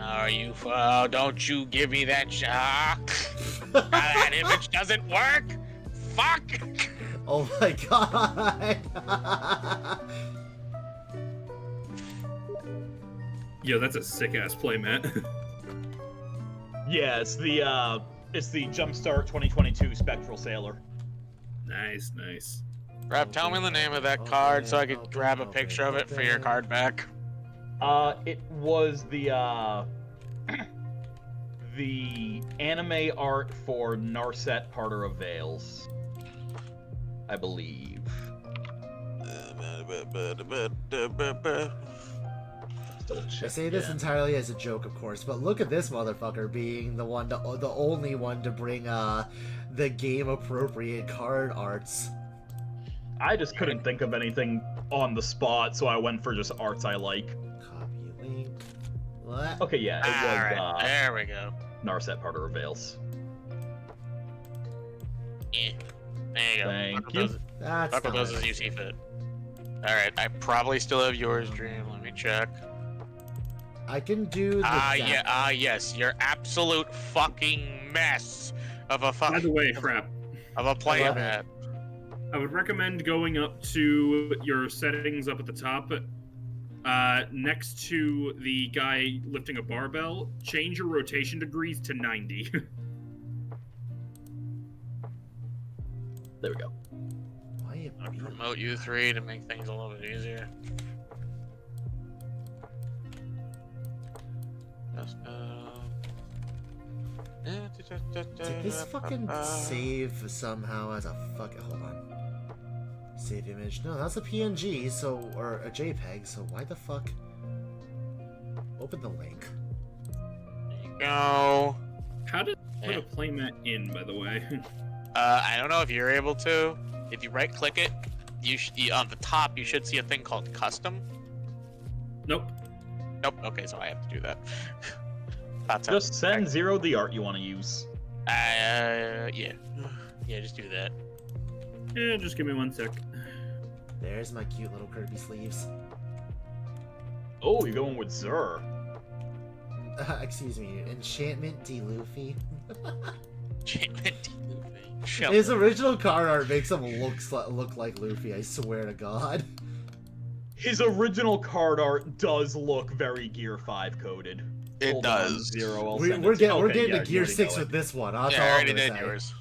Are you? Oh, don't you give me that shock. That image doesn't work. Fuck. Oh my god! Yo, that's a sick ass playmat. Yeah, it's the Jumpstart 2022 Spectral Sailor. Nice, nice. Rob, tell me the name of that card so I could grab a picture of it for your card back. It was the the anime art for Narset Parter of Veils, I believe. I say this entirely as a joke, of course, but look at this motherfucker being the only one to bring the game appropriate card arts. I just couldn't think of anything on the spot, so I went for just arts I like. Copy link. What? Okay, yeah, it was Alright, there we go. Narset Parter of Veils. Yeah. There you go. Thank you. That's Fuck with not those as it. you see fit. Alright, I probably still have yours, Dream. Let me check. I can do the Yes, your absolute fucking mess of a By the way, crap. of a playmat. I would recommend going up to your settings up at the top, next to the guy lifting a barbell. Change your rotation degrees to 90. There we go. Why I'll promote you three to make things a little bit easier. Did this fucking save somehow as a hold on. Save image. No, that's a PNG, so or a JPEG, so why the fuck? Open the link. There you go. How did put a playmat in, by the way? I don't know if you're able to. If you right click it, on the top you should see a thing called custom. Nope. Nope. Okay, so I have to do that. Just send Zero the art you want to use. Yeah. Yeah, just do that. Yeah, just give me 1 sec. There's my cute little Kirby sleeves. Oh, you're going with Zur. Excuse me, Enchantment D. Luffy. Enchantment Luffy. His original card art makes him look like Luffy, I swear to God. His original card art does look very Gear 5 coded. It Hold does. on, Zero, I'll We're send it to you. getting Okay, to Gear 6 with this one. That's Yeah, all I I'm already gonna did say. yours.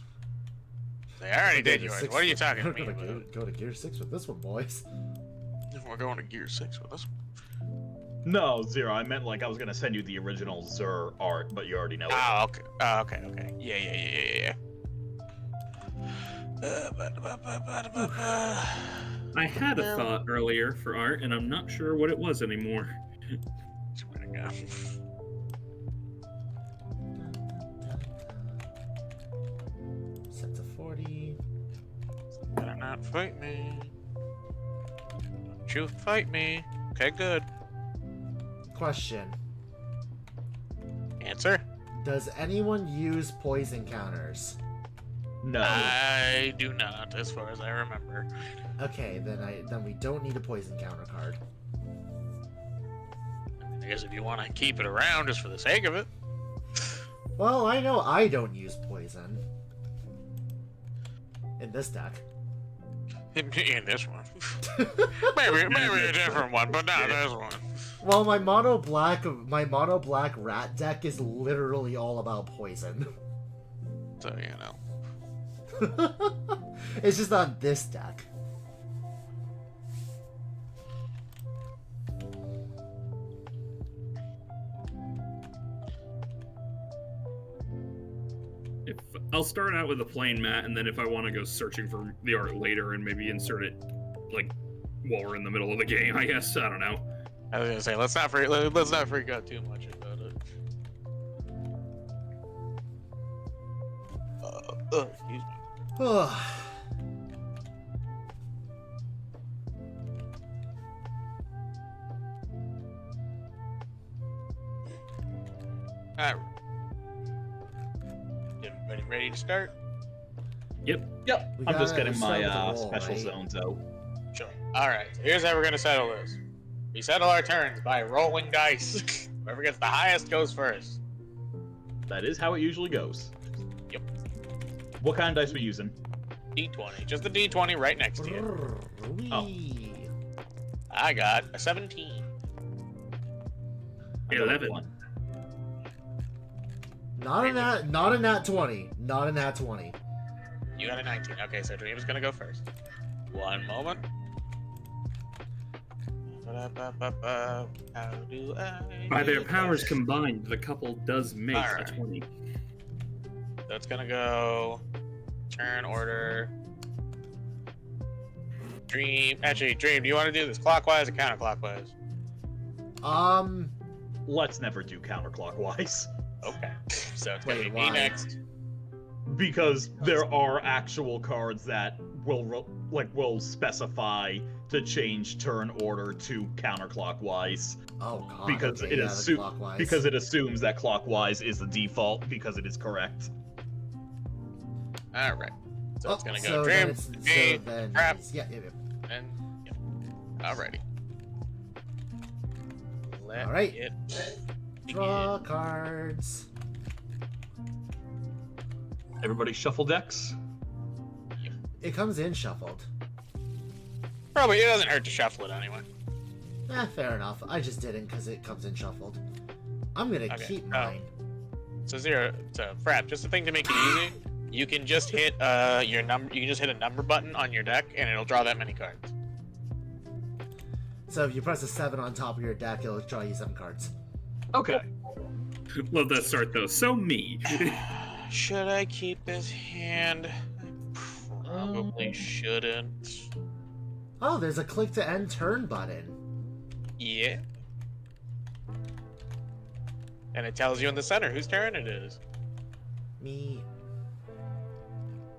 I already did yours. What are you talking We're about? gonna go to Gear 6 with this one, boys. We're going to Gear 6 with us. No, Zero, I meant like I was gonna send you the original Zur art, but you already know it. Oh, okay. Oh, okay. Yeah. I had a thought earlier for art, and I'm not sure what it was anymore. Where to go? Set to 40. Better not fight me. Don't you fight me. Okay, good. Question. Answer? Does anyone use poison counters? No. I do not, as far as I remember. Okay, then we don't need a poison counter card. I guess if you want to keep it around just for the sake of it. Well, I know I don't use poison. In this deck. In this one. maybe a different one, but not this one. Well, my mono black rat deck is literally all about poison. So, you know. It's just on this deck. I'll start out with a plain mat, and then if I want to go searching for the art later and maybe insert it, like, while we're in the middle of the game, I guess. I don't know. I was gonna say, let's not freak out too much about it. Excuse me. Alright. Everybody ready to start? Yep. Yep. We I'm just gotta getting start my with the roll, special right? zones out. Sure. Alright, so here's how we're gonna settle this. We settle our turns by rolling dice. Whoever gets the highest goes first. That is how it usually goes. Yep. What kind of dice we using? D20. Just the D20 right next to you. Oh. Wee. I got a 17. I got a 11. 1. Not a nat 20. Not a nat 20. You got a 19. Okay, so Dream's gonna go first. One moment. How do I By their do powers this? combined, the couple does make a Alright. 20. So it's gonna go turn order. Dream. Actually, Dream, do you want to do this clockwise or counterclockwise? Let's never do counterclockwise. Okay. So it's gonna Wait, be why? me next. Because there are actual cards that will specify to change turn order to counterclockwise Oh god. because okay, it yeah, is the clockwise. because it assumes that clockwise is the default because it is correct. All right. So it's gonna go so Dream, then me, then crap. yeah. and yep. Alrighty. Let Alright. it Draw begin. cards. Everybody shuffle decks. It comes in shuffled. Probably it doesn't hurt to shuffle it anyway. Fair enough. I just didn't because it comes in shuffled. I'm gonna Okay, keep oh. mine. So Frap, just a thing to make it easy. You can just hit your number. You can just hit a number button on your deck, and it'll draw that many cards. So if you press a 7 on top of your deck, it'll draw you 7 cards. Okay. Love that start though. So me. Should I keep this hand? I probably shouldn't. Oh, there's a click to end turn button. Yeah. And it tells you in the center whose turn it is. Me.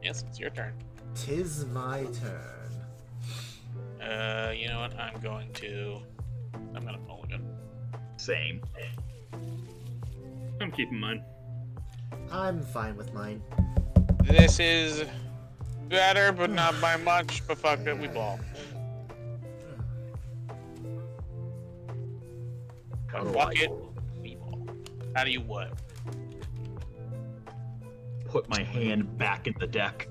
Yes, it's your turn. Tis my turn. You know what? I'm gonna mulligan. Same. I'm keeping mine. I'm fine with mine. This is better, but not by much. But fuck it, we ball. How do Fuck I it, we ball. How do you what? put my hand back in the deck?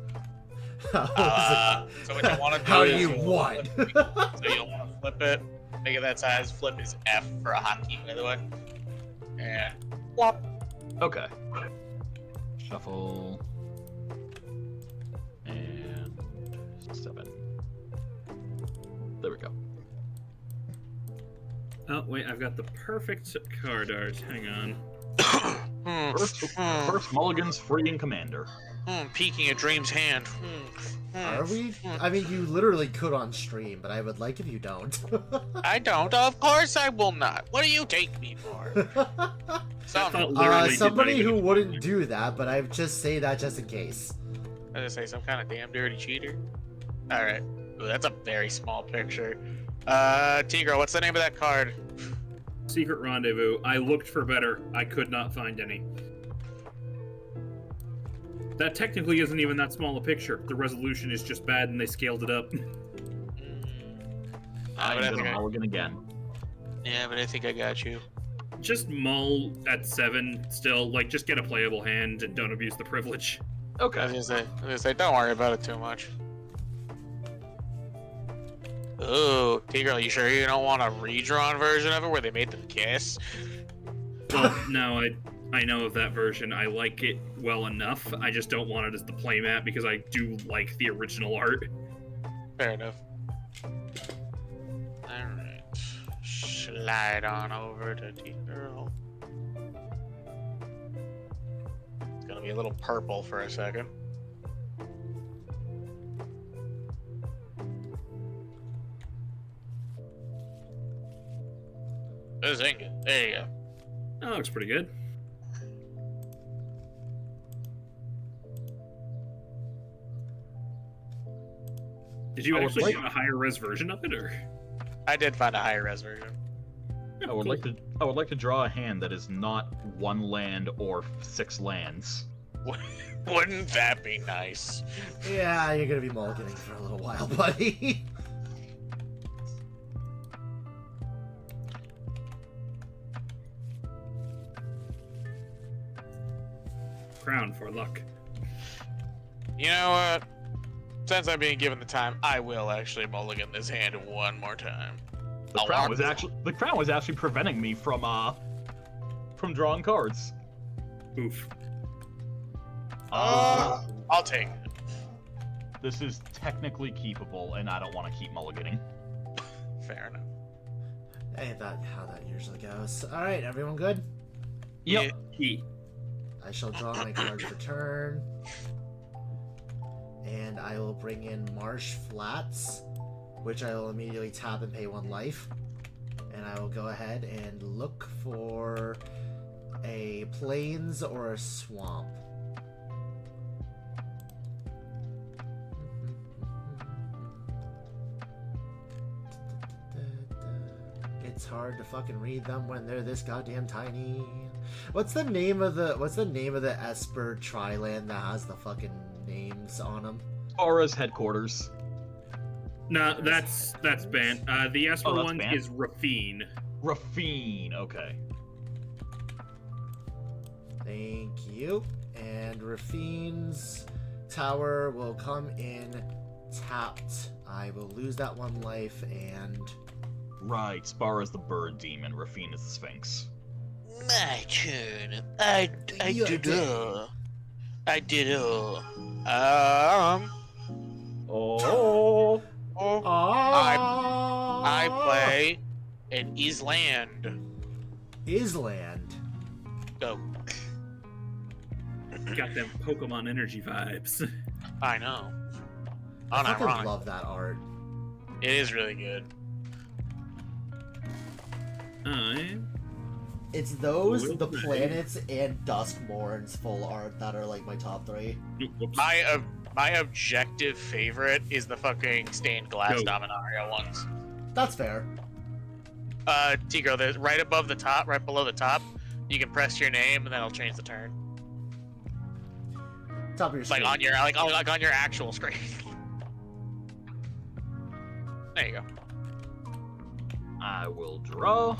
So what you want to do How do is you you'll what? flip it. So you'll want to flip it, make it that size. Flip is F for a hotkey, by the way. And whop. Okay. Shuffle. And 7. There we go. Oh wait, I've got the perfect card art. Hang on. First mulligan's free and commander. Peeking at Dream's hand. Are we? I mean, you literally could on stream, but I would like if you don't. I don't. Of course I will not. What do you take me for? That thought literally did somebody not who even- wouldn't do that, but I just say that just in case. I was gonna say some kind of damn dirty cheater. All right. Ooh, that's a very small picture. Tigro, what's the name of that card? Secret Rendezvous. I looked for better. I could not find any. That technically isn't even that small a picture. The resolution is just bad and they scaled it up. Ah, I'm but I gonna think I- mulligan again. Yeah, but I think I got you. Just mull at 7 still. Like, just get a playable hand and don't abuse the privilege. I was Okay. gonna say, don't worry about it too much. Ooh, Tigro, you sure you don't want a redrawn version of it where they made them kiss? Well, no, I know of that version. I like it well enough. I just don't want it as the playmat because I do like the original art. Fair enough. Alright. Slide on over to Tigro. It's gonna be a little purple for a second. This ain't good. There you go. That looks pretty good. Did you I would actually like- get a higher res version of it, or? I did find a higher res version. I would like to draw a hand that is not 1 land or 6 lands. Wouldn't that be nice? Yeah, you're gonna be mulliganing for a little while, buddy. Crown for luck. You know what? Since I'm being given the time, I will actually mulligan this hand one more time. The crown was actually preventing me from drawing cards. Oof. I'll take it. This is technically keepable, and I don't want to keep mulliganing. Fair enough. Ain't that how that usually goes? All right, everyone good? Yep. E. I shall draw my card for turn. And I will bring in Marsh Flats, which I will immediately tap and pay 1 life. And I will go ahead and look for a plains or a swamp. It's hard to fucking read them when they're this goddamn tiny. What's the name of the Esper Triland that has the fucking names on them? Aura's headquarters. No, that's banned. The Esper that's one banned? is Rafine. Rafine, okay. Thank you. And Rafine's tower will come in tapped. I will lose that 1 life and... Right, Spara's the bird demon, Rafine is the Sphinx. My turn. I did Oh. I play an Island. Island. Go. Got them Pokemon energy vibes. I know. I fucking Unironic. love that art. It is really good. It's those, Will the play. planets, and Duskmourn's full art that are like my top 3. Whoops. My objective favorite is the fucking stained glass Go. Dominaria ones. That's fair. Tico, there's right above the top, right below the top. You can press your name, and then it'll change the turn. Top of your screen. Like on your on your actual screen. There you go. I will draw.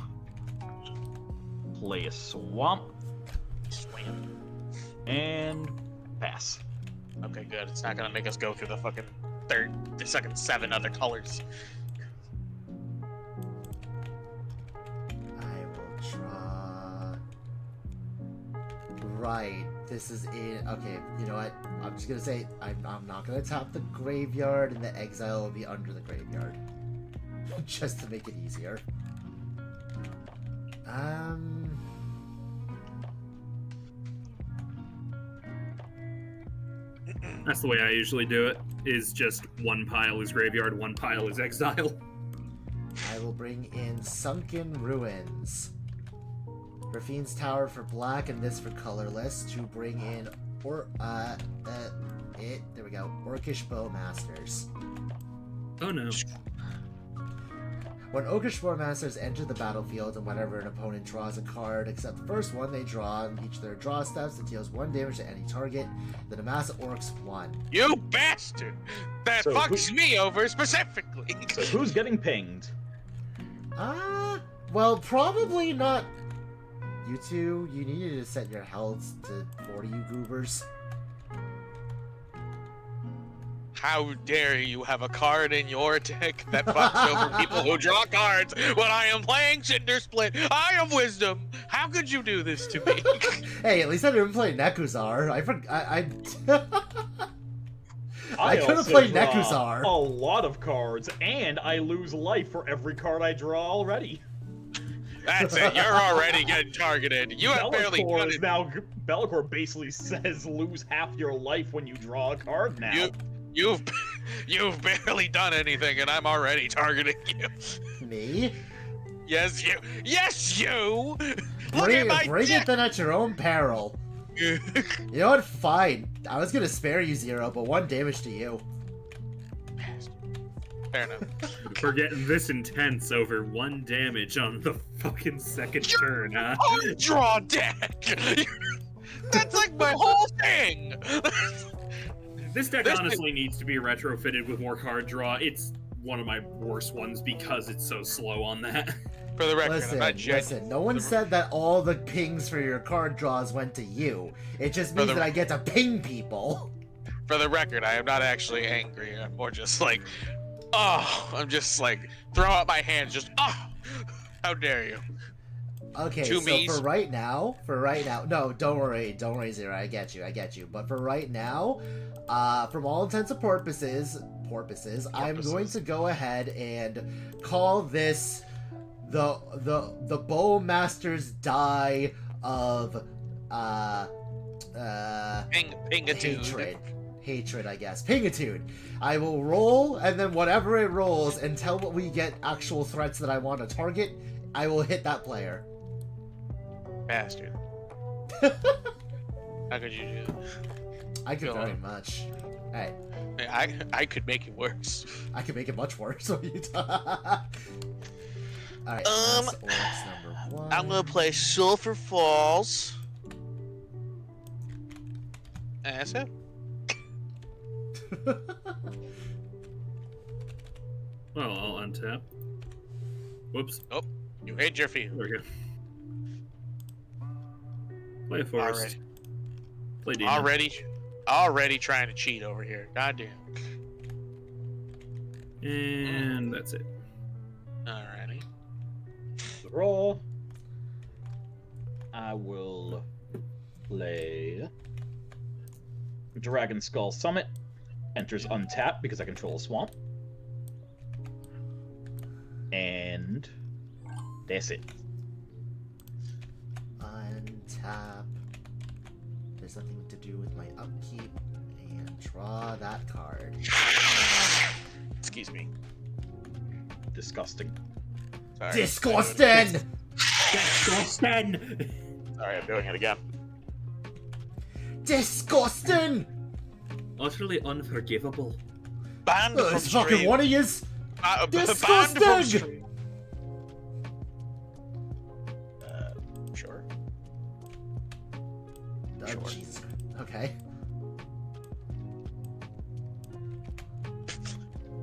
Play a swamp. Swam. And pass. Okay, good. It's not gonna make us go through the fucking the second 7 other colors. I will draw. Right. This is it. Okay, you know what? I'm just gonna say I'm not gonna tap the graveyard, and the exile will be under the graveyard, just to make it easier. That's the way I usually do it. Is just 1 pile is graveyard, 1 pile is exile. I will bring in Sunken Ruins. Rafine's Tower for black and this for colorless to bring in there we go. Orcish Bowmasters. Oh no. When Orcish Bowmasters enter the battlefield and whenever an opponent draws a card except the first one they draw on each of their draw steps, it deals 1 damage to any target. Then amass Orcs 1. You bastard! That So fucks me over specifically. So who's getting pinged? Well, probably not. You two, you needed to set your healths to 40, you goobers. How dare you have a card in your deck that fucks over people who draw cards when I am playing Cinder Split? I am Wisdom. How could you do this to me? Hey, at least I didn't play Nekuzar. I could have also played draw Nekuzar. A lot of cards, and I lose life for every card I draw already. That's it. You're already getting targeted. You have barely Be'lakor done is it. now. Be'lakor basically says lose half your life when you draw a card now. You've barely done anything, and I'm already targeting you. Me? Yes, you. Yes, you. Look at my Bring it deck. then at your own peril. You know what? Fine. I was gonna spare you 0, but 1 damage to you. Fair enough. We're getting this intense over 1 damage on the fucking second turn, huh? Oh, draw deck. That's like my whole thing. This deck This honestly needs to be retrofitted with more card draw. It's one of my worst ones because it's so slow on that. For the record, I'm not judging. Listen, no one said that all the pings for your card draws went to you. It just means that I get to ping people. For the record, I am not actually angry. I'm more just like, oh, I'm just like, throw out my hands, just, oh, how dare you. Okay, Two so me's. for right now, no, don't worry, Zero, I get you. But for right now, from all intents and purposes, I'm going to go ahead and call this the Bowmaster's die of Pingitude. Hatred, I guess. Pingitude. I will roll, and then whatever it rolls, until we get actual threats that I want to target, I will hit that player. Bastard. How could you do that? I could Go very on. much. Hey, I could make it worse. I could make it much worse. What are you Alright, that's Oryx number 1. I'm gonna play Sulphur Falls. And that's it. Well, I'll untap. Whoops. You hate your feet. There we go. Play a forest. Already. Play demon. Already trying to cheat over here. Goddamn. And that's it. Alrighty. Roll. I will play Dragon Skull Summit. Enters untapped because I control a swamp. And that's it. Untap. There's nothing to do with my upkeep. And draw that card. Excuse me. Disgusting. Sorry. Disgusting! Disgusting! Sorry, I'm doing it again. Disgusting! Utterly unforgivable. Banned from It's fucking stream. one of yous! Banned from Disgusting! stream. Sure. Oh, Sure. Jesus. Okay.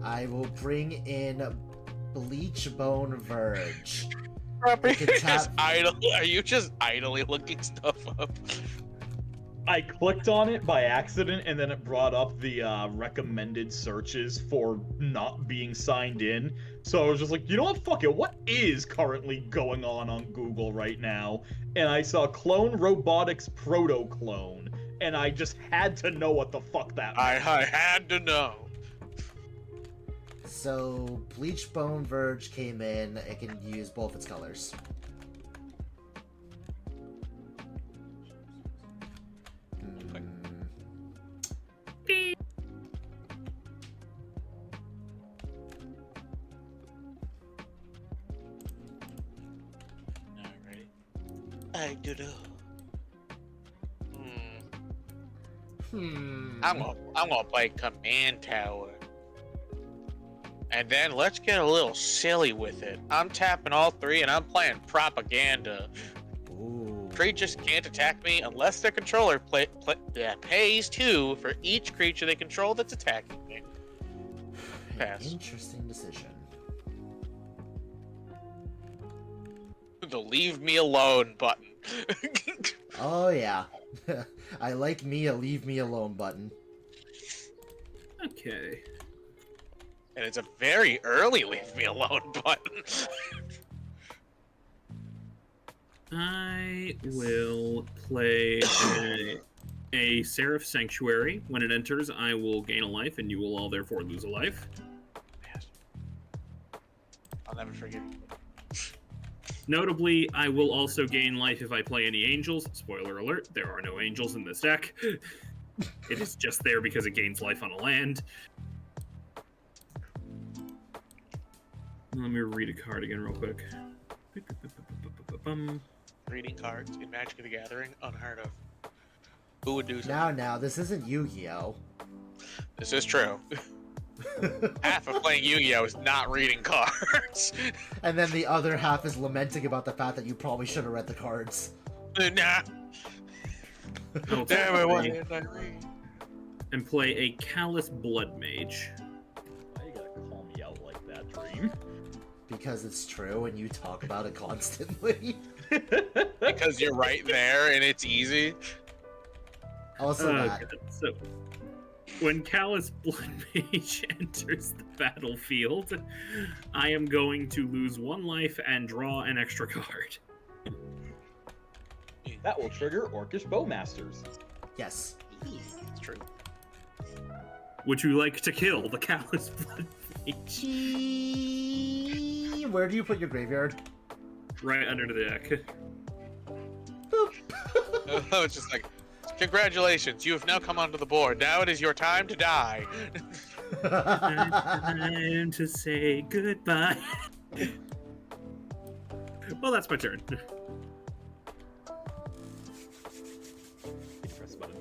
I will bring in Bleachbone Verge. Are you can just tap- Are you just idly looking stuff up? I clicked on it by accident, and then it brought up the recommended searches for not being signed in. So I was just like, you know what? Fuck it. What is currently going on Google right now? And I saw Clone Robotics Proto Clone, and I just had to know what the fuck that I meant. had to know. So, Bleachbone Verge came in. It can use both its colors. Alrighty. I do know. I'm gonna play Command Tower. And then let's get a little silly with it. I'm tapping all three and I'm playing Propaganda. Ooh. Creatures can't attack me unless their controller pays 2 for each creature they control that's attacking me. Pass. Interesting decision. The leave me alone button. Oh, yeah. I like me a leave me alone button. Okay. And it's a very early leave me alone button. I will play a Seraph Sanctuary. When it enters, I will gain a life, and you will all therefore lose a life. I'll never forget. Notably, I will also gain life if I play any angels. Spoiler alert, there are no angels in this deck. It is just there because it gains life on a land. Let me read a card again real quick. Reading cards in Magic the Gathering, unheard of. Who would do so? Now, this isn't Yu-Gi-Oh! This is true. Half of playing Yu-Gi-Oh! Is not reading cards. And then the other half is lamenting about the fact that you probably should have read the cards. Nah. I'll Damn it, why play- didn't I read? and play a Callous Blood Mage. Why you gotta call me out like that, Dream? because it's true and you talk about it constantly. Because you're right there and it's easy. Also that. God. So, when Callous Blood Mage enters the battlefield, I am going to lose 1 life and draw an extra card. That will trigger Orcish Bowmasters. Yes. It's true. Would you like to kill the Callous Blood Mage? Where do you put your graveyard? Right under the deck. Oh, it's just like, congratulations, you have now come onto the board. Now it is your time to die. Time to say goodbye. Well, that's my turn. Press button.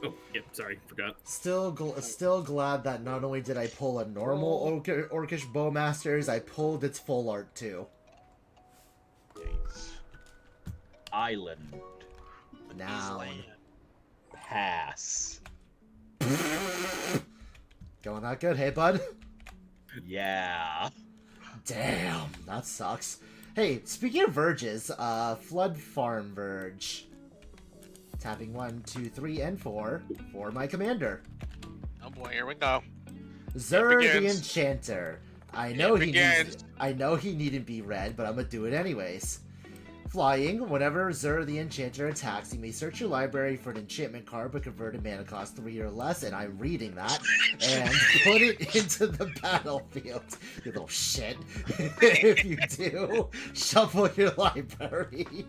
Oh, yep, sorry, forgot. Still glad that not only did I pull a normal Orcish Bowmasters, I pulled its full art too. Island. Now. Pass. Going that good, hey bud? Yeah. Damn, that sucks. Hey, speaking of verges, Flood Farm Verge. Tapping 1, 2, 3, and 4 for my commander. Oh boy, here we go. Zur the begins. Enchanter. I know It he needn't be read, but I'm gonna do it anyways. Flying, whenever Zur the Enchanter attacks, you may search your library for an enchantment card but converted mana cost 3 or less, and I'm reading that, and put it into the battlefield. You little shit. If you do, shuffle your library.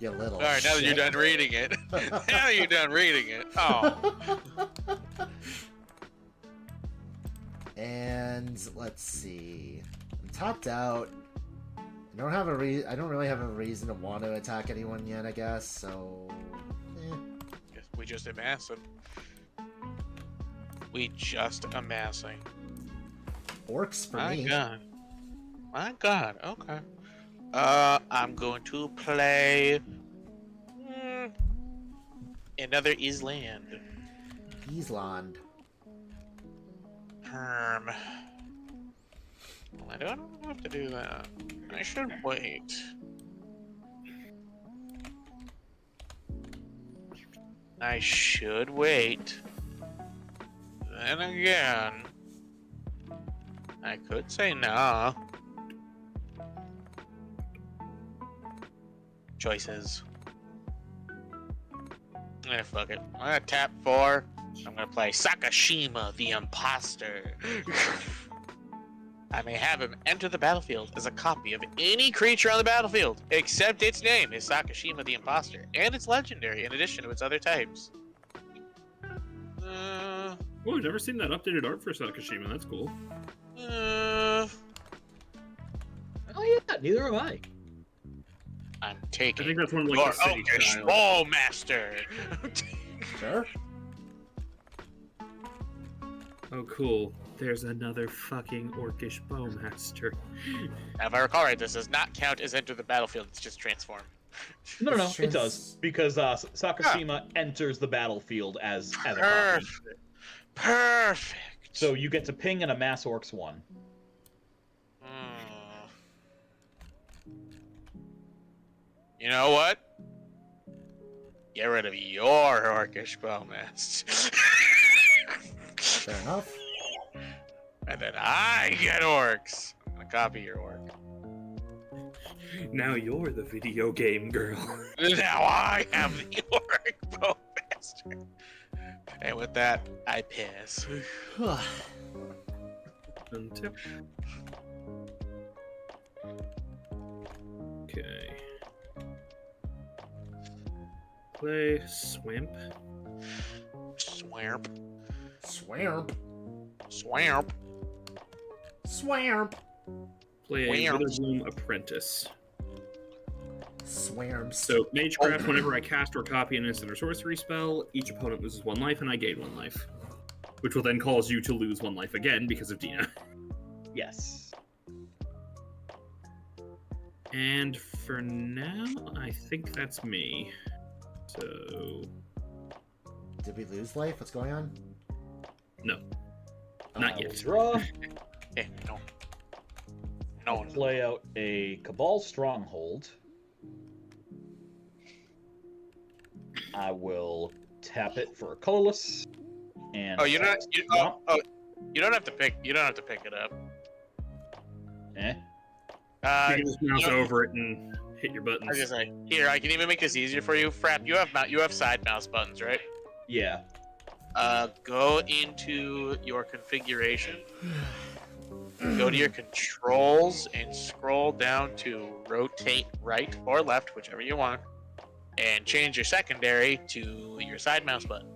You little Alright, now that you're shit. done reading it. Now that you're done reading it. Oh. And let's see. I'm tapped out. I don't really have a reason to want to attack anyone yet, I guess, so Guess we just amassing. We just amassing. Orcs for My me. god. My god, okay. I'm going to play another Island. Island. Well, I don't have to do that. I should wait. I should wait. Then again, I could say nah. Choices. Fuck it. I'm gonna tap 4. I'm gonna play Sakashima the Imposter. I may have him enter the battlefield as a copy of any creature on the battlefield, except its name is Sakashima the Imposter, and it's legendary in addition to its other types. Oh, I've never seen that updated art for Sakashima. That's cool. Oh yeah, neither have I. I'm I taking think that's one of like your the city Oakish style. Ballmaster. Sure. Oh, cool. There's another fucking Orcish Bowmaster. Now, if I recall right, this does not count as enter the battlefield. It's just transform. No, It's it does because Sakashima enters the battlefield as a copy. Perfect. Perfect. So you get to ping and amass Orcs 1. You know what? Get rid of your Orcish Bowmaster. Fair enough. And then I get orcs. I'm gonna copy your orc. Now you're the video game girl. Now I am the orc Bowmaster. And with that, I piss. Untip. Okay. Play Swamp. Swamp. Swamp. Swamp. Swamp. Play Wham. Witherbloom Apprentice. Swamps. So, Magecraft, whenever I cast or copy an instant or sorcery spell, each opponent loses 1 life and I gain 1 life. Which will then cause you to lose 1 life again because of Dina. Yes. And for now, I think that's me. So, Did we lose life? What's going on? no. Oh, Not yet. Draw. Yeah, no. No I'll one. play out a Cabal Stronghold. I will tap it for a colorless. And Oh, you don't. Swamp. You don't have to pick. You don't have to pick it up. Eh? You can just mouse you know- over it and hit your I was buttons. just like, here, I can even make this easier for you. Frap, you have side mouse buttons, right? Yeah. Go into your configuration. Go to your controls and scroll down to rotate right or left, whichever you want, and change your secondary to your side mouse button.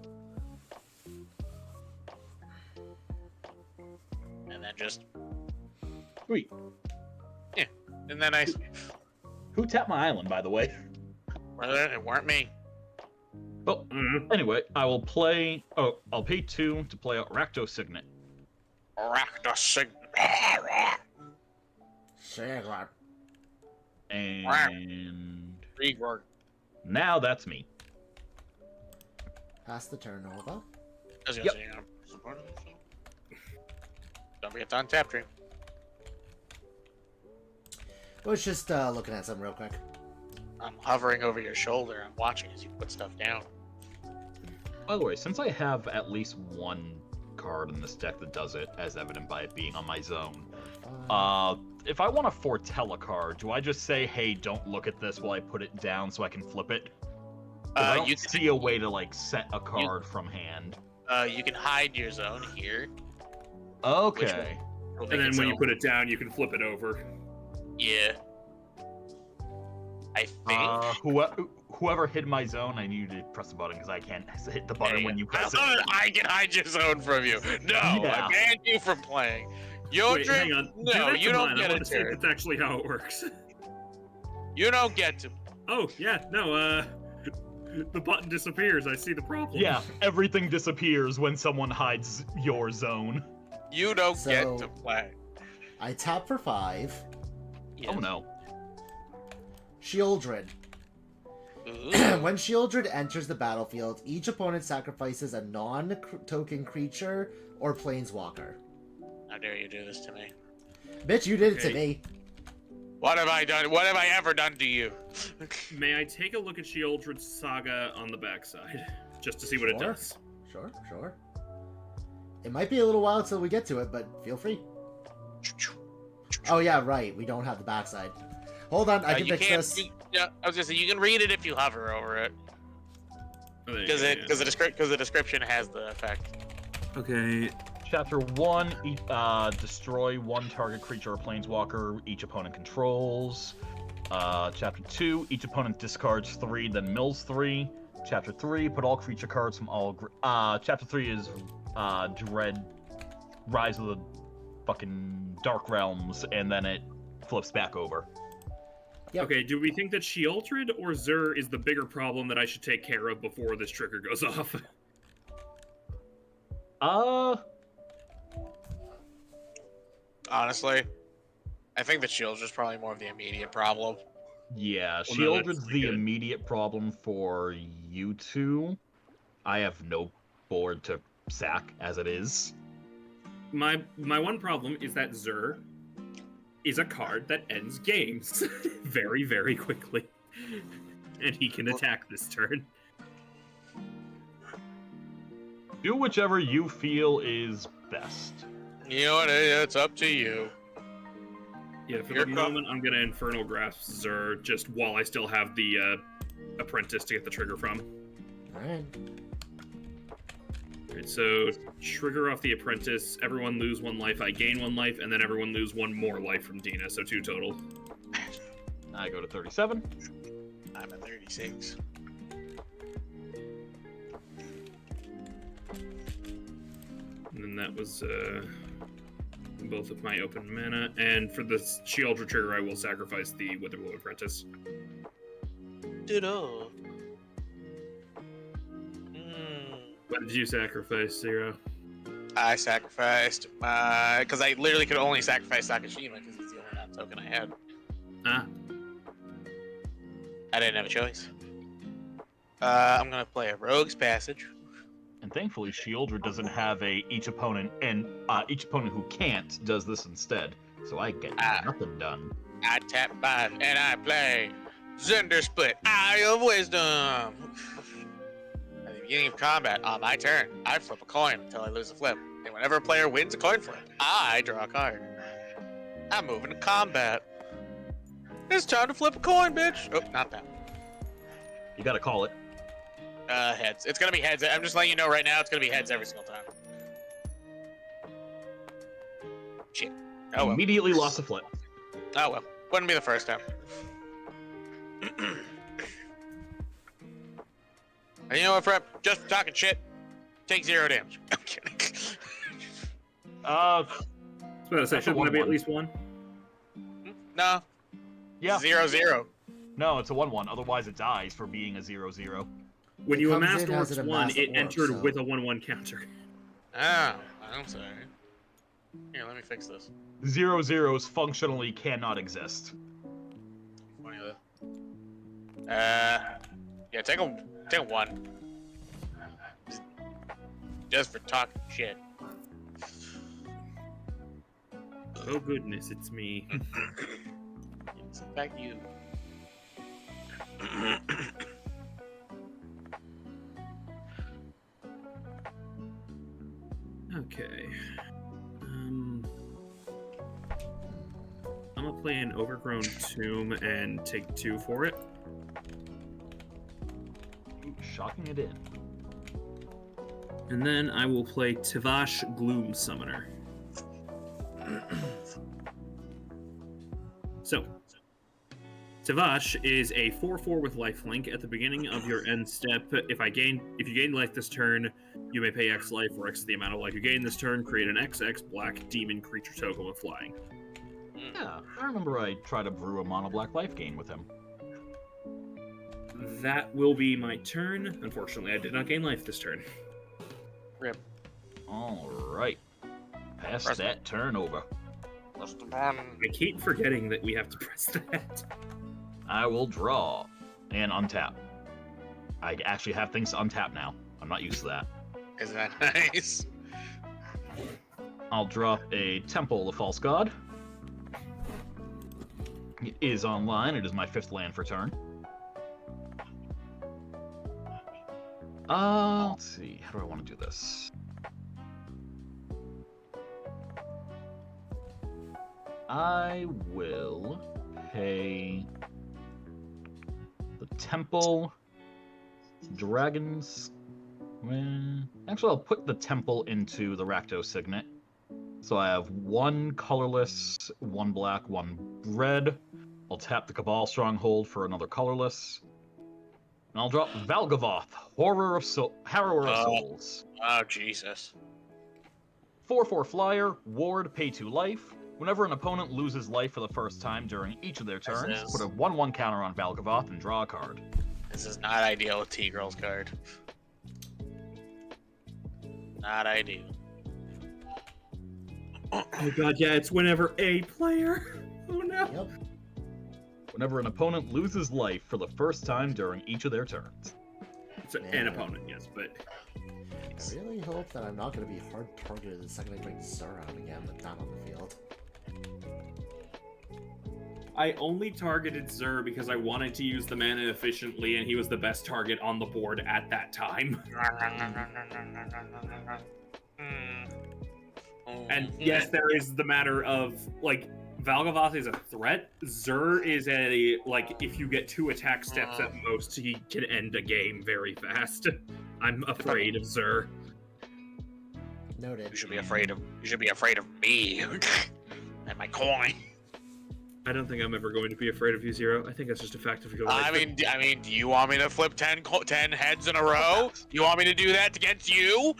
And then just, Sweet. and then I, Who tapped my island, by the way? it weren't me. Well, anyway, I will play. Oh, I'll pay 2 to play out Rakdos Signet. And now that's me. Pass the turn over. I was gonna Yep. say, don't forget to untap dream. I was just looking at something real quick. I'm hovering over your shoulder. I'm watching as you put stuff down. By the way, since I have at least one card in this deck that does it, as evident by it being on my zone, if I want to foretell a card, do I just say, "Hey, don't look at this while I put it down so I can flip it"? 'Cause I don't You see a way to like set a card from hand. you can hide your zone here. Okay. It'll make And then its when you own- put it down, you can flip it over. yeah, I think. Whoever hid my zone, I need you to press the button because I can't hit the button when you press it. I can hide your zone from you. No, Yeah. I banned you from playing. Wait, Yodrin, hang on. Do no, that you to don't mine. get I a want to see if turn. that's actually how it works. You don't get to. Oh, yeah, no, the button disappears. I see the problem. Yeah, everything disappears when someone hides your zone. You don't get So- to play. I tap for 5. Yeah. Oh no. Shieldred. Ooh. When Shieldred enters the battlefield, each opponent sacrifices a non-token creature or planeswalker. How dare you do this to me? Bitch, you did it to Okay. me. What have I done? What have I ever done to you? May I take a look at Shieldred's Saga on the backside, just to see what it Sure. does? Sure. It might be a little while till we get to it, but feel free. Oh yeah, right. We don't have the backside. Hold on, I can you fix can't. this. Yeah, I was gonna say you can read it if you hover over it, Oh, there you because go, because the description has the effect. yeah. Okay. Chapter 1, destroy one target creature or planeswalker each opponent controls. Chapter 2, each opponent discards 3, then mills 3. Chapter 3, put all creature cards from all... Chapter 3 is Dread, Rise of the fucking Dark Realms, and then it flips back over. Yep. Okay, do we think that Shieldred or Zur is the bigger problem that I should take care of before this trigger goes off? Honestly, I think the shields is probably more of the immediate problem. Yeah, Well, no, that's Shieldred's pretty the good. immediate problem for you two. I have no board to sack as it is. My one problem is that Zur is a card that ends games very, very quickly. And he can attack this turn. Do whichever you feel is best. You know what? It's up to you. Yeah, for Your the call. moment, I'm gonna Infernal Grasp Zur just while I still have the Apprentice to get the trigger from. Alright. Alright, so trigger off the Apprentice, everyone lose 1 life, I gain 1 life, and then everyone lose 1 more life from Dina, so 2 total. I go to 37. I'm at 36. And then that was both of my open mana. And for the Shieldred trigger, I will sacrifice the Witherwood Apprentice. Ditto. What did you sacrifice, Zero? I sacrificed my because I literally could only sacrifice Sakashima because it's the only non-token I had. Ah, I didn't have a choice. I'm gonna play a Rogue's Passage. And thankfully, Shieldred doesn't have a each opponent who can't does this instead. so I get nothing done. I tap 5 and I play Zender Split, Eye of Wisdom. At the beginning of combat, on my turn, I flip a coin until I lose a flip. And whenever a player wins a coin flip, I draw a card. I'm moving to combat. It's time to flip a coin, bitch. Oh, not that. You gotta call it. Heads. It's gonna be heads. I'm just letting you know right now, it's gonna be heads every single time. Shit. Oh well. Immediately lost a flip. Oh well. Wouldn't be the first time. And you know what, Frep? Just for talking shit, take 0 damage. I'm kidding. I was about to say, shouldn't there be at least one? No. Yeah. 0-0. No, it's a 1-1. Otherwise, it dies for being a 0-0. When It you comes amassed in as Orcs an 1, amassed it orc, entered so- with a 1/1 counter. Oh, I'm sorry. Here, let me fix this. 0-0s functionally cannot exist. Funny that. Yeah, take a 1. Just for talking shit. Oh goodness, it's me. It's in fact you. Okay. I'm gonna play an Overgrown Tomb and take 2 for it. Shocking it in. And then I will play Tivash Gloom Summoner. So, Tivash is a 4/4 with lifelink. At the beginning of your end step, if you gain life this turn, you may pay X life, or X is the amount of life you gain this turn. Create an XX black demon creature token with flying. Yeah, I remember I tried to brew a mono black life gain with him. That will be my turn. Unfortunately, I did not gain life this turn. Rip. Alright. Pass Press that turn over. Plus the 1. I keep forgetting that we have to press that. I will draw and untap. I actually have things to untap now. I'm not used to that. Isn't that nice? I'll drop a Temple of False God. It is online. It is my 5th land for turn. Let's see. How do I want to do this? I will pay the Temple, Dragons. Actually, I'll put the Temple into the Rakdos Signet. So I have 1 colorless, 1 black, 1 red. I'll tap the Cabal Stronghold for another colorless. And I'll drop Valgavoth, Harrower of Souls. Oh, Jesus. 4/4 flyer, ward, pay 2 life. Whenever an opponent loses life for the first time during each of their turns, is- put a 1/1 counter on Valgavoth and draw a card. This is not ideal with T-Girl's card. Not ideal. Oh god, yeah, it's whenever a player. Oh no. Yep. Whenever an opponent loses life for the first time during each of their turns. It's an opponent, yes, but I really hope that I'm not going to be hard targeted the second I bring Zur out again, but not on the field. I only targeted Zur because I wanted to use the mana efficiently, and he was the best target on the board at that time. And yes, there is the matter of, like, Valgavoth is a threat. Zur is a, like, if you get 2 attack steps at most, he can end a game very fast. I'm afraid of Zur. Noted. You should be afraid of me and my coin. I don't think I'm ever going to be afraid of you, Zero. I think that's just a fact of your life. I mean, do you want me to flip 10 heads in a row? You want me to do that against you?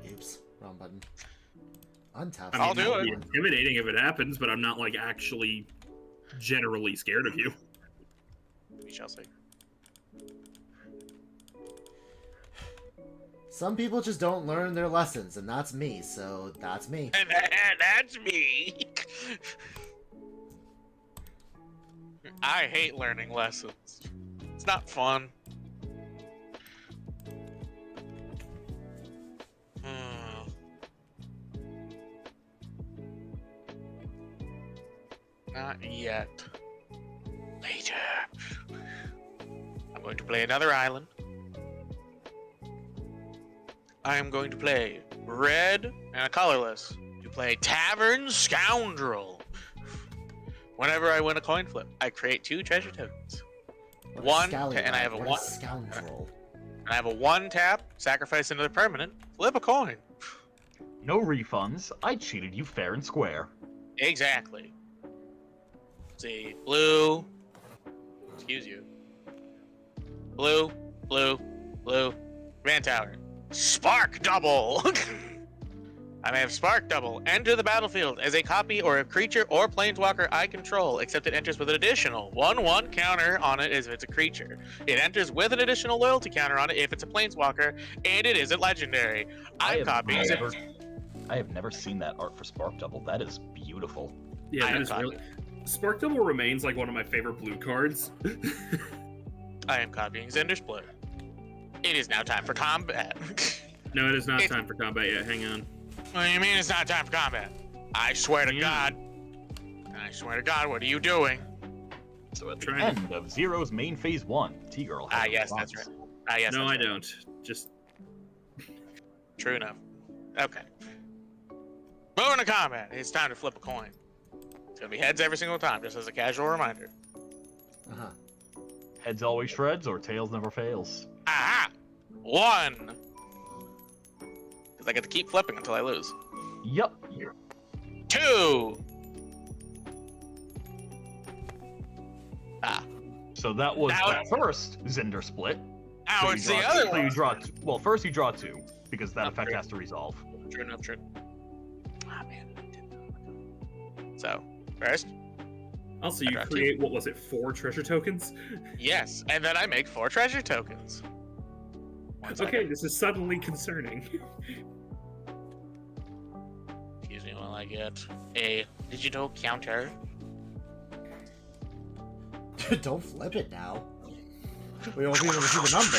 Oops, wrong button. Untap. I mean, I'll do it'll it. be intimidating if it happens, but I'm not, like, actually generally scared of you. We shall see. Some people just don't learn their lessons, and that's me, so that's me. And that's me. I hate learning lessons. It's not fun. Not yet. Later. I'm going to play another island. I am going to play red and a colorless to play Tavern Scoundrel. Whenever I win a coin flip, I create 2 treasure tokens. What a One, scallywag, and I have a what one. scoundrel. And I have a 1 tap, sacrifice another permanent, flip a coin. No refunds. I cheated you fair and square. Exactly. Let's see, blue. Excuse you. Blue, blue, blue. Grand Tower. Spark Double! I may have Spark Double. Enter the battlefield as a copy or a creature or planeswalker I control, except it enters with an additional 1/1 counter on it if it's a creature. It enters with an additional loyalty counter on it if it's a planeswalker, and it isn't legendary. I'm copying it. I have never seen that art for Spark Double. That is beautiful. Yeah, I that am is copying. really. Spark Double remains like one of my favorite blue cards. I am copying Zender's Blue. It is now time for combat. No, it is not time for combat yet. Hang on. What do you mean it's not time for combat? I swear to God. I swear to God, what are you doing? So at the Trying to- end of Zero's main phase 1, T-Girl. has a Yes, that's response. right. Yes, No, that's I right. don't. Just True enough. Okay. Moving to combat. It's time to flip a coin. It's gonna be heads every single time, just as a casual reminder. Uh-huh. Heads always shreds or tails never fails. Aha! 1! Because I get to keep flipping until I lose. Yep. 2! Ah. So that was Now the first Zender split. Now So you it's the draw- other So one! you draw well, first you draw 2, because that effect Okay. has to resolve. True enough, true. Ah, man. So, first, also I you draw 2. create what was it, 4 treasure tokens? yes, and then I make 4 treasure tokens. One second. Okay, this is suddenly concerning. Excuse me while I get a digital counter. Don't flip it now. We won't be able to see the number.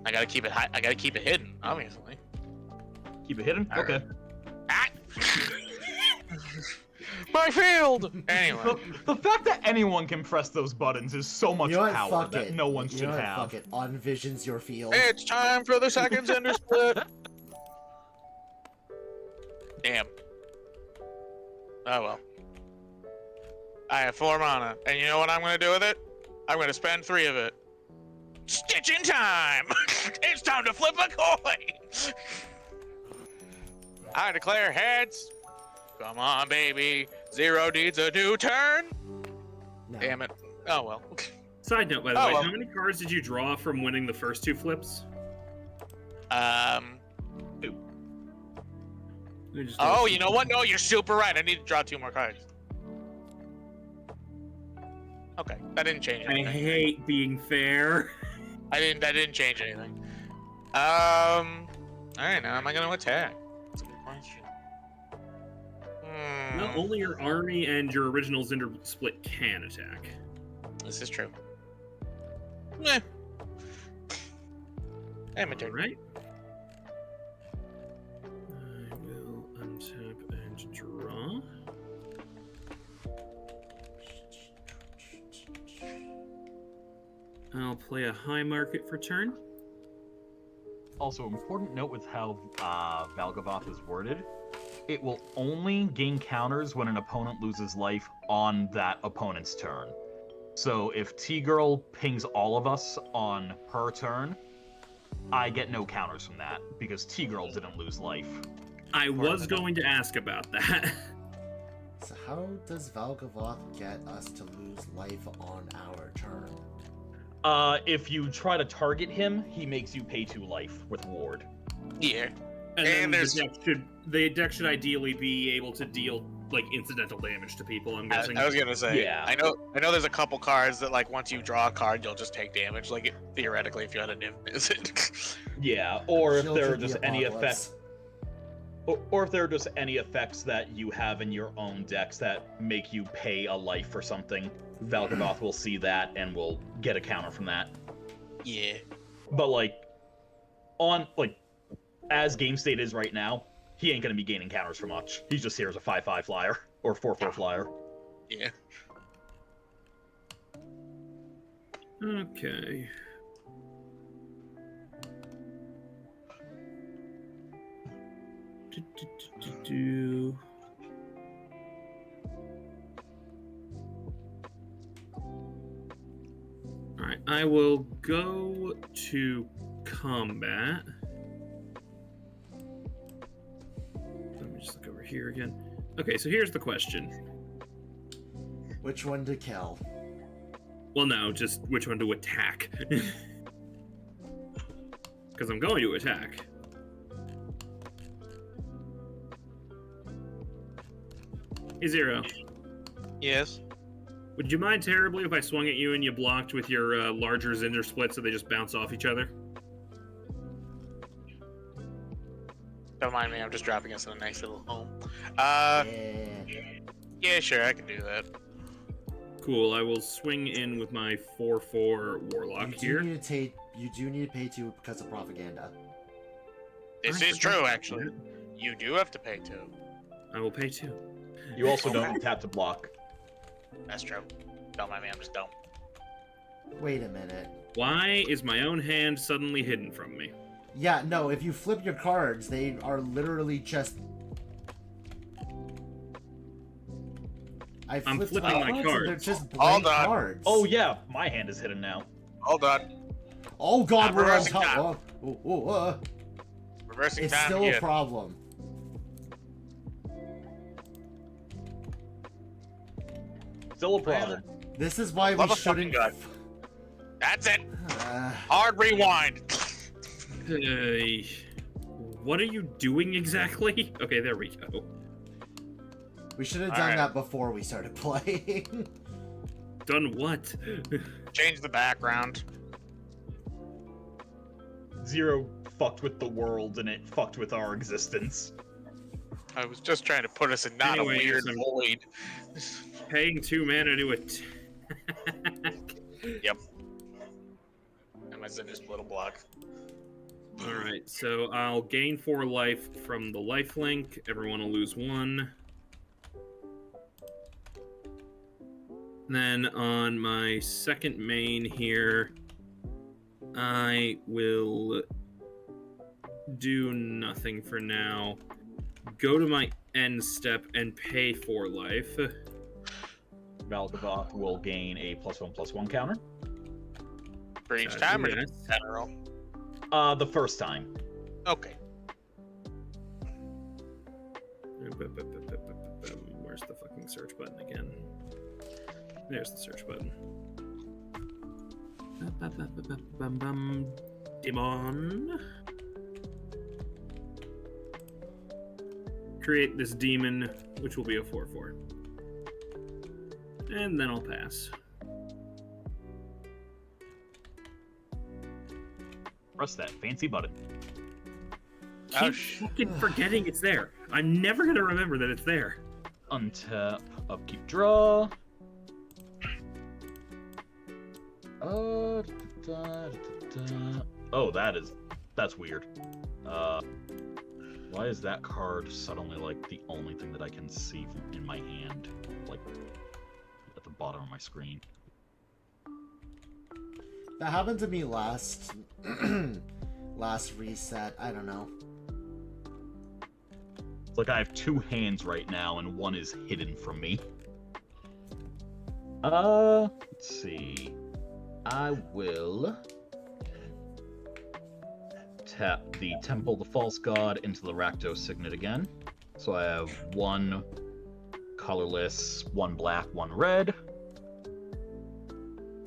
I gotta keep it high. I gotta keep it hidden, obviously. Keep it hidden? Alright. Okay. Ah! My field. Anyway, The fact that anyone can press those buttons is so much You know what? power Fuck that it. no one You should know what? have. Fuck it. Unvisions your field. it's time for the second Zender split. Damn. Oh well. I have 4 mana, and you know what I'm gonna do with it? I'm gonna spend 3 of it. Stitching time! It's time to flip a coin! I declare heads. Come on, baby. 0 needs a new turn. No. Damn it. Oh well. Side note, by the Oh, way, well. how many cards did you draw from winning the first 2 flips? I just Oh, you know what? No, you're super right. I need to draw 2 more cards. Okay, that didn't change I anything. hate being fair. That didn't change anything. All right, now am I gonna attack? That's a good question. Not only your army and your original Zender split can attack. This is true. Meh. Amateur. Right? I will untap and draw. I'll play a high market for turn. Also, important note with how Valgavoth is worded. It will only gain counters when an opponent loses life on that opponent's turn. So if T-Girl pings all of us on her turn, I get no counters from that, because T-Girl didn't lose life. I was going to ask about that. So how does Valgavoth get us to lose life on our turn? If you try to target him, he makes you pay 2 life with Ward. Yeah. And And then there's- the deck should ideally be able to deal like incidental damage to people. I'm guessing. I was gonna say. Yeah. I know there's a couple cards that like once you draw a card, you'll just take damage. Like theoretically, if you had a Nymph visit. Yeah, or if there are Children of just the any Apocalypse. effects, or if there are just any effects that you have in your own decks that make you pay a life for something, Valgavoth will see that and will get a counter from that. Yeah. But as game state is right now, he ain't gonna be gaining counters for much. He's just here as a 5/5 flyer. Or 4/4 flyer. Yeah. Okay. Do. Alright, I will go to combat. Let me just look over here again. Okay, so here's the question. Which one to kill? Well, no, just which one to attack. Because I'm going to attack. Hey, Zero. Yes. Would you mind terribly if I swung at you and you blocked with your larger Zinder split so they just bounce off each other? Don't mind me. I'm just dropping us in a nice little home. Yeah. Yeah, sure. I can do that. Cool, I will swing in with my 4/4 Warlock You here. do need to pay 2 because of propaganda. This I is forgot true, about actually. that. You do have to pay 2. I will pay 2. You also don't tap to block. That's true. Don't mind me. I'm just dumb. Wait a minute. Why is my own hand suddenly hidden from me? Yeah, no, if you flip your cards, they are literally just... I'm flipping my and cards. they're just Hold blank on. cards. Oh yeah, my hand is hidden now. Hold on. Oh god, I'm we're on reversing top. time. Reversing It's time still again. a problem. Still a problem. This is why we Love a fucking shouldn't... gun. That's it. Uh, Hard rewind. Hey, what are you doing exactly? Okay, there we go. we should have All done right. that before we started playing. Done what? Change the background. Zero fucked with the world and it fucked with our existence. I was just trying to put us in not Anyway, a weird yes, I'm- void. Paying 2 mana to attack. And my Zinder's little block. Alright, so I'll gain 4 life from the life link. Everyone will lose 1. Then on my second main here, I will do nothing for now. Go to my end step and pay 4 life. Valgavoth will gain a +1/+1 counter. For each time or yes. just in general? The first time. Okay. Where's the fucking search button again? There's the search button. Demon. Create this demon, which will be a 4/4. And then I'll pass. Press that fancy button. Oh, Keep fucking forgetting it's there. I'm never gonna remember that it's there. Untap, upkeep, draw. Oh, that's weird. Why is that card suddenly like the only thing that I can see in my hand, like at the bottom of my screen? That happened to me last last reset. I don't know. It's like I have 2 hands right now and one is hidden from me. Let's see. I will tap the Temple of the False God into the Rakdos Signet again. So I have 1 colorless, 1 black, 1 red.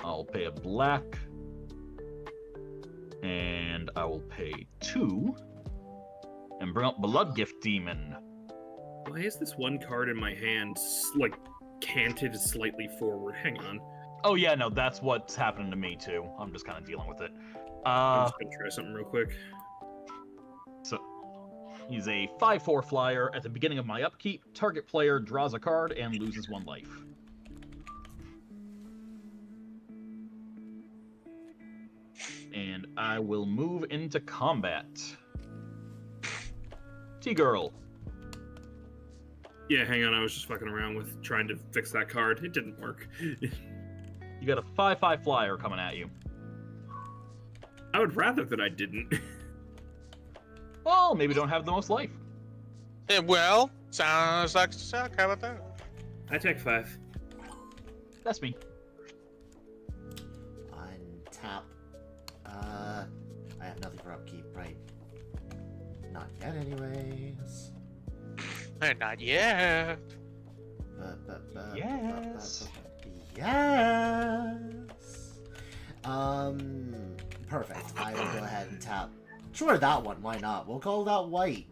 I'll pay a black. And I will pay 2. And bring up Bloodgift Demon. Why is this one card in my hand like canted slightly forward? Hang on. Oh yeah, no, that's what's happening to me too. I'm just kind of dealing with it. I'm just gonna try something real quick. So he's a 5/4 flyer. At the beginning of my upkeep, target player draws a card and loses 1 life. And I will move into combat. T-Girl. Yeah, hang on. I was just fucking around with trying to fix that card. It didn't work. You got a 5/5 flyer coming at you. I would rather that I didn't. Well, maybe don't have the most life. Well, sounds like a suck. How about that? I take 5. That's me. Untap. I have nothing for upkeep, right? Not yet, anyways. Not yet. Yes. Yes. Perfect. I will go ahead and tap. Sure, that one. Why not? We'll call that white.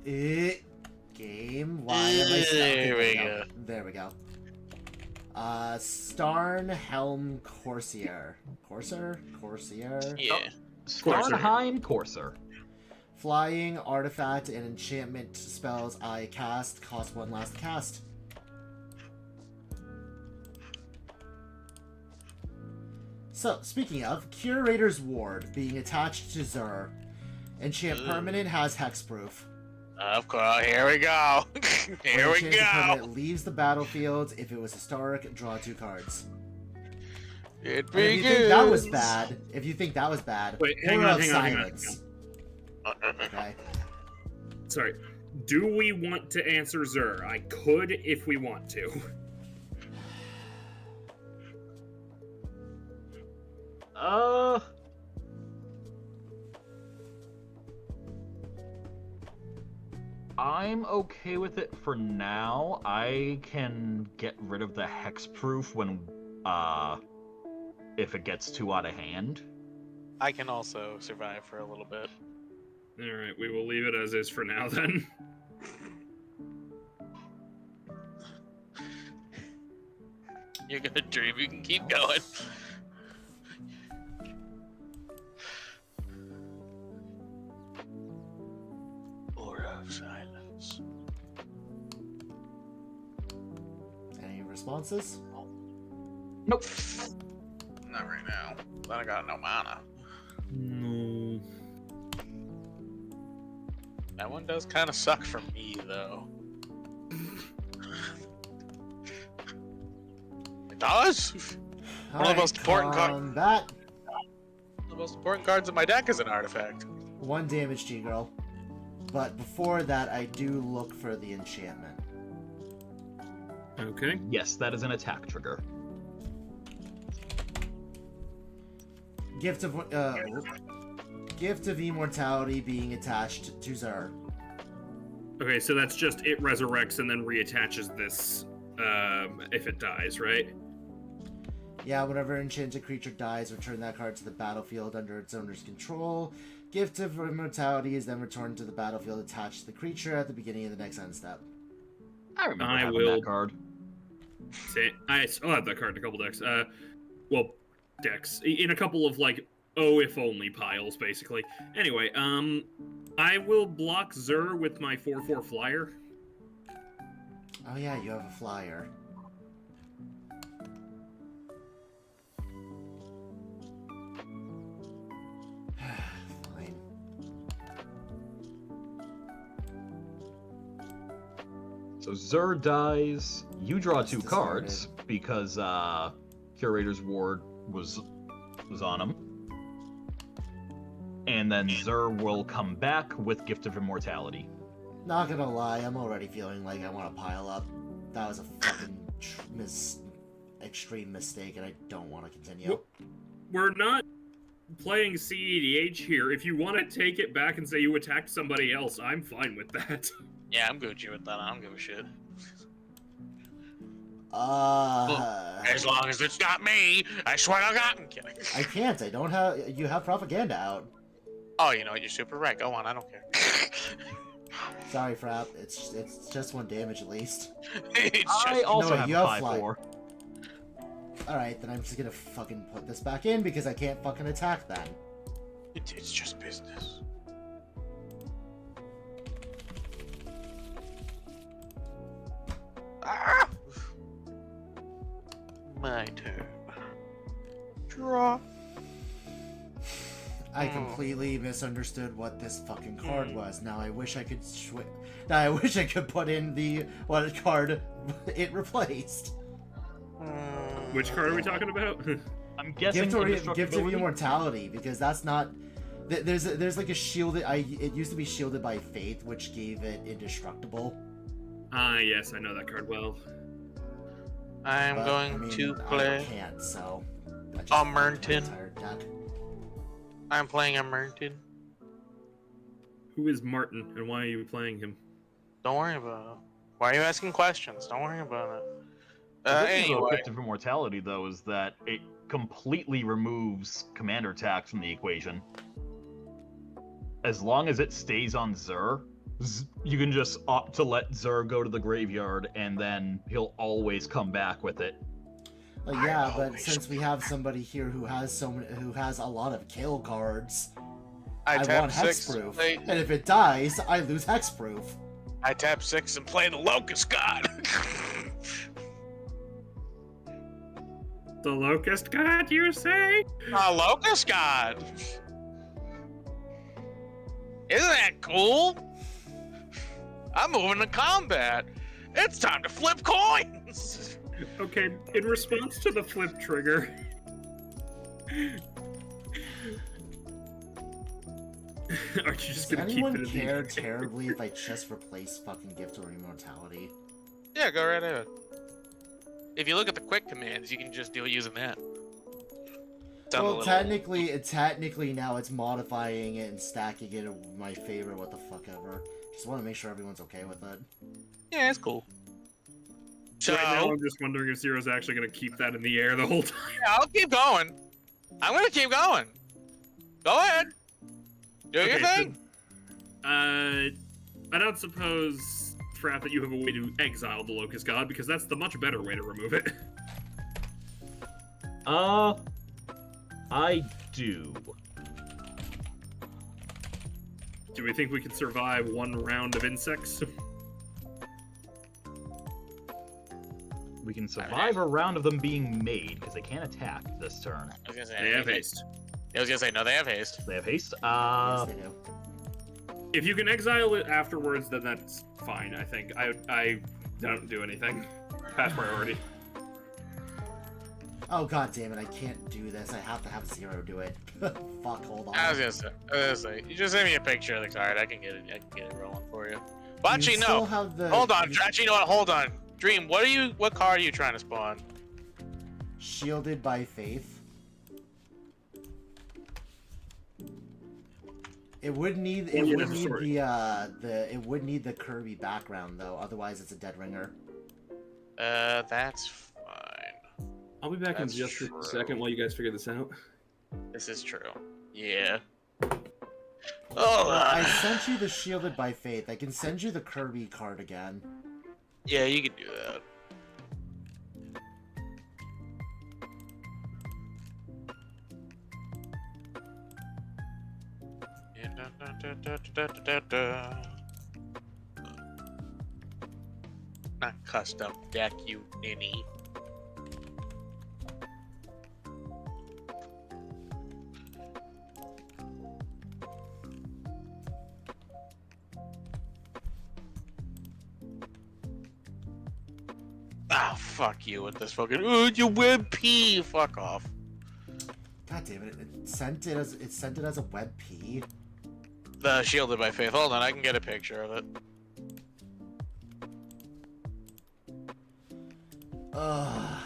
Game. Why am I stuck? There we go. There we go. Starnhelm Corsair. Corsair? Yeah. Starnheim Courser. Flying, artifact, and enchantment spells I cast cost 1 last cast. So, speaking of, Curator's Ward being attached to Zur. Enchant permanent has hexproof. Of course. Here we go. Here we Enchanted go. permanent leaves the battlefield. If it was historic, draw 2 cards. It And if you think that was bad, Wait, hang Aura on, of hang on, hang on, Silence. Okay. Sorry. Do we want to answer Zur? I could if we want to. I'm okay with it for now. I can get rid of the hexproof when, if it gets too out of hand. I can also survive for a little bit. Alright, we will leave it as is for now then. You're gonna dream. You can keep going. Aura of Silence. Any responses? Nope. Not right now. I got no mana. No. That one does kind of suck for me, though. It does. One of the most important combat. The most important cards in my deck is an artifact. 1 damage to you, girl. But before that, I do look for the enchantment. Okay. Yes, that is an attack trigger. Gift of Immortality being attached to Zur. Okay, so that's just it resurrects and then reattaches this if it dies, right? Yeah, whenever an enchanted creature dies, return that card to the battlefield under its owner's control. Gift of Immortality is then returned to the battlefield attached to the creature at the beginning of the next end step. I remember I having will- that card. I still have that card in a couple decks. Well, decks. In a couple of, like, oh, if only piles, basically. Anyway, I will block Zur with my 4/4 flyer. Oh yeah, you have a flyer. Fine. So Zur dies. You draw It's 2 cards because Curator's Ward was on him. And then Zur will come back with Gift of Immortality. Not gonna lie, I'm already feeling like I want to pile up. That was a fucking extreme mistake, and I don't want to continue. Well, we're not playing CEDH here. If you want to take it back and say you attacked somebody else, I'm fine with that. Yeah, I'm Gucci with that. I don't give a shit. As long as it's not me, I swear to God, I'm kidding. I can't. I don't have. You have propaganda out. Oh, you know what? You're super right. Go on. I don't care. Sorry, Frap. It's just 1 damage at least. It's I just, also no, have you have 5/4. All right, then I'm just gonna fucking put this back in because I can't fucking attack then. it's just business. Ah! My turn. Draw. I completely misunderstood what this fucking card was. Now I wish I could now I wish I could put in what card it replaced. Which card are we talking about? I'm guessing Gift of indestructibility? Immortality, because that's not. There's like a shielded. It used to be shielded by faith, which gave it indestructible. Yes, I know that card well. I'm But, going I mean, to I play. can't, so. I just A my Merton. entire deck. I'm playing a Merton. Who is Martin, and why are you playing him? Don't worry about it. Why are you asking questions? Don't worry about it. The good thing about Anyway, Gift of Immortality, though, is that it completely removes commander attacks from the equation. As long as it stays on Xur, you can just opt to let Xur go to the graveyard, and then he'll always come back with it. Yeah, but always- since we have somebody here who has who has a lot of kill cards, I I tap want 6. hexproof, Play, and if it dies, I lose hexproof. I tap 6 and play the Locust God. The Locust God, you say? A Locust God. Isn't that cool? I'm moving to combat. It's time to flip coins. Okay, in response to the flip trigger. Are you just Does gonna keep anyone it in care the terribly if I just replace fucking Gift of Immortality? Yeah, go right ahead. If you look at the quick commands, you can just do it using that. Done a Well, little- technically now it's modifying it and stacking it in my favorite, what the fuck ever. Just want to make sure everyone's okay with it. Yeah, it's cool. So, Right now, I'm just wondering if Zero's actually gonna keep that in the air the whole time. yeah, I'll keep going. I'm gonna keep going. Go ahead. Do your Okay, so- thing. I don't suppose, Frapp, that you have a way to exile the Locust God, because that's the much better way to remove it. I do. Do we think we can survive one round of insects? We can survive a round of them being made, because they can't attack this turn. I was gonna say, They have haste. I was gonna say, no, they have haste. They have haste? Yes, they do. If you can exile it afterwards, then that's fine, I think. I don't do anything. Pass priority. Oh god damn it! I can't do this. I have to have Zero do it. Fuck! Hold on. I was gonna say, you just send me a picture of the card. I can get it rolling for you. Well, You actually, still no. have the Hold on. Actually, you know what? Hold on. Dream, what card are you trying to spawn? Shielded by Faith. It would need Well, yeah, that's sorry. it would need the Kirby background though. Otherwise, it's a dead ringer. That's fine. I'll be back That's in just true. a second while you guys figure this out. This is true. Yeah. I Oh. sent you the Shielded by Faith. I can send you the Kirby card again. Yeah, you can do that. Not custom deck, you ninny. Oh, fuck you with this fucking. Oh, you web P. Fuck off. God damn it! It sent it as a web P. The Shielded by Faith. Hold on, I can get a picture of it. Ugh.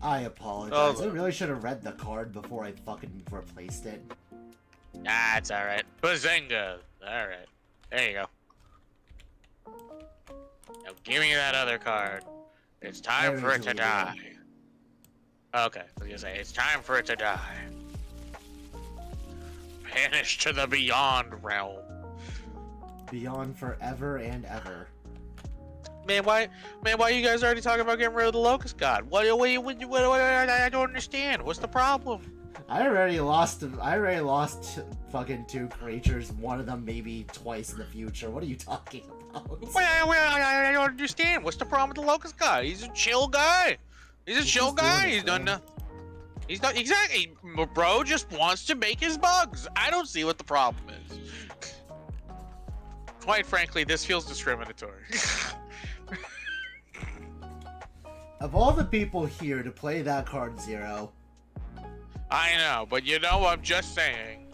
I apologize. I really should have read the card before I fucking replaced it. Ah, it's alright. Bazinga! Alright. There you go. Now give me that other card. It's time There for is it to a die. Okay, I was gonna say, it's time for it to die. Banished to the Beyond realm. Beyond forever and ever. Man, why you guys already talking about getting rid of the Locust God? What I don't understand. What's the problem? I already lost fucking 2 creatures. One of them maybe twice in the future. What are you talking about? I don't understand. What's the problem with the Locust God? He's a chill guy. He's a chill just doing guy. his He's done thing. He's not exactly. Bro just wants to make his bugs. I don't see what the problem is. Quite frankly, this feels discriminatory. Of all the people here to play that card, Zero. I know, but you know, I'm just saying.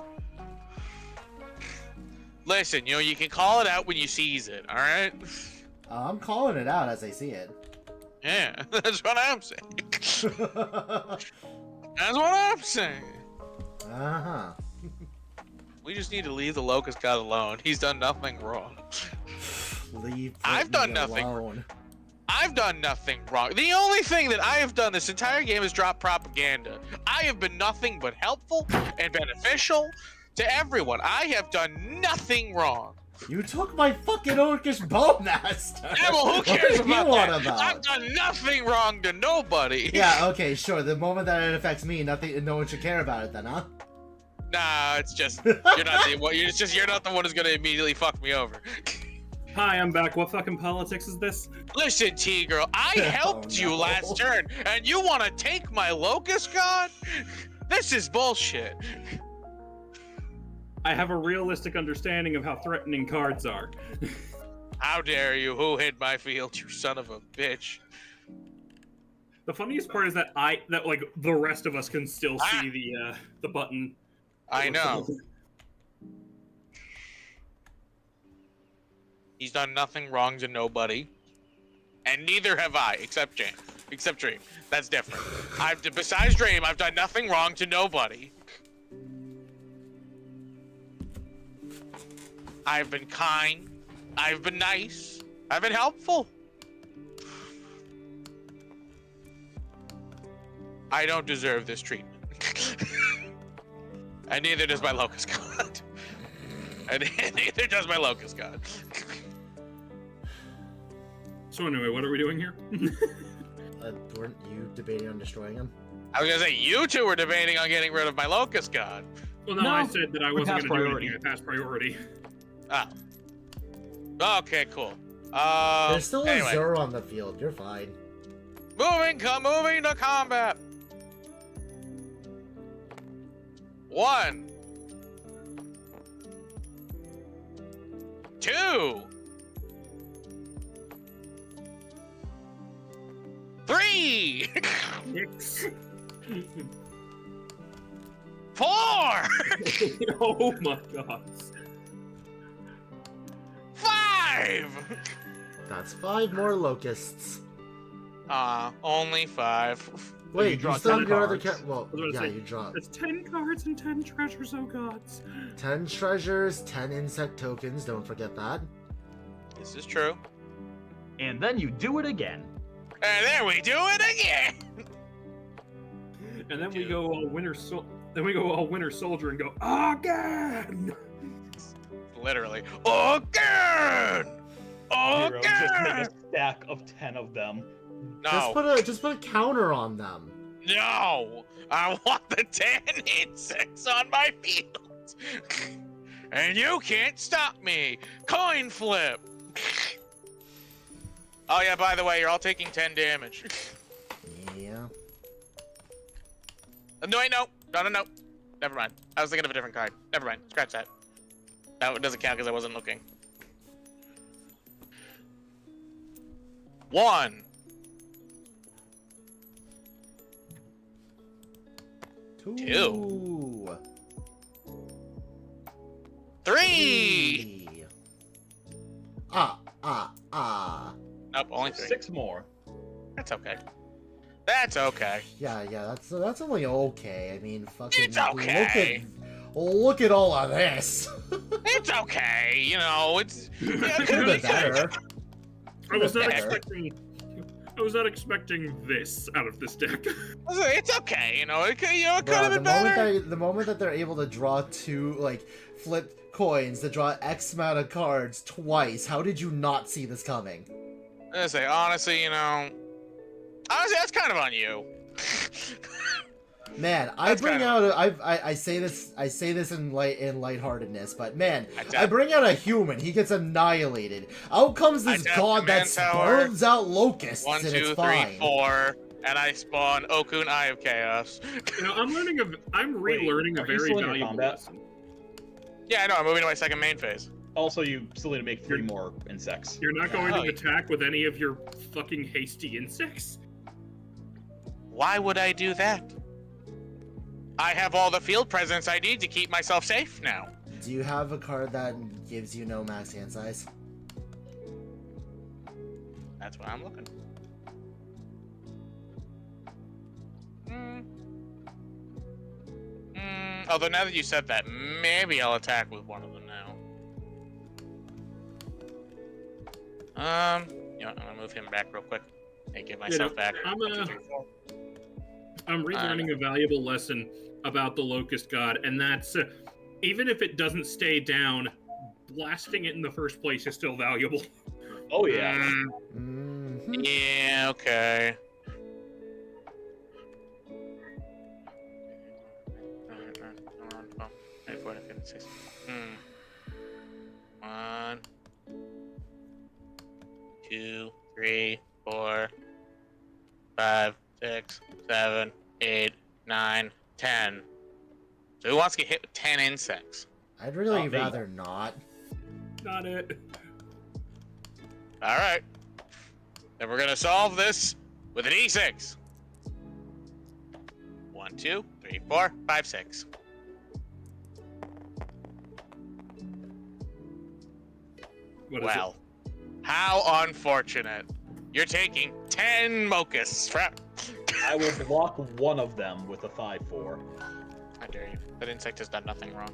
Listen, you can call it out when you seize it, all right? I'm calling it out as I see it. Yeah, that's what I'm saying. That's what I'm saying. Uh-huh. We just need to leave the locust god alone. He's done nothing wrong. Leave I've done Brittany nothing. alone. I've done nothing wrong. The only thing that I have done this entire game is drop propaganda. I have been nothing but helpful and beneficial to everyone. I have done nothing wrong. You took my fucking Orcish Bowmaster! Yeah, well, who cares What do you about want that? about? I've done nothing wrong to nobody. Yeah, okay, sure. The moment that it affects me, no one should care about it then, huh? Nah, it's just you're not the one who's gonna immediately fuck me over. Hi, I'm back. What fucking politics is this? Listen, T-girl, I helped you no. last turn, and you want to take my locust god? This is bullshit. I have a realistic understanding of how threatening cards are. How dare you? Who hit my field, you son of a bitch? The funniest part is that like the rest of us can still Ah. see the button. I know. He's done nothing wrong to nobody. And neither have I, except James. Except Dream. That's different. Besides Dream, I've done nothing wrong to nobody. I've been kind. I've been nice. I've been helpful. I don't deserve this treatment. And neither does my locust god. And neither does my locust god. So anyway, what are we doing here? Weren't you debating on destroying him? I was gonna say, you two were debating on getting rid of my locust god. Well, no, No, I said that I we wasn't passed going to do priority. anything. I passed priority. Oh. Okay, cool. There's still a anyway. Zero on the field. You're fine. Moving to combat. 1, 2, 3, Six. 4. Oh my god. 5. That's 5 more locusts. Only 5. Wait, you draw still 10 have your other cards. Well, I was yeah, gonna say, you draw That's 10 cards and 10 treasures, oh gods. 10 treasures, 10 insect tokens. Don't forget that. This is true. And then you do it again. And there we do it again. And then we go all winter soldier and go again. Literally. Again! Hero, just make Again! a stack of 10 of them. No. Just put a counter on them. No! I want the 10 insects on my field! And you can't stop me! Coin flip! Oh yeah, by the way, you're all taking 10 damage. Yeah. No, wait, no. No. Never mind. I was thinking of a different card. Never mind. Scratch that. That doesn't count because I wasn't looking. 1. 2. 3. Nope, only 3. 6 more. That's okay. That's okay. Yeah, that's only okay. I mean, fucking. It's okay. Look at all of this. It's okay. You know, it's. Yeah, it Could have been be better. I was not Better. expecting this out of this deck. It's okay. You know, it could have Bruh, been better. the moment that they're able to draw 2, like, flip coins to draw X amount of cards twice, how did you not see this coming? I'm gonna say, honestly, that's kind of on you. Man, I That's bring kind out I say this in lightheartedness, but man, I I bring out a human, he gets annihilated. Out comes this I tap god the that man tower. spurns out locusts, 1, and 2, it's 3, fine. 4, and I spawn Okun, Eye of Chaos. You know, I'm relearning a are you very still in your valuable combat? lesson. Yeah, I know. I'm moving to my second main phase. Also, you still need to make 3 more insects. You're not going Oh, to yeah. attack with any of your fucking hasty insects? Why would I do that? I have all the field presence I need to keep myself safe now. Do you have a card that gives you no max hand size? That's what I'm looking. Although now that you said that, maybe I'll attack with one of them now. You know, I'm gonna move him back real quick and get myself back. I'm 1, 2, 3, 4. I'm relearning a valuable lesson about the Locust God, and that's even if it doesn't stay down, blasting it in the first place is still valuable. Oh yeah. Mm-hmm. Yeah, okay. One, 2, 3, 4, 5, 6, 7, 8, 9, 10. So who wants to get hit with 10 insects? I'd really Oh, me. rather not. Not it. Alright. Then we're gonna solve this with an E6. 1, 2, 3, 4, 5, 6. What is Well, how unfortunate. You're taking 10 Mochas. I will block one of them with a 5/4, How dare you? That insect has done nothing wrong.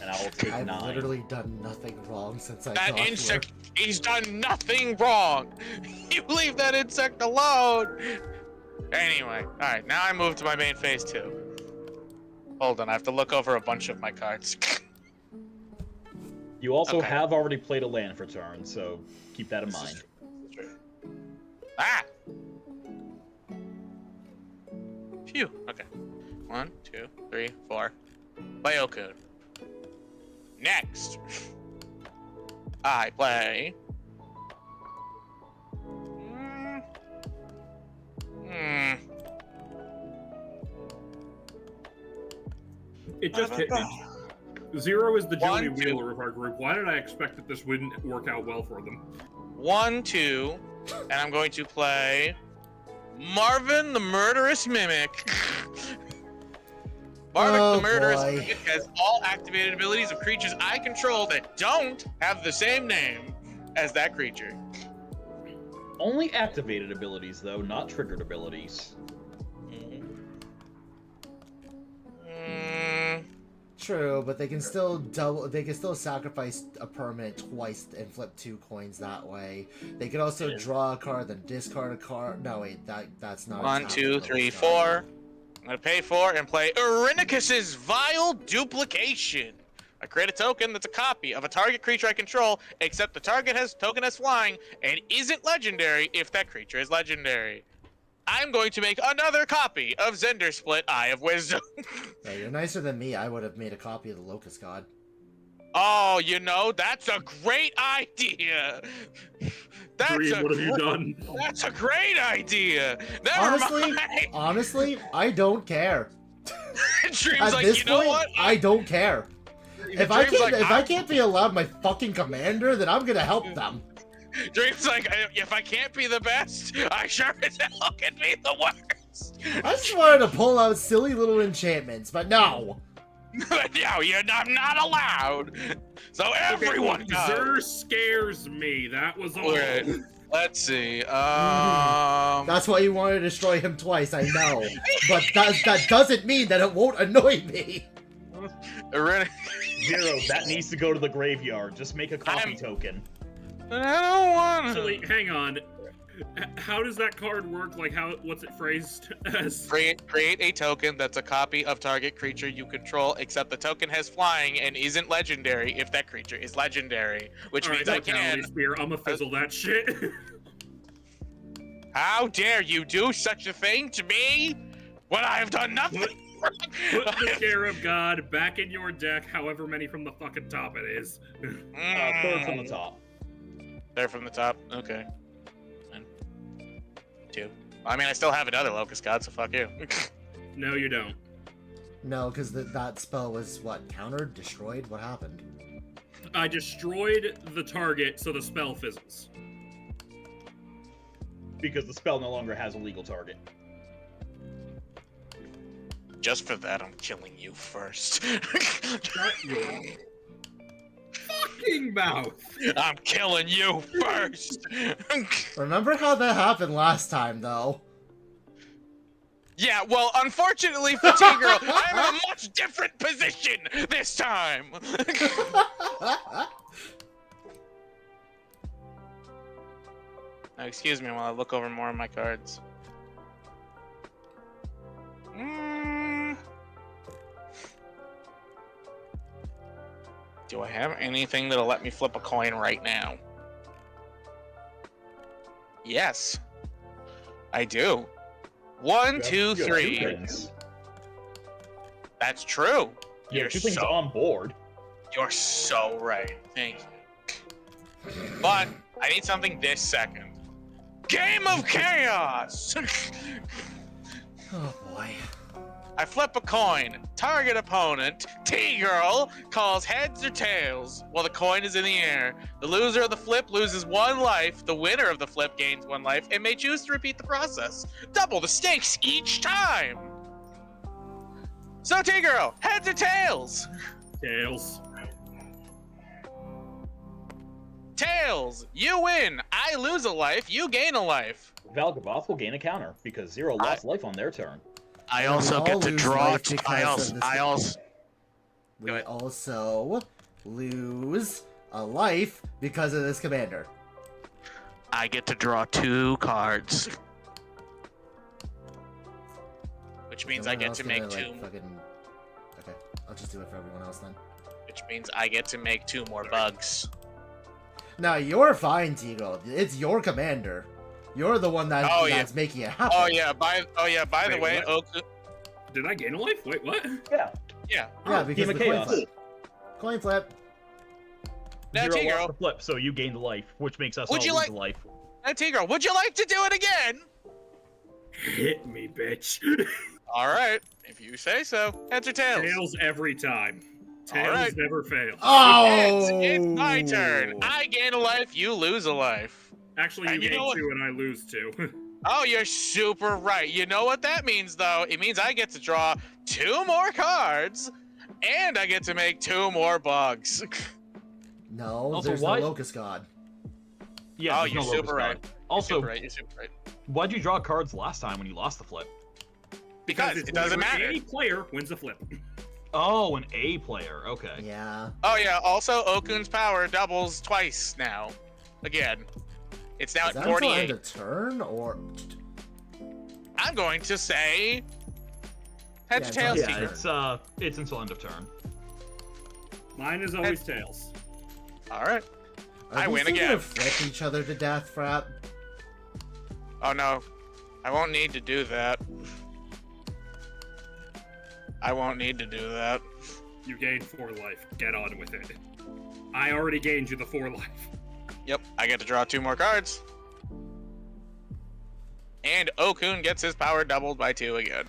and I will take I've 9. literally done nothing wrong since I That got insect, he's done nothing wrong. You leave that insect alone. Anyway, alright, now I move to my main phase 2. Hold on, I have to look over a bunch of my cards. You also Okay. have already played a land for turn, so keep that in mind. Ah! Phew, okay. 1, 2, 3, 4. Bayokun. Next, I play. It just hit me. Zero is the Joey 1, 2. Wheeler of our group. Why did I expect that this wouldn't work out well for them? 1, 2, and I'm going to play Marvin the Murderous Mimic. Marvin Oh, the Murderous boy. Mimic has all activated abilities of creatures I control that don't have the same name as that creature. Only activated abilities, though, not triggered abilities. True, but they can still They can still sacrifice a permanent twice and flip 2 coins that way. They can also draw a card, then discard a card. No, wait, that's not. 1, 2, 3, 4. I'm gonna pay 4 and play Erinicus's Vile Duplication. I create a token that's a copy of a target creature I control, except the target token has flying and isn't legendary if that creature is legendary. I'm going to make another copy of Zender Split Eye of Wisdom. Yeah, you're nicer than me. I would have made a copy of the Locust God. Oh, you know, that's a great idea. Dream, what have you done? That's a great idea. Never Honestly, mind. honestly, I don't care. Dream's At like, this you know point, what? I don't care. If Dream's I can't be allowed my fucking commander, then I'm gonna help them. Dream's like, if I can't be the best, I sure as hell can be the worst. I just wanted to pull out silly little enchantments, but no. But no, I'm not allowed. So everyone does. Zer scares me. That was all. Okay, let's see. That's why you want to destroy him twice, I know. But that doesn't mean that it won't annoy me. Zero, that needs to go to the graveyard. Just make a copy token. I don't want Actually, hang on. How does that card work? Like, what's it phrased as? Create a token that's a copy of target creature you control, except the token has flying and isn't legendary if that creature is legendary, which means I can. Spear. I'm gonna fizzle that shit. How dare you do such a thing to me when I have done nothing? Put the Scarab God back in your deck, however many from the fucking top it is. Third from the top. Third from the top. Okay. 1, 2. I mean, I still have another Locust God, so fuck you. No, you don't. No, because that spell was what? Countered? Destroyed? What happened? I destroyed the target, so the spell fizzles. Because the spell no longer has a legal target. Just for that, I'm killing you first. Shut your fucking mouth! I'm killing you first. Remember how that happened last time, though? Yeah, well, unfortunately for T-Girl, I'm in a much different position this time. Now, excuse me while I look over more of my cards. Do I have anything that'll let me flip a coin right now? Yes, I do. One, two, You have three. two things. That's true. You You're have two things so, on board. you're so right. Thank you. But I need something this second. Game of Chaos! Oh boy. I flip a coin. Target opponent, T-Girl, calls heads or tails while the coin is in the air. The loser of the flip loses 1 life. The winner of the flip gains 1 life and may choose to repeat the process. Double the stakes each time. So T-Girl, heads or tails? Tails. Tails, you win. I lose a life, you gain a life. Valgaboth will gain a counter because Zero lost life on their turn. I And also we get all to lose draw. life because of this- I also. We Go ahead. also lose a life because of this commander. I get to draw 2 cards. Which means I Everyone get else to gonna, make 2. like, fucking... Okay, I'll just do it for everyone else then. Which means I get to make 2 more bugs. Now, you're fine, Tigo. It's your commander. You're the one that's making it happen. Oh yeah. By the Wait, way, what? Oku. Did I gain a life? Wait, what? Yeah. Yeah. Yeah, Oh, because Game of the coin Chaos. flip. Coin flip. Now Zero lost T-Girl. the flip, so you gained life, which makes us Would all you lose like- a life. Now T-Girl, would you like to do it again? Hit me, bitch. All right, if you say so. Heads or tails? Tails every time. Tails Alright. never fail. Oh! It's my turn. I gain a life, you lose a life. Actually, you And you gain know what? 2 and I lose 2. Oh, you're super right. You know what that means, though? It means I get to draw 2 more cards, and I get to make 2 more bugs. No, Also, there's why- no Locust God. Yeah, Oh, there's you're no super Locust right. God. Also, You're super right. You're super right. why'd you draw cards last time when you lost the flip? Because it's it doesn't whenever matter. Any player wins a flip. Oh, an A player. Okay. Yeah. Oh yeah. Also, Okun's power doubles twice now. Again, it's now Is at that until 48. end of turn, or... I'm going to say heads or Yeah, tails. it's Yeah, T-Girl. it's until end of turn. Mine is always tails. All right. Are I we win still again. gonna flip each other to death, Frap? Oh no, I won't need to do that. I won't need to do that. You gained 4 life. Get on with it. I already gained you the 4 life. Yep, I get to draw 2 more cards. And Okun gets his power doubled by 2 again.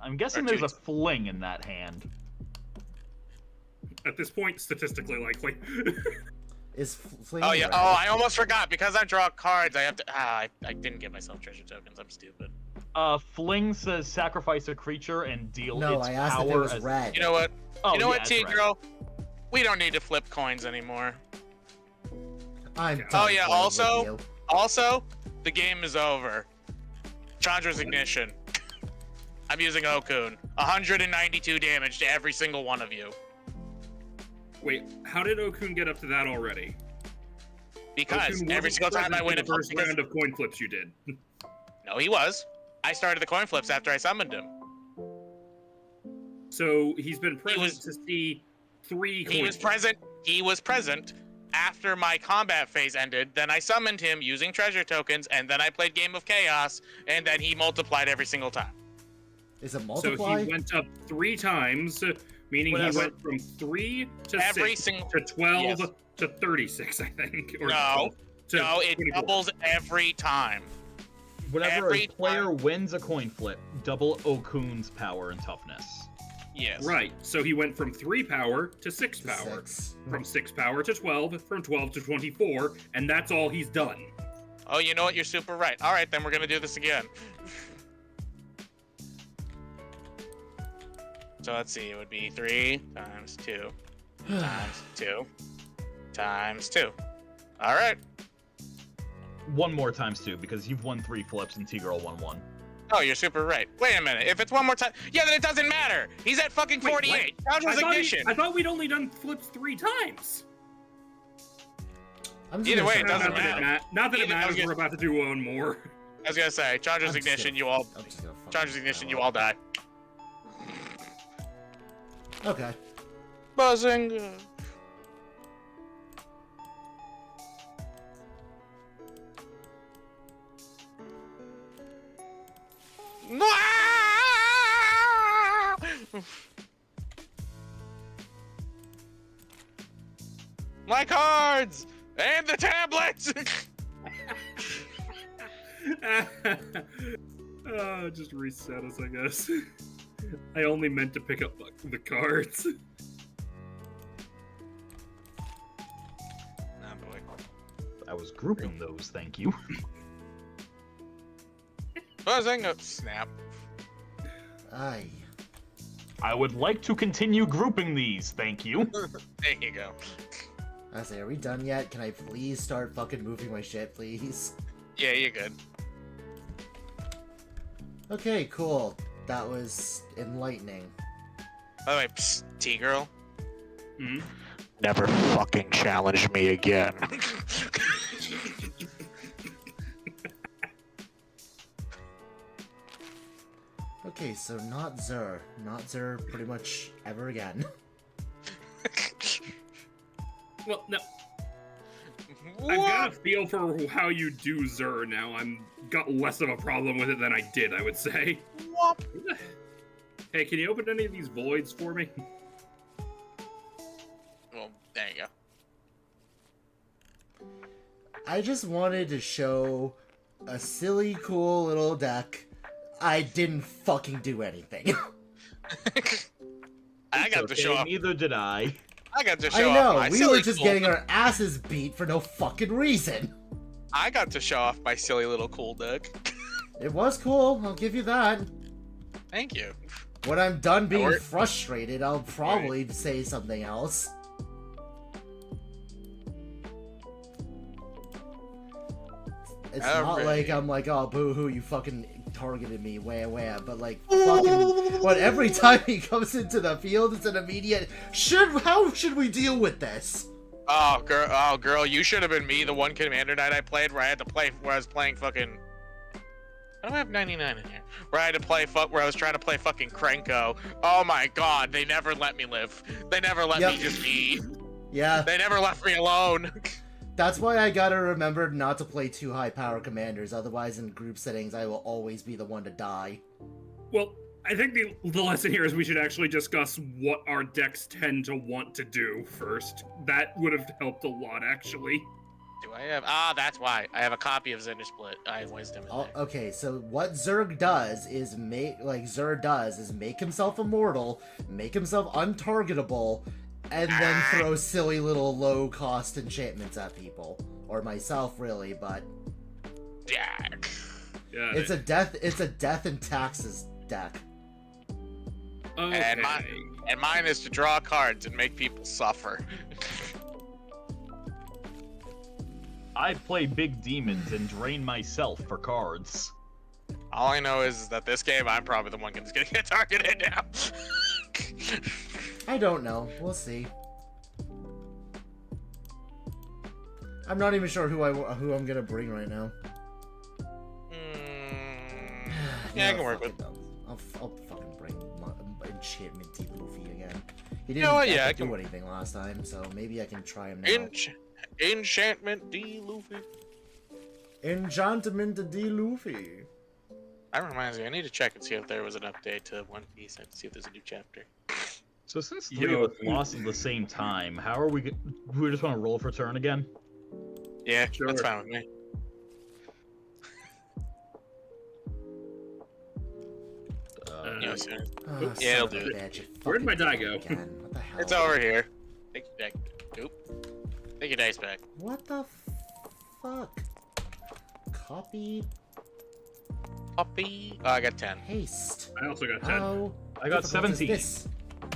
I'm guessing Or there's two. a fling in that hand. At this point, statistically likely. Is Fling Oh yeah. red? Oh, I almost forgot. Because I draw cards, I have to. I didn't give myself treasure tokens. I'm stupid. Fling says sacrifice a creature and deal No, its I asked if it power was as... red. You know what? Oh, You know yeah, what, it's T red. girl? We don't need to flip coins anymore. I'm Oh, done yeah, playing also- with you. Also, the game is over. Chandra's ignition. I'm using Okun. 192 damage to every single one of you. Wait, how did Okun get up to that already? Because Okun every wasn't single time I present win in a the first because- round of coin flips you did. No, he was. I started the coin flips after I summoned him. So he's been present was- to see 3 coin He was flips. present. He was present after my combat phase ended. Then I summoned him using treasure tokens, and then I played Game of Chaos, and then he multiplied every single time. Is it So multiply? he went up 3 times, meaning Whatever. he went from 3 to Every 6 single. to 12 Yes. to 36, I think. Or No. 12 to No, it 24. doubles every time. Whenever Every a player wins a coin flip, double Okun's power and toughness. Yes. Right. So he went from 3 power to 6 To power. 6. From 6 power to 12, from 12 to 24, and that's all he's done. Oh, you know what? You're super right. All right, then we're gonna do this again. So let's see. It would be 3 times 2 times 2 times 2. All right. One more times 2, because you've won 3 flips and T-Girl won 1. Oh, you're super right. Wait a minute. If it's one more time, yeah, then it doesn't matter. He's at fucking Wait, 48. Count resignation. I thought we'd only done flips 3 times. I'm just Either gonna way, say it doesn't Not that matter. Not that it Either- I was matters. gonna- We're about to do one more. I was gonna say, charge I'm just resignation. gonna- You all, I'm just gonna fucking charge resignation. You pile all up. die. Okay. Buzzing. My cards and the tablets. Just reset us, I guess. I only meant to pick up the cards. Nah, boy. I was grouping those, thank you. Buzzing up. Snap. Aye. I would like to continue grouping these, thank you. There you go. I say, are we done yet? Can I please start fucking moving my shit, please? Yeah, you're good. Okay, cool. That was enlightening. By the way, psst, T-girl. Hmm? Never fucking challenge me again. Okay, so not Zur. Not Zur pretty much ever again. Well, no. I've got a feel for how you do Zur now. I'm got less of a problem with it than I did, I would say. Whoop. Hey, can you open any of these voids for me? Well, there you go. I just wanted to show a silly, cool little deck. I didn't fucking do anything. I got to Okay, show off. neither did I. I got to I show off know, my we silly were just cool- getting our asses beat for no fucking reason. I got to show off my silly little cool deck. It was cool, I'll give you that. Thank you. When I'm done being Or- frustrated, I'll probably say something else. It's not Alright. like I'm like, oh, boo-hoo, you fucking targeted me, wah, but like, fucking, but every time he comes into the field, it's an immediate, how should we deal with this? Oh girl, you should have been me. The one commander night I played where I was playing fucking. I don't have 99 in here. Where I had to play where I was trying to play fucking Krenko. Oh my god, they never let me live. They never let me just be. Yeah, They never left me alone. that's why I gotta remember not to play too high power commanders, otherwise in group settings I will always be the one to die. Well, I think the lesson here is we should actually discuss what our decks tend to want to do first. That would have helped a lot, actually. Do I have? That's why. I have a copy of Zender Split. I have Wisdom in Oh, there. okay, so what Zerg does is make himself immortal, make himself untargetable, and then throw silly little low-cost enchantments at people. Or myself, really, but Yeah. Yeah. it's a death and taxes deck. Okay. And mine is to draw cards and make people suffer. I play big demons and drain myself for cards. All I know is that this game, I'm probably the one that's gonna get targeted now. I don't know. We'll see. I'm not even sure who I'm gonna bring right now. Yeah, I No, can work fuck with. it, I'll fucking bring Enchantment Deep Luffy again. He You didn't know what, yeah, I do can- anything last time, so maybe I can try him now. Enchantment D Luffy. Enchantment D Luffy. That reminds me, I need to check and see if there was an update to One Piece and see if there's a new chapter. So since Yo. three of us lost at the same time, how are we? We just want to roll for turn again? Yeah, Sure. that's fine with me. go soon. Oh, Oops. Yeah, it'll son of do a it. bitch, it Where'd my fucking die go? did it again. What the hell? It's over here. Take your deck. Nope. Take your dice back. What the fuck? Copy, Copy. Oh, I got 10. paste. I also got 10. How I got difficult is 17. this?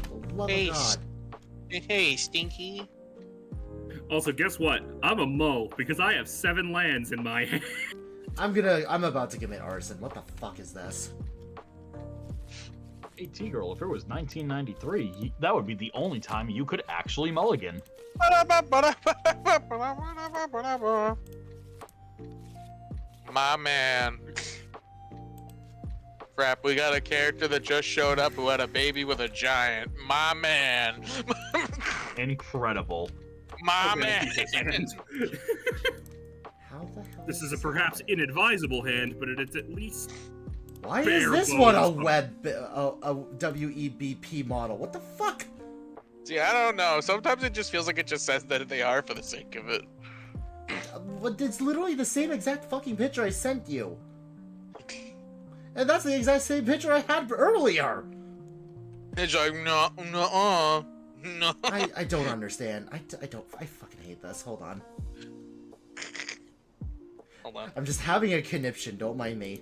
For the love of Paste. God. Hey, Stinky. Also, guess what? I'm a Mo because I have 7 lands in my hand. I'm about to commit arson. What the fuck is this? Hey, T-Girl, if it was 1993, that would be the only time you could actually mulligan. My man. Crap, we got a character that just showed up who had a baby with a giant. My man. Incredible. My Okay, man. keep this hand. How the hell? This is a this perhaps happen? inadvisable hand, but it's at least Why is bare this one a bones. a WEBP model? What the fuck? See, I don't know. Sometimes it just feels like it just says that they are for the sake of it. But it's literally the same exact fucking picture I sent you. And that's the exact same picture I had earlier. It's like, no. I don't understand. I fucking hate this. Hold on. Hold on. I'm just having a conniption. Don't mind me.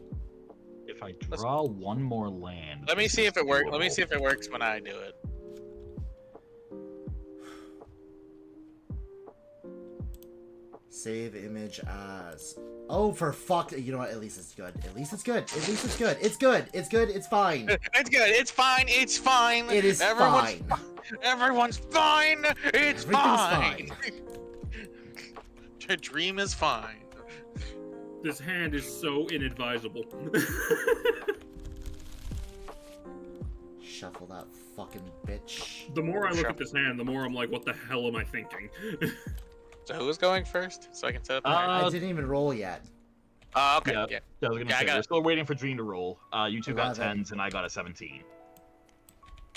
If I draw one more land... Let me see if it works. Let me doable. see if it works when I do it. Save image as. Oh, for fuck. You know what? At least it's good. At least it's good. At least it's good. It's good. It's good. It's fine. It's good. It's fine. It's fine. It is Everyone's fine. Everyone's fine. It's Everything's fine. Your dream is fine. this hand is so inadvisable. Shuffle that fucking bitch. The more I look Sure. at this hand, the more I'm like, what the hell am I thinking? So who's going first? So I can set up the I didn't even roll yet. okay. yeah. Yeah. I was gonna Yeah, I say, got we're it. still waiting for Dream to roll. You two got 11. 10s, and I got a 17.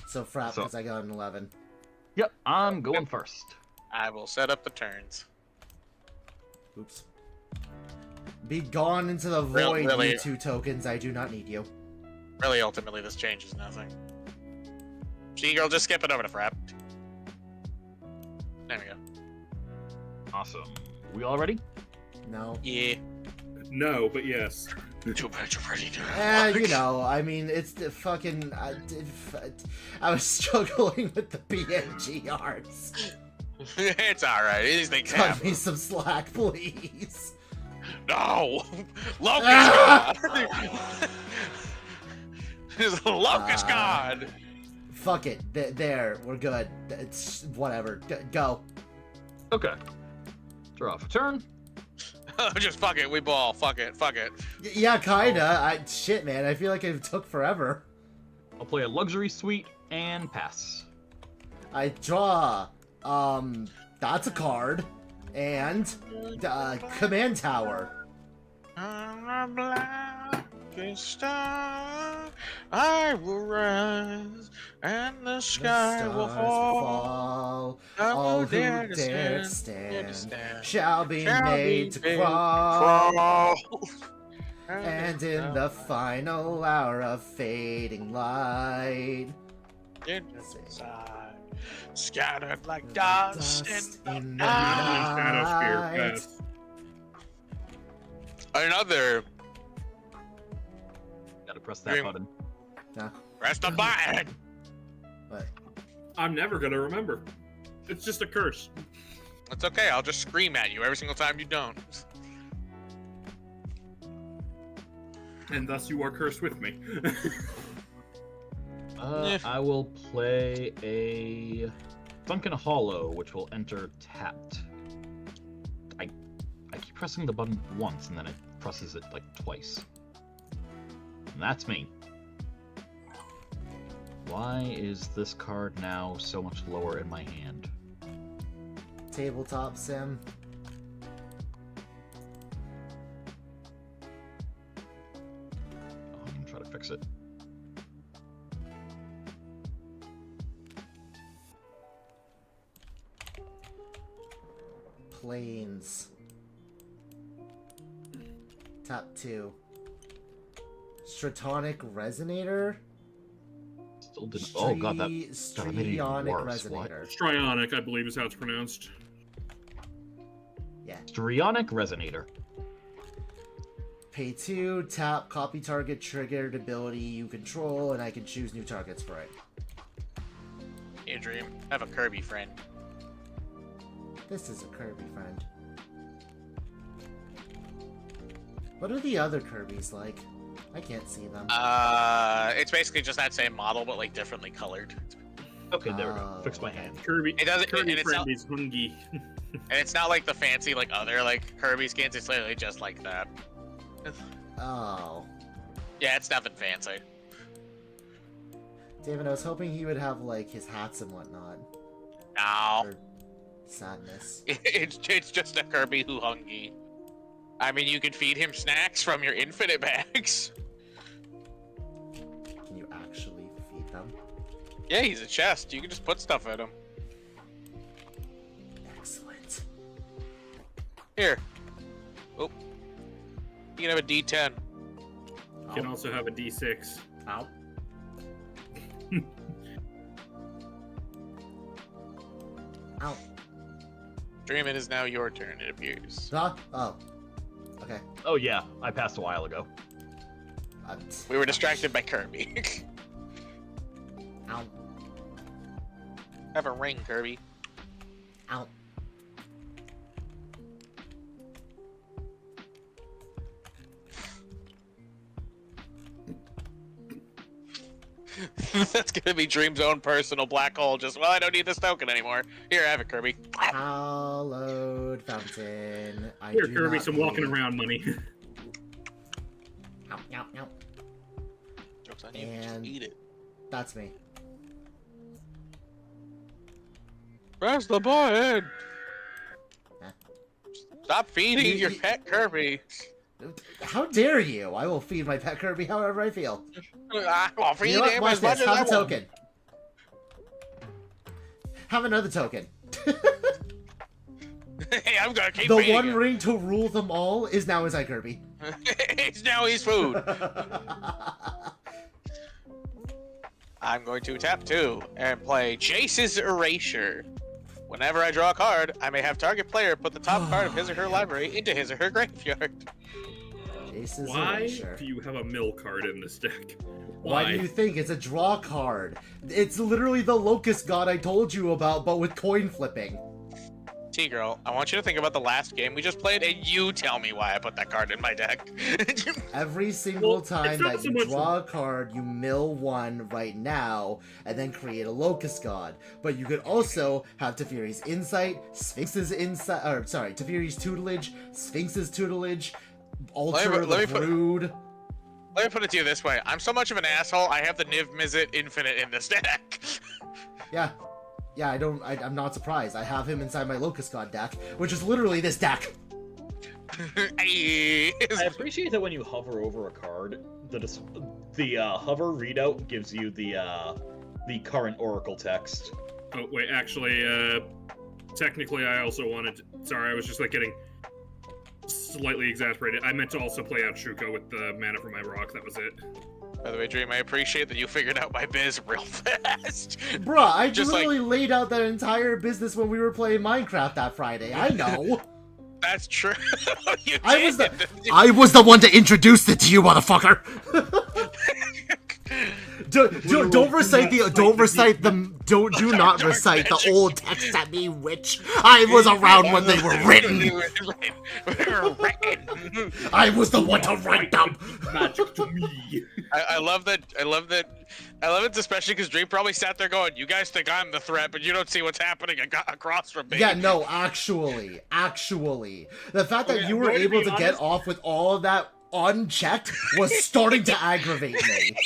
So frap, So- because I got an 11. Yep, I'm going first. I will set up the turns. Oops. Be gone into the Real- void, really- you two tokens. I do not need you. Really, ultimately, this changes nothing. She-Girl, just skip it over to Frap. There we go. Awesome. We all ready? No. Yeah. No, but yes. Too bad you're ready to. You know, I mean, it's the fucking. I was struggling with the PNG arts. It's alright. These things Cut happen. me some slack, please. No! Locust Ah! God! There's a Locust Ah. God! Fuck it. There, we're good. It's whatever. Go. Okay. Draw for turn. Just fuck it, we ball. Fuck it, fuck it. Yeah, kinda. Shit, man. I feel like it took forever. I'll play a luxury suite and pass. I draw. That's a card. And command tower. On the blackest star, I will rise, and the The sky stars will fall. All who dare dare to stand stand shall be shall made be to made crawl. crawl. And in the final hour of fading light, Inside, scattered like dust in the Not my Shadow Spear night. pass. Another. Gotta press that Dream. button. No, Press the button. but I'm never gonna remember. It's just a curse. It's okay. I'll just scream at you every single time you don't. And thus you are cursed with me. Yeah. I will play a Sunken Hollow, which will enter tapped. I keep pressing the button once, and then it presses it like twice. And that's me. Why is this card now so much lower in my hand? tabletop sim. Oh, I'm gonna try to fix it. Planes. Tap 2. Stratonic Resonator? Still didn't. Oh god, that. God, I made it even Strionic worse. What? resonator. Strionic, I believe, is how it's pronounced. Yeah. Strionic resonator. Pay 2, tap, copy target, triggered ability you control, and I can choose new targets for it. Hey, Dream, I have a Kirby friend. This is a Kirby friend. What are the other Kirbys like? I can't see them. It's basically just that same model, but like differently colored. Okay, there we go. Oh, Fix my okay. hand. Kirby, It doesn't- Kirby and it's friend not- is Hungy. And it's not like the fancy like other like Kirby skins. It's literally just like that. Oh. Yeah, it's nothing fancy. David, I was hoping he would have, like, his hats and whatnot. No, Or sadness. it's just a Kirby Huhungi. I mean, you can feed him snacks from your infinite bags. Can you actually feed them? Yeah, he's a chest. You can just put stuff in him. Excellent. Here. Oh. You can have a D10. You can also have a D6. Ow. Ow. Dream, it is now your turn, it appears. Huh? Oh. Okay. Oh yeah, I passed a while ago. We were distracted by Kirby. Ow. Have a ring, Kirby. Ow. That's gonna be Dream's own personal black hole. Just, well, I don't need this token anymore. Here, have it, Kirby. Hallowed fountain. I Here, do Kirby, not some walking need- around money. Ow, ow, ow. Joke's on you, just And- eat it. That's me. Press the button! Huh? Stop feeding You- your you- pet Kirby. How dare you? I will feed my pet Kirby however I feel. I'll feed You know what? him Watch as much this. as I Have a want. token. Have another token. Hey, I'm gonna keep The feeding one him. ring to rule them all is now inside Kirby. It's now his food. I'm going to tap 2 and play Jace's Erasure. Whenever I draw a card, I may have target player put the top card of his or her library into his or her graveyard. Aces Why Erasure. do you have a mill card in this deck? Why do you think it's a draw card? It's literally the Locust God I told you about, but with coin flipping. T-Girl, I want you to think about the last game we just played, and you tell me why I put that card in my deck. Every single Well, time it's not that so you much- draw a card, you mill one right now, and then create a Locust God. But you could also have Teferi's Insight, Sphinx's Insight, or sorry, Teferi's Tutelage, Sphinx's Tutelage, Alter Let me the put- Brood. Let me put it to you this way. I'm so much of an asshole, I have the Niv Mizzet Infinite in this deck. Yeah. Yeah, I'm not surprised. I have him inside my Locust God deck, which is literally this deck. Hey. I appreciate that when you hover over a card, the hover readout gives you the current Oracle text. Oh, wait, actually, technically I also wanted... Sorry, I was just, like, getting slightly exasperated. I meant to also play out Shuko with the mana for my rock, that was it. By the way, Dream, I appreciate that you figured out my biz real fast. Bruh, I Just literally laid out that entire business when we were playing Minecraft that Friday. I know. That's true. You I was did. I was the one to introduce it to you, motherfucker. Don't recite the do not recite the old text at me, witch. I was around when they were written. I was the one to write them. Magic to me. I love that. I love it, especially because Dream probably sat there going, "You guys think I'm the threat, but you don't see what's happening across from me." Yeah, no, actually, the fact that Okay, you I'm were going to able be to get honest. off with all of that unchecked was starting to aggravate me.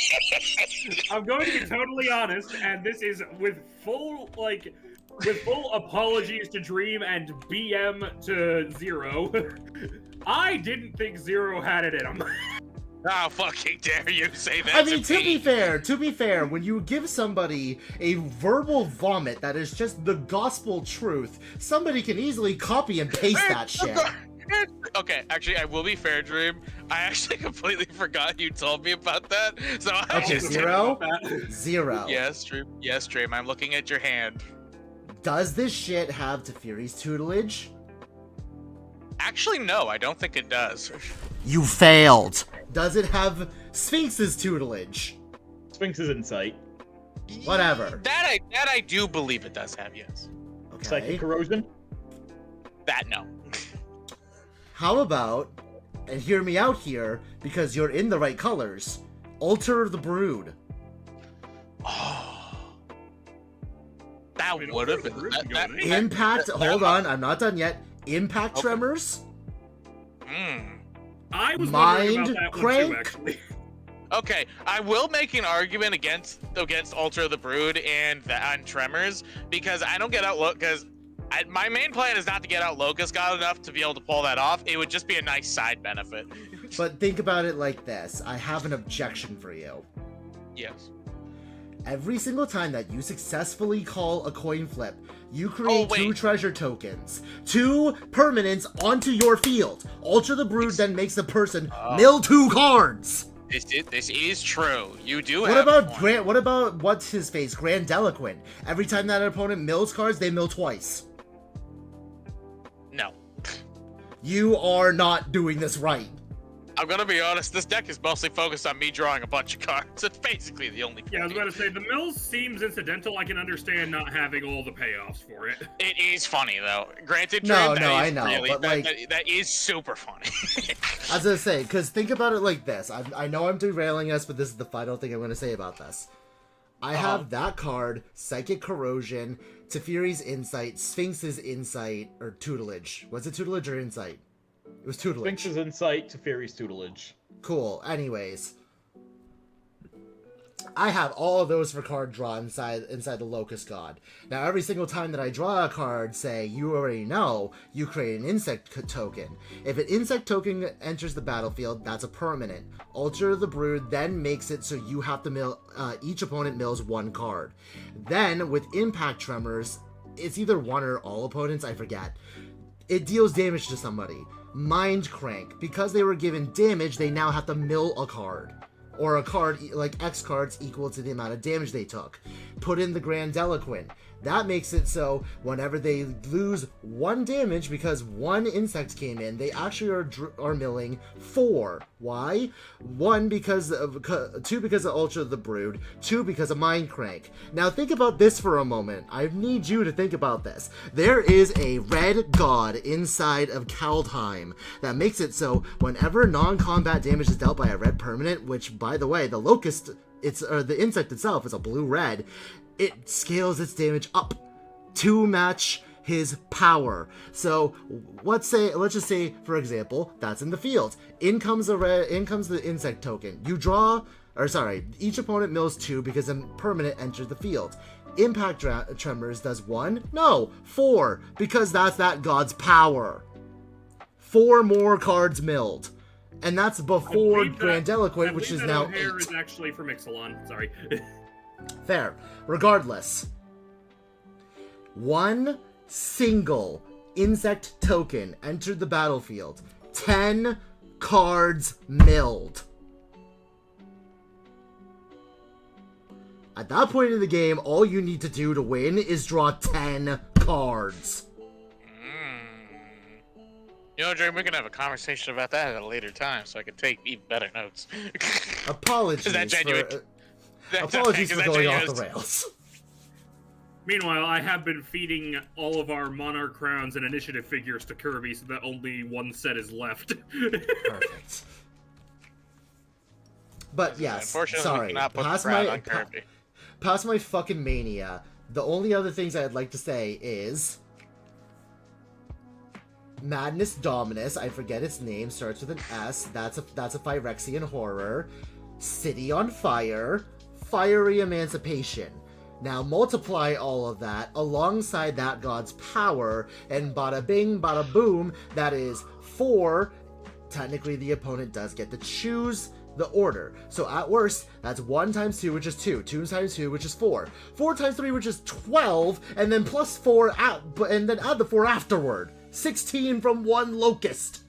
I'm going to be totally honest, and this is with full apologies to Dream and BM to Zero. I didn't think Zero had it in him. How fucking dare you say that? I mean, to me? to be fair, when you give somebody a verbal vomit that is just the gospel truth, somebody can easily copy and paste that shit. Okay, actually, I will be fair, Dream. I actually completely forgot you told me about that. So I Okay, just- 0? That. 0. Yes, Dream. Yes, Dream. I'm looking at your hand. Does this shit have Teferi's tutelage? Actually, no, I don't think it does. You failed. Does it have Sphinx's tutelage? Sphinx's insight. Whatever. That I do believe it does have. Yes. Okay. Psychic corrosion. That no. How about, and hear me out here, because you're in the right colors, Altar of the Brood. Oh. That Wait, would have been. Altar of the Brood that- can go that- in. Impact, that- hold on, I'm not done yet. Impact Okay. Tremors? I was wondering Mind about that crank? one too, actually. Okay, I will make an argument against Altar of the Brood and Tremors because I don't get out because my main plan is not to get out Locust God enough to be able to pull that off. It would just be a nice side benefit. But think about it like this. I have an objection for you. Yes. Every single time that you successfully call a coin flip, you create wait. 2 treasure tokens, 2 permanents onto your field. Alter the Brood then makes the person mill 2 cards. This is true. You do What have about a point. Grant? What about what's his face? Grandiloquent. Every time that opponent mills cards, they mill twice. No. You are not doing this right. I'm gonna be honest, this deck is mostly focused on me drawing a bunch of cards. It's basically the only Yeah, I was point. about to say, the mills seems incidental. I can understand not having all the payoffs for it. It is funny though. Granted, No, Dream, no, that I is know, really, but, that- like- that is super funny. I was gonna say, because think about it like this. I know I'm derailing us, but this is the final thing I'm gonna say about this. I have that card, Psychic Corrosion, Teferi's Insight, Sphinx's Insight, or Tutelage. Was it Tutelage or Insight? It was Tutelage. Sphinx's insight to Fairy's tutelage. Cool. Anyways, I have all of those for card draw inside the Locust God. Now, every single time that I draw a card, say, you already know, you create an insect token. If an insect token enters the battlefield, that's a permanent. Altar of the Brood then makes it so you have to mill, each opponent mills 1 card. Then, with Impact Tremors, it's either 1 or all opponents, I forget. It deals damage to somebody. Mind Crank. Because they were given damage, they now have to mill a card. Or a card, like X cards, equal to the amount of damage they took. Put in the Grandiloquent. That makes it so whenever they lose 1 damage because 1 insect came in, they actually are milling 4. Why? 1 because of 2 because of Ultra the Brood, 2 because of Mind Crank. Now think about this for a moment. I need you to think about this. There is a red god inside of Kaldheim that makes it so whenever non-combat damage is dealt by a red permanent, which by the way, the Locust, the insect itself is a blue-red, it scales its damage up to match his power. So let's just say, for example, that's in the field. In comes the insect token. Each opponent mills 2 because a permanent enters the field. Impact Tremors does 1? No, 4, because that's that god's power. 4 more cards milled. And that's before Grandiloquent, which is now 8. Hair is actually from Ixalan. Sorry. Fair. Regardless, 1 single insect token entered the battlefield. 10 cards milled. At that point in the game, all you need to do to win is draw 10 cards. You know, Dream, we can have a conversation about that at a later time, so I can take even better notes. Apologies Is that genuine? apologies Is for that going genuine? off the rails. Meanwhile, I have been feeding all of our Monarch Crowns and Initiative figures to Kirby so that only 1 set is left. Perfect. But yes, Unfortunately, we sorry. cannot put the Past crown my on Kirby. past my fucking mania. The only other things I'd like to say is Madness Dominus. I forget its name. Starts with an S. That's a Phyrexian horror. City on Fire. Fiery Emancipation. Now multiply all of that alongside that god's power, and bada bing, bada boom. That is 4. Technically, the opponent does get to choose the order. So at worst, that's 1 times 2, which is 2. 2 times 2, which is 4. 4 times 3, which is 12, and then plus 4, and then add the 4 afterward. 16 from one locust.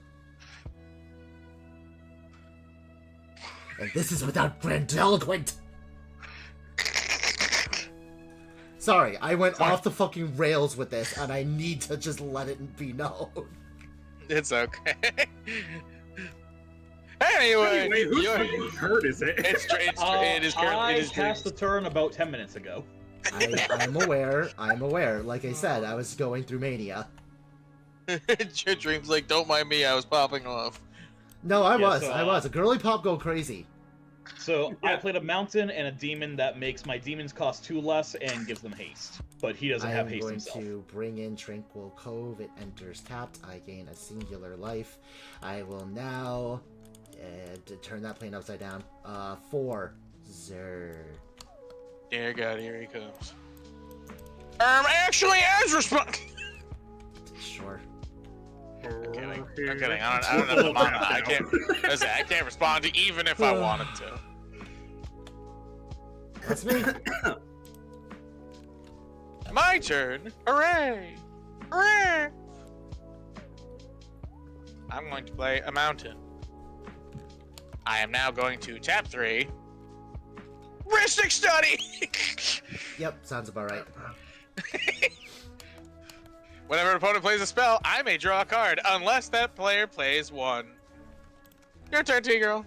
And this is without grandiloquent. Sorry, I went off the fucking rails with this, and I need to just let it be known. It's okay. Anyway, whose fucking turn is it? it is currently. I passed the turn about 10 minutes ago. I'm aware. Like I said, I was going through mania. Your dream's like, don't mind me, I was popping off. No, I Yeah, was. so, I was. A girly pop go crazy. So I Yeah. played a mountain and a demon that makes my demons cost 2 less and gives them haste. But he doesn't I have am haste going himself. to bring in Tranquil Cove. It enters tapped. I gain a singular life. I will now turn that plane upside down. 4. Zer. Dear God, here he comes. Actually, as respond. Sure. I'm kidding. I don't know the mana. I can't respond to even if I wanted to. That's me. My turn. Hooray! Hooray! I'm going to play a mountain. I am now going to tap 3. Ristic Study! Yep, sounds about right. Whenever an opponent plays a spell, I may draw a card, unless that player plays one. Your turn, T-Girl.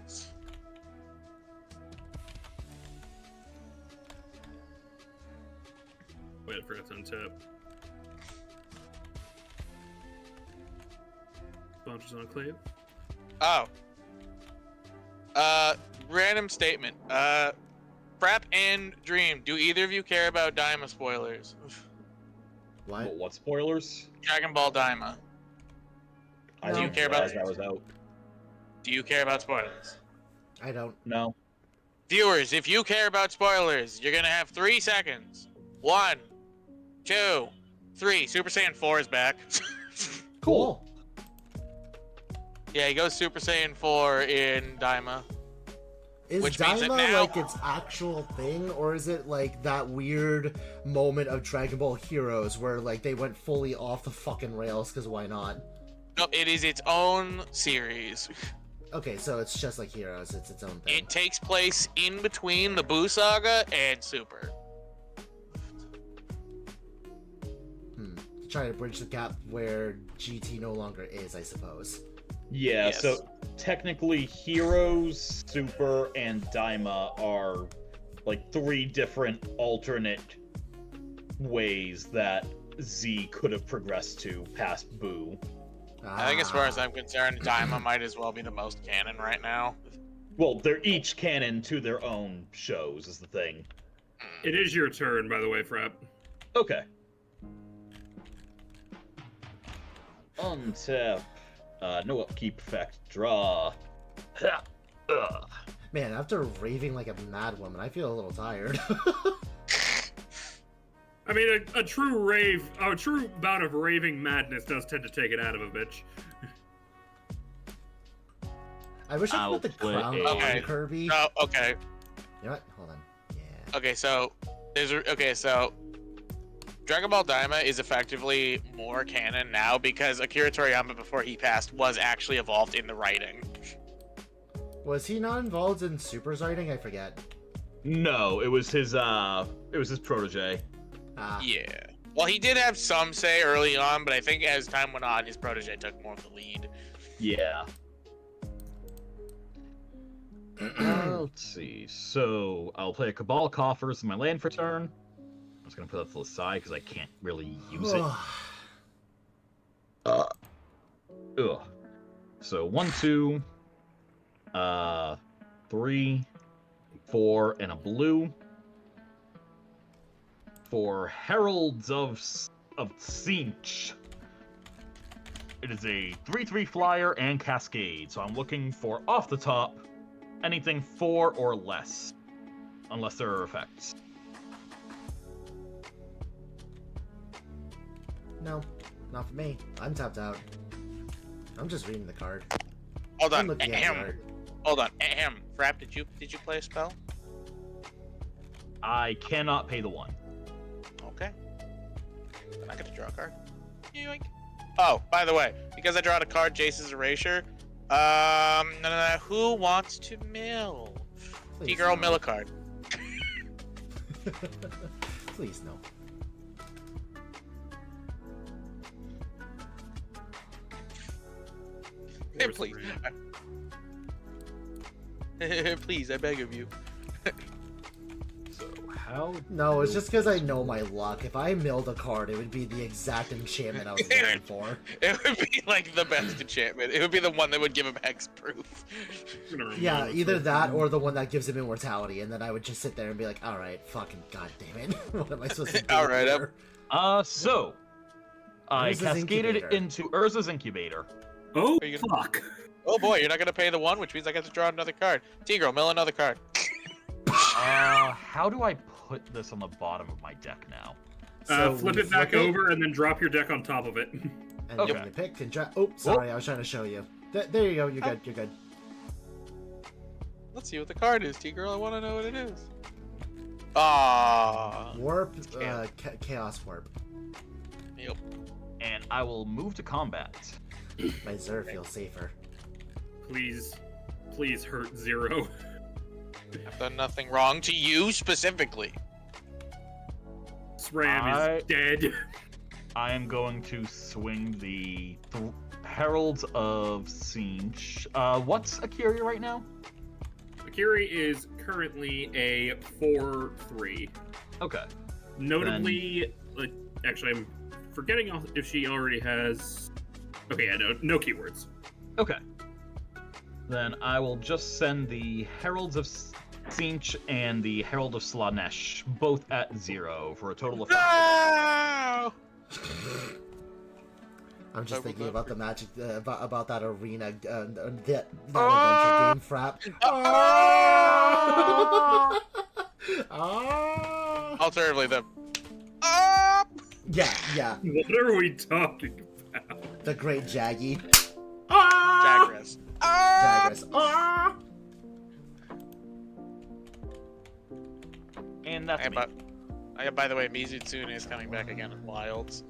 Wait for it to untap. Launches on Clave. Oh. Random statement. Frap and Dream, do either of you care about Daima spoilers? What? What spoilers? Dragon Ball Daima. I Do you didn't care about- realize that was out. Do you care about spoilers? I don't. No. Viewers, if you care about spoilers, you're gonna have 3 seconds. 1, 2, 3. Super Saiyan 4 is back. Cool. Yeah, he goes Super Saiyan 4 in Daima. Is Which means that Daima now- like its actual thing, or is it like that weird moment of Dragon Ball Heroes where like they went fully off the fucking rails because why not? No, it is its own series. Okay, so it's just like Heroes, it's its own thing. It takes place in between the Buu Saga and Super. Trying to bridge the gap where GT no longer is, I suppose. Yeah, Yes. so technically Heroes, Super, and Daima are like 3 different alternate ways that Z could have progressed to past Boo. I think as far as I'm concerned, Daima might as well be the most canon right now. Well, they're each canon to their own shows, is the thing. It is your turn, by the way, Frap. Okay. Untap. No upkeep effect. Draw. Man, after raving like a mad woman, I feel a little tired. I mean, a true bout of raving madness does tend to take it out of a bitch. I wish I I'll could put the play crown a- on Okay. Kirby. Oh, okay. You know what? Hold on. Yeah. Okay, so so Dragon Ball Daima is effectively more canon now because Akira Toriyama, before he passed, was actually involved in the writing. Was he not involved in Super's writing? I forget. No, it was his protege. Ah, Yeah. Well, he did have some say early on, but I think as time went on, his protege took more of the lead. Yeah. Let's see. So I'll play a Cabal Coffers in my land for turn. I'm just gonna put that to the side because I can't really use it. Ugh. So 1, 2, 3, 4, and a blue. For Heralds of Tzeentch. It is a 3/3 flyer and cascade, so I'm looking for off the top anything 4 or less, unless there are effects. No, not for me. I'm tapped out. I'm just reading the card. Hold I'm on. looking at the Ahem. art. Hold on. Ahem. Frap, did you play a spell? I cannot pay the 1. Okay. Then I get to draw a card. Yoink. Oh, by the way, because I draw a card, Jace's Erasure. Who wants to mill? Please T-Girl, no. mill a card. Please no. Hey, please. Please, I beg of you. So how? No, it's just because I know my luck. If I milled a card, it would be the exact enchantment I was looking for. It would be like the best enchantment. It would be the one that would give him hexproof. Yeah, either that or the one that gives him immortality, and then I would just sit there and be like, all right, fucking goddamn it, what am I supposed to do? All right, here? So I Urza's cascaded Incubator. into Urza's Incubator. Oh, Are you gonna- fuck. Oh boy, you're not gonna pay the one, which means I get to draw another card. T-Girl, mill another card. How do I put this on the bottom of my deck now? Flip we it back flip it, over and then drop your deck on top of it. and Okay. then you pick and draw. Oh, sorry, I was trying to show you. There you go. You're good. You're good. Let's see what the card is, T-Girl. I want to know what it is. Ah. Warp, Yeah. chaos warp. Yep. And I will move to combat. My Zer feels safer. Please hurt Zero. I've done nothing wrong to you specifically. SRAM is dead. I am going to swing the Heralds of Sinch. What's Akiri right now? Akiri is currently a 4/3. Okay. Notably, actually, I'm forgetting if she already has. Okay, yeah, no keywords. Okay. Then I will just send the Heralds of Sinch and the Herald of Slanesh, both at 0, for a total of 5. No! I'm just I thinking will about the magic, about that arena, that Ah! adventure game frap. Ah! Ah! Alternatively, the. Ah! Yeah, What are we talking about? the great Jaggy. Ah! Jagras. Ah! Jagras. Ah! And that's Hey, me. by the way, Mizutsune is coming back again in Wilds.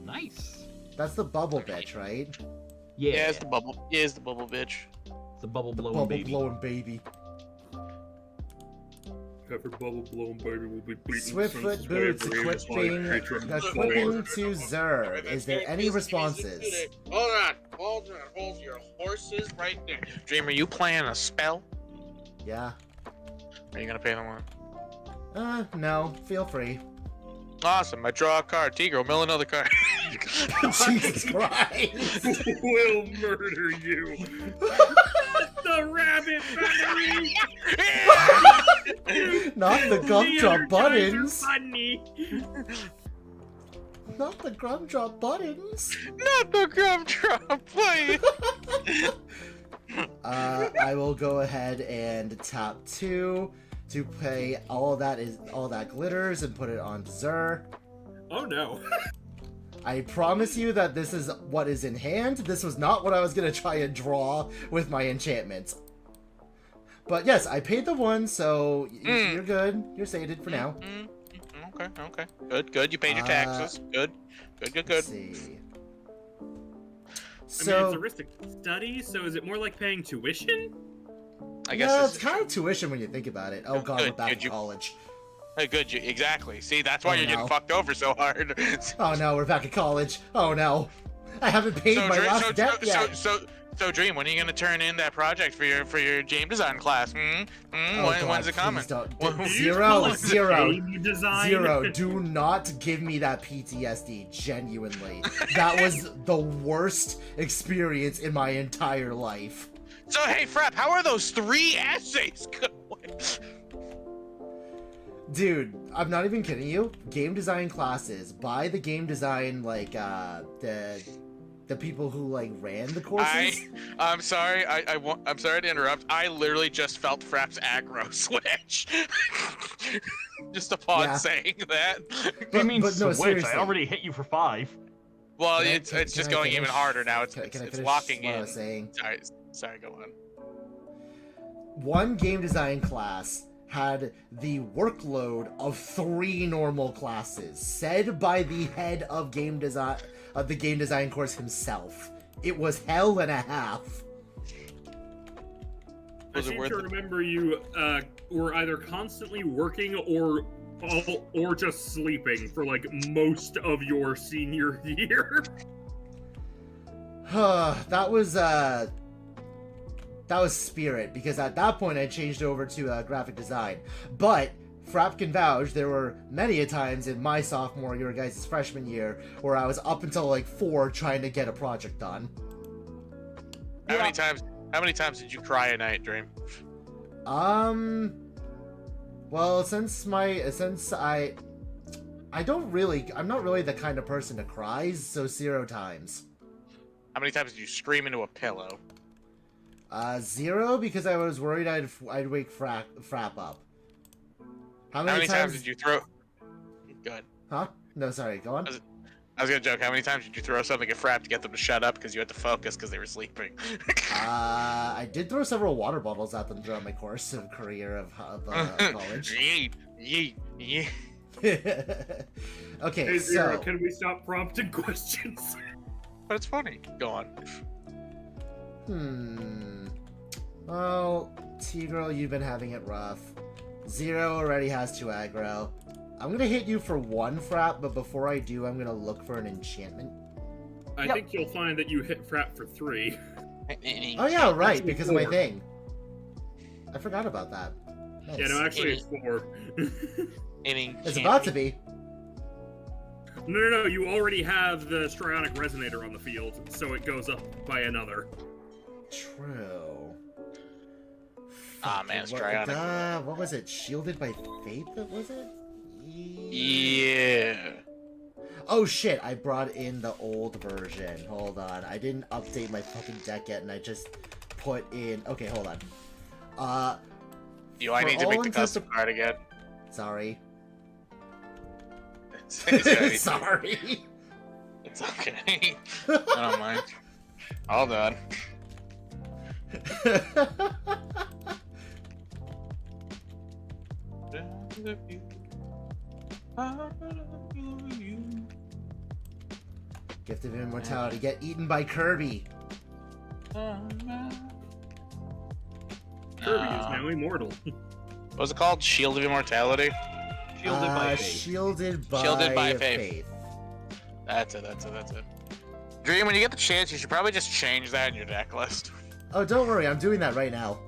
Nice. That's the bubble bitch, right? Yeah, Yeah, it's the bubble. Yeah, it's the bubble bitch. the bubble blowing Bubble baby. blowing baby. Every bubble blown baby will be beaten. Swiftfoot boots equipping to Zer. Is there any responses? Hold your horses right there. Dream, are you playing a spell? Yeah. Are you gonna pay them one? No. Feel free. Awesome. I draw a card. Tigro, mill another card. Jesus Christ! We'll murder you. The rabbit battery. Not the gumdrop buttons. Bunny. Not the gumdrop buttons. Not the gumdrop, please. I will go ahead and tap 2 to pay all that glitters and put it on Zer. Oh no. I promise you that this is what is in hand. This was not what I was gonna try and draw with my enchantments. But yes, I paid the 1, so you're good. You're sated for now. Okay. Good. You paid your taxes. Good. Let's see. I mean, So it's a risk study, so is it more like paying tuition? I guess yeah, this it's is kind of tuition when you think about it. Oh god, Good, we're back good, in you- college. Good. Exactly. See, that's why Oh, you're getting no. fucked over so hard. Oh no, we're back in college. Oh no, I haven't paid my last debt yet. So, Dream, when are you gonna turn in that project for your game design class? Oh, God, When's it coming? please don't. When- Do you call it Zero. game design? Zero. Do not give me that PTSD, genuinely. That was the worst experience in my entire life. So hey, Frap, how are those 3 essays going? Dude, I'm not even kidding you. Game design classes by the game design, like, the people who, like, ran the courses. I'm sorry. I'm sorry to interrupt. I literally just felt Frap's aggro switch. Just upon Yeah. saying that. What do you mean but no, switch? seriously. I already hit you for 5. Well, Can I- it's can just I going finish? even harder now. It's Can I it's finish locking what I in. was saying? Sorry, go on. One game design class had the workload of 3 normal classes, said by the head of game design of the game design course himself. It was hell and a half. I Was it seem worth to it? remember you were either constantly working or just sleeping for like most of your senior year. That was Spirit, because at that point I changed over to graphic design. But Frapp can vouch, there were many a times in my sophomore year, guys' freshman year, where I was up until like 4 trying to get a project done. How many times did you cry a night, Dream? Well, I'm not really the kind of person to cry, so 0 times. How many times did you scream into a pillow? 0, because I was worried I'd wake Frapp up. How many times did you throw? Good. Huh? No, sorry, go on. I was gonna joke. How many times did you throw something at Frapp to get them to shut up because you had to focus because they were sleeping? I did throw several water bottles at them throughout my course of career of college. Yeet, yeet, yeet. Okay, Hey Zero, so can we stop prompting questions? But it's funny. Go on. Well, T-Girl, you've been having it rough. 0 already has 2 aggro. I'm gonna hit you for 1 Frapp, but before I do, I'm gonna look for an enchantment. I think you'll find that you hit Frapp for 3. Oh yeah, right, That's because of my 4. thing. I forgot about that. Nice. Yeah, no, actually it's 4. It's about to be. No, you already have the Strionic Resonator on the field, so it goes up by another. True. Ah, man, Strionic. What was it? Shielded by Faith, was it? Yeah. Oh shit, I brought in the old version. Hold on. I didn't update my fucking deck yet, and I just put in... Okay, hold on. Do I For need to all make the intents custom card again? Sorry. Sorry. Sorry. It's okay. I don't mind. All done. Gift of Immortality. Get eaten by Kirby. Kirby is now immortal. What was it called? Shield of Immortality? Shielded by faith. Shielded by, Shielded by faith. faith. That's it. Dream, when you get the chance, you should probably just change that in your deck list. Oh, don't worry. I'm doing that right now.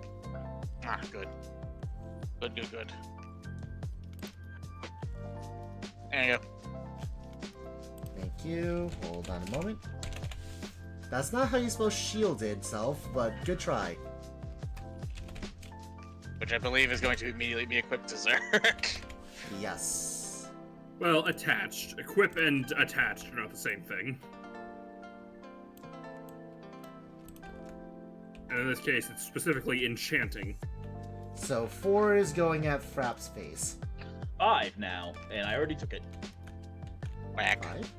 Ah, good. Good. There you go. Thank you. Hold on a moment. That's not how you spell shielded, self, but good try. Which I believe is going to immediately be equipped to Zerk. Yes. Well, attached. Equip and attached are not the same thing. And in this case, it's specifically enchanting. So 4 is going at Frapp's face. 5 now, and I already took it. Whack. 5?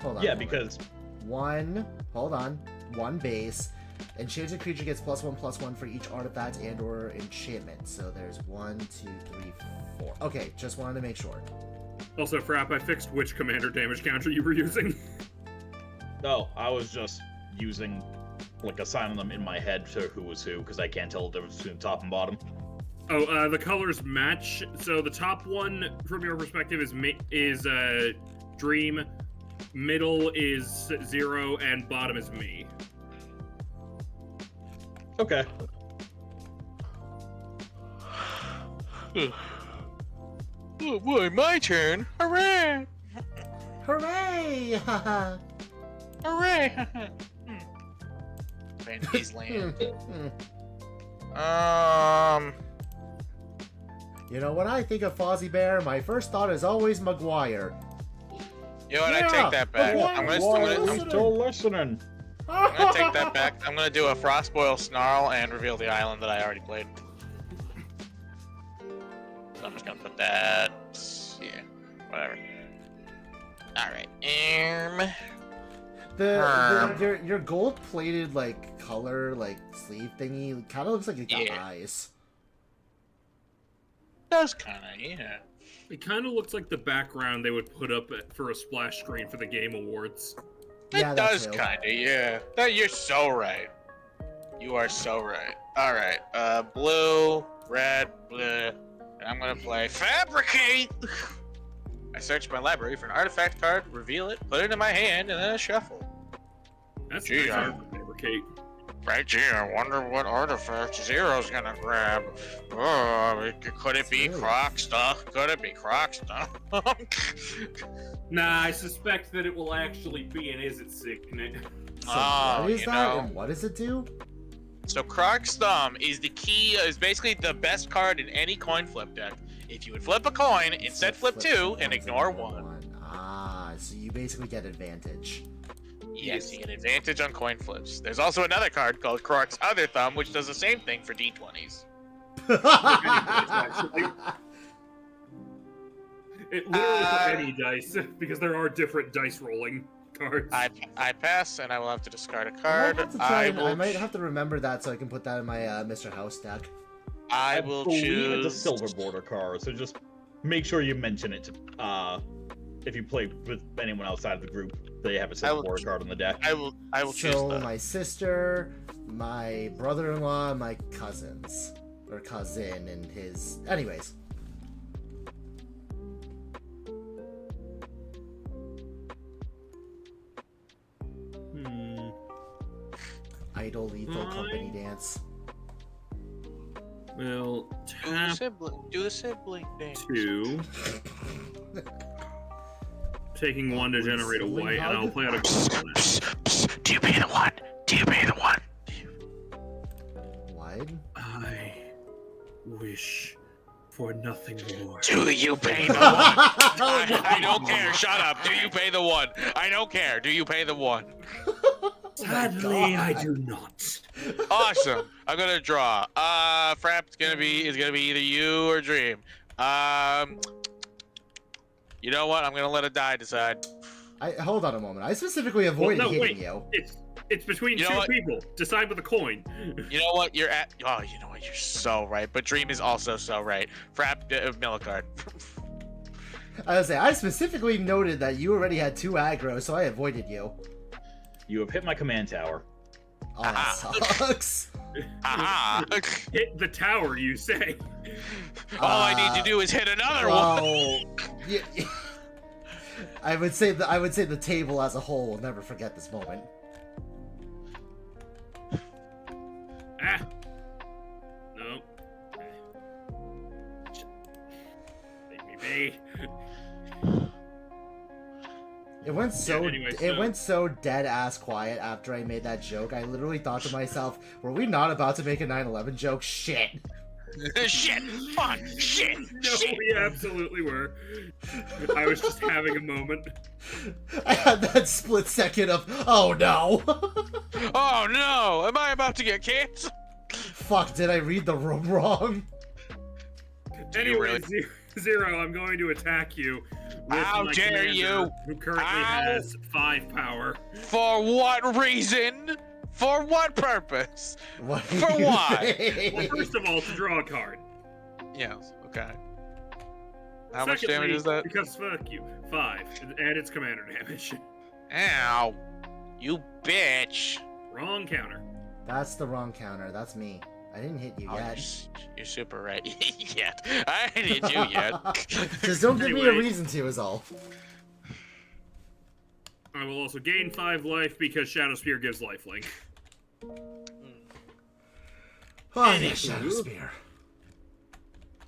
Hold on. Yeah, hold on. because 1. Hold on. 1 base. Enchanted creature gets +1/+1 for each artifact and/or enchantment. So there's 1, 2, 3, 4. Okay, just wanted to make sure. Also, Frapp, I fixed which commander damage counter you were using. no, I was just using like assigning them in my head to who was who because I can't tell the difference between top and bottom. Oh, the colors match. So the top one, from your perspective, is Dream. Middle is Zero, and bottom is me. Okay. Oh boy, my turn! Hooray! Hooray! Haha. Hooray! Fantasy's land. You know, when I think of Fozzie Bear, my first thought is always Maguire. You know what? I Yeah, take that back. but I'm why gonna Still listening. take that back. I'm gonna do a Frostboil Snarl and reveal the island that I already played. So I'm just gonna put that. Yeah, whatever. All right. Your gold-plated like color like sleeve thingy kind of looks like it got Yeah. eyes. does kind of, yeah. It kind of looks like the background they would put up for a splash screen for the Game Awards. Yeah, It that does too. kind of, yeah. That, you're so right. You are so right. All right, blue, red, blue. And I'm gonna play Fabricate. I search my library for an artifact card, reveal it, put it in my hand, and then I shuffle. That's Gee, nice I- art for Fabricate. Right, gee, I wonder what artifact Zero's gonna grab. Oh, could it be Zero. Crocstar? Could it be Crocstar? Nah, I suspect that it will actually be an Is It Signet. So Oh, what is you that, know. and what does it do? So Crocstar is the key, is basically the best card in any coin flip deck. If you would flip a coin, instead flip two and ignore one. Ah, so you basically get advantage. Yes, you get advantage on coin flips. There's also another card called Croc's Other Thumb, which does the same thing for D20s. It literally for any dice, because there are different dice rolling cards. I pass, and I will have to discard a I card. might have to try and- will I might have to remember that so I can put that in my Mr. House deck. I will believe choose. it's a silver border card, so just make sure you mention it to, if you play with anyone outside of the group, they have a silver will- border card on the deck. I will choose So the. my sister, my brother-in-law, my cousins, or cousin, and his. Anyways, Hmm. idle lethal Mine. company dance. Well, Do the tap sibling. Do the sibling thing. 2. Taking 1 to generate a Sibling white, and I'll hug? play out a gold on it. Do you pay the one? Do you pay the one? What? I wish for nothing more. Do you pay the one? I don't care. Shut up. Do you pay the one? I don't care. Do you pay the one? Sadly, I God. do not. Awesome. I'm gonna draw. Frap's gonna be either you or Dream. You know what? I'm gonna let a die decide. Hold on a moment. I specifically avoided no, hitting wait. you. It's between You know two what? people. Decide with a coin. You know what? You're at. Oh, you know what? You're so right. But Dream is also so right. Frap, Millicard. I was say I specifically noted that you already had 2 aggro, so I avoided you. You have hit my command tower. Oh, that sucks. Aha! Hit the tower, you say. All I need to do is hit another one. Well, yeah, I would say the table as a whole will never forget this moment. Ah. No. Leave me be. It went so anyway, it so- went so dead ass quiet after I made that joke. I literally thought to myself, "Were we not about to make a 9/11 joke?" Shit. Shit! Fuck! Shit! No, Shit! we absolutely were. I was just having a moment. I had that split second of, "Oh no." Oh no! Am I about to get kicked? Fuck, did I read the room wrong? Do you Anyway, really? Zero, I'm going to attack you. With How my dare commander, you. Who currently How? has 5 power. For what reason? For what purpose? What For are you what? saying? Well, first of all, to draw a card. Yes. Okay. How much Secondly, damage is that? Because fuck you. 5. And it's commander damage. Ow! You bitch! Wrong counter. That's the wrong counter. That's me. I didn't hit you Oh, yet. you're super right. Yet. I didn't hit you yet. Just don't give me a Anyway. reason to, is all. I will also gain 5 life because Shadow Spear gives lifelink. Oh, yeah, Shadow Spear.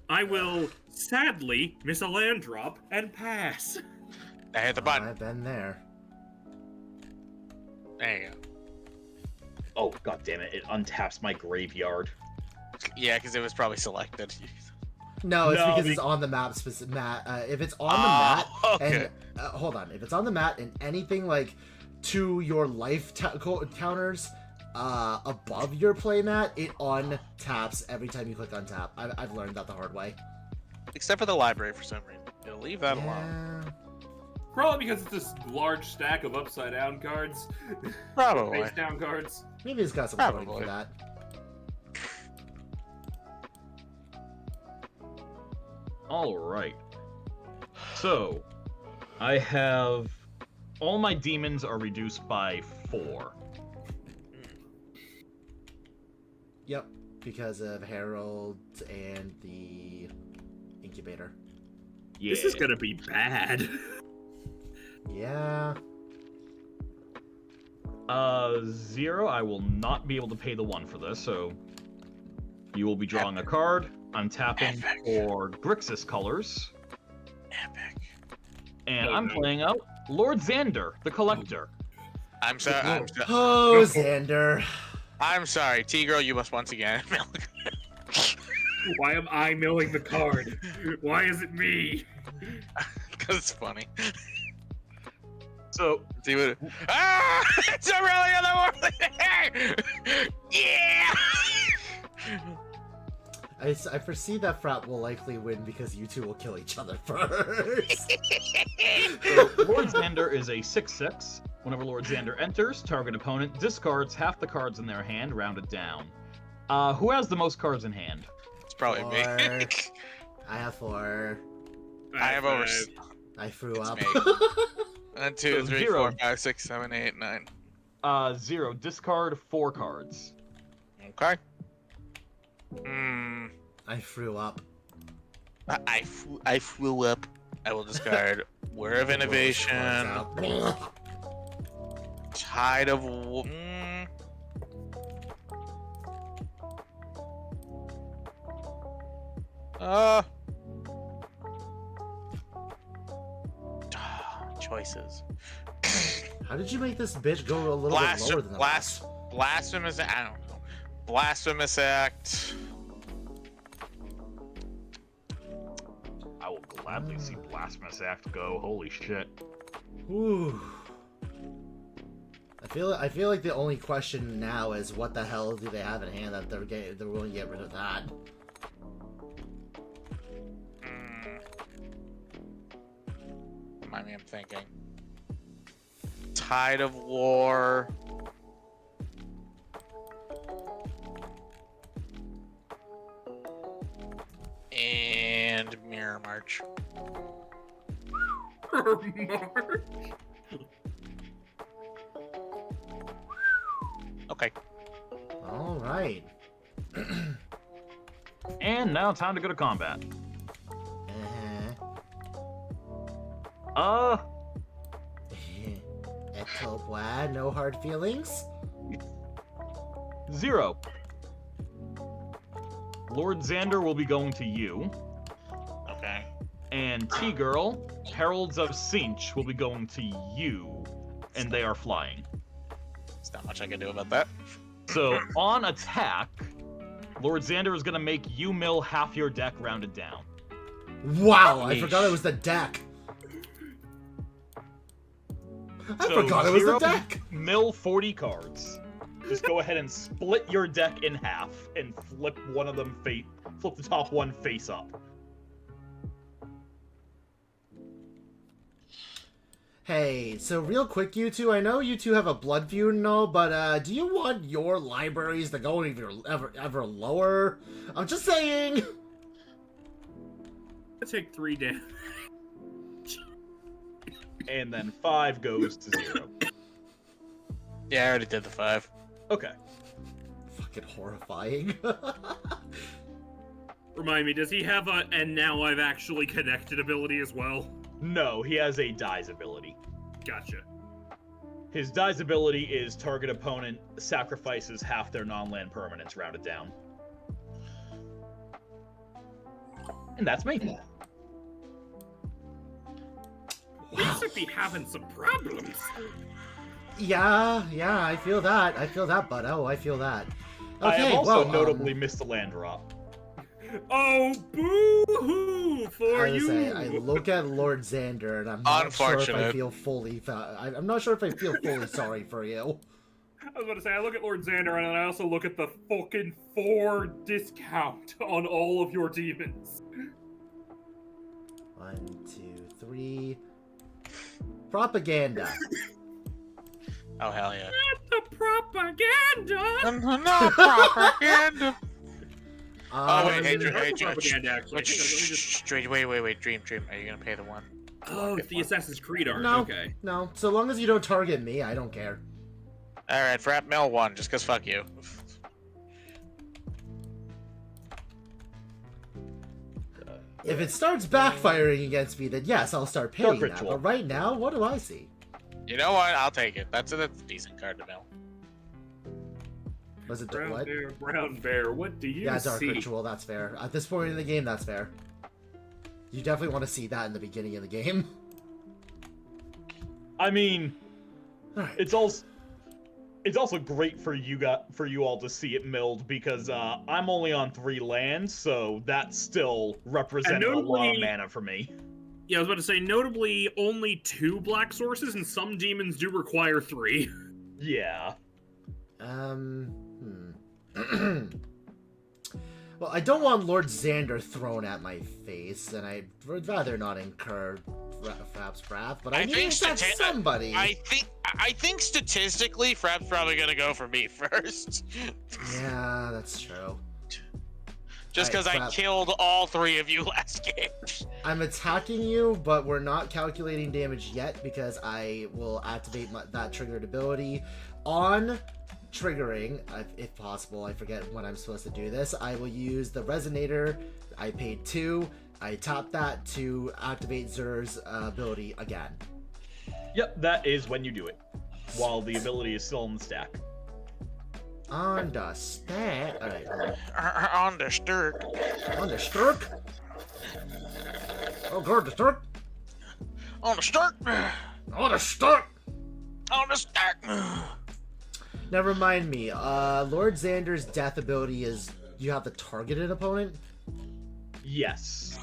I will sadly miss a land drop and pass. I hit the button. I've been there. There you go. Oh, god damn it, it untaps my graveyard. Yeah, because it was probably selected. No, it's No, because be- it's on the map. If it's on the map, okay. and hold on, if it's on the map and anything like to your life counters above your playmat, it untaps every time you click untap. I've learned that the hard way. Except for the library for some reason. You'll leave that alone. Yeah. Probably because it's this large stack of upside down cards. Probably. Face down cards. Maybe it's got some point Probably. for that. All right. So, I have all my demons are reduced by 4. Yep, because of Herald and the incubator. Yeah. This is gonna be bad. Yeah. 0. I will not be able to pay the 1 for this, so you will be drawing a card. I'm tapping Epic. for Grixis colors, Epic. and Oh, I'm no. playing out Lord Xander, the Collector. I'm sorry. Oh, Xander. I'm sorry, T-Girl. You must once again. Why am I milling the card? Why is it me? Because it's funny. So, See what? Ah! It's Aurelia the Warlord! Yeah! I foresee that Frat will likely win because you two will kill each other first. Lord Xander is a 6/6. Whenever Lord Xander enters, target opponent discards half the cards in their hand, rounded down. Who has the most cards in hand? It's probably me. 4. I have 4. I have over. I threw It's up. me. 1, 2, So 3, 0. 4, 5, 6, 7, 8, 9. 0. Discard 4 cards. Okay. Hmm. I threw up. I flew up. I will discard Whir of Innovation, Tide of. Choices. How did you make this bitch go a little bit lower than the last? Blasphemous. I don't know. Blasphemous Act. I will gladly see Blasphemous Act go. Holy shit. Ooh. I feel like the only question now is what the hell do they have in hand that they're willing to get rid of that. Remind me, I'm thinking. Tide of War. And Mirror March. Mark. Okay. All right. And now time to go to combat. Uh-huh. Etobois, no hard feelings? 0. Lord Xander will be going to you. Okay. And T-Girl, Heralds of Sinch will be going to you. And they are flying. There's not much I can do about that. So, on attack, Lord Xander is going to make you mill half your deck rounded down. Wow, I Yeesh. forgot it was the deck. I So, forgot it was the 0, deck. Mill 40 cards. Just go ahead and split your deck in half and flip one of them flip the top one face up. Hey, so real quick, you two, I know you two have a blood feud and all, but do you want your libraries to go even ever lower? I'm just saying. I take 3 damage. And then 5 goes to 0. Yeah, I already did the 5. Okay. Fucking horrifying. Remind me, does he have a and now I've actually connected ability as well? No, he has a dies ability. Gotcha. His dies ability is target opponent sacrifices half their non-land permanents rounded down. And that's me. We should be having some problems. yeah, I feel that. I feel that, bud. Oh, I feel that. Okay, I have also well, notably missed a land drop. Oh, boo-hoo for I was you! say, I look at Lord Xander, and I'm not sure if I Unfortunate. feel fully. I'm not sure if I feel fully sorry for you. I was about to say, I look at Lord Xander, and I also look at the fucking 4 discount on all of your demons. 1, 2, 3. Propaganda. Oh, hell yeah. The propaganda! No propaganda! Oh, wait, hey, There's Dream, hey, also Dream, propaganda, actually. wait, Hang on, let me just- Dream, wait, Dream, are you gonna pay the one? Oh, it's the Assassin's Creed art. No, Okay. no. So long as you don't target me, I don't care. Alright, Frap Mill 1, just cause fuck you. If it starts backfiring against me, then yes, I'll start paying Dark that. Ritual. But right now, what do I see? You know what? I'll take it. That's a decent card to mill. Was it Brown what? bear, what do you Yeah, Dark see? Ritual, that's fair. At this point in the game, that's fair. You definitely want to see that in the beginning of the game. I mean, Alright. it's also great for you all to see it milled because I'm only on 3 lands, so that's still representing a lot of notably- mana for me. Yeah, I was about to say, notably, only 2 black sources, and some demons do require 3. Yeah. Well, I don't want Lord Xander thrown at my face, and I'd rather not incur Frap's wrath, but I I need think to attack somebody. I think statistically, Frap's probably gonna go for me first. Yeah, that's true. Just because I Frap. killed all 3 of you last game. I'm attacking you, but we're not calculating damage yet because I will activate that triggered ability on triggering, if possible. I forget when I'm supposed to do this. I will use the Resonator. I paid 2. I tap that to activate Zer's ability again. Yep, that is when you do it, while the ability is still in the stack. On the stack. Alright, On the stirk. on the stirk. Oh, god, the stirk. On the stirk. On the stirk. On the stirk. Now remind me, Lord Xander's death ability is you have to target an opponent. Yes.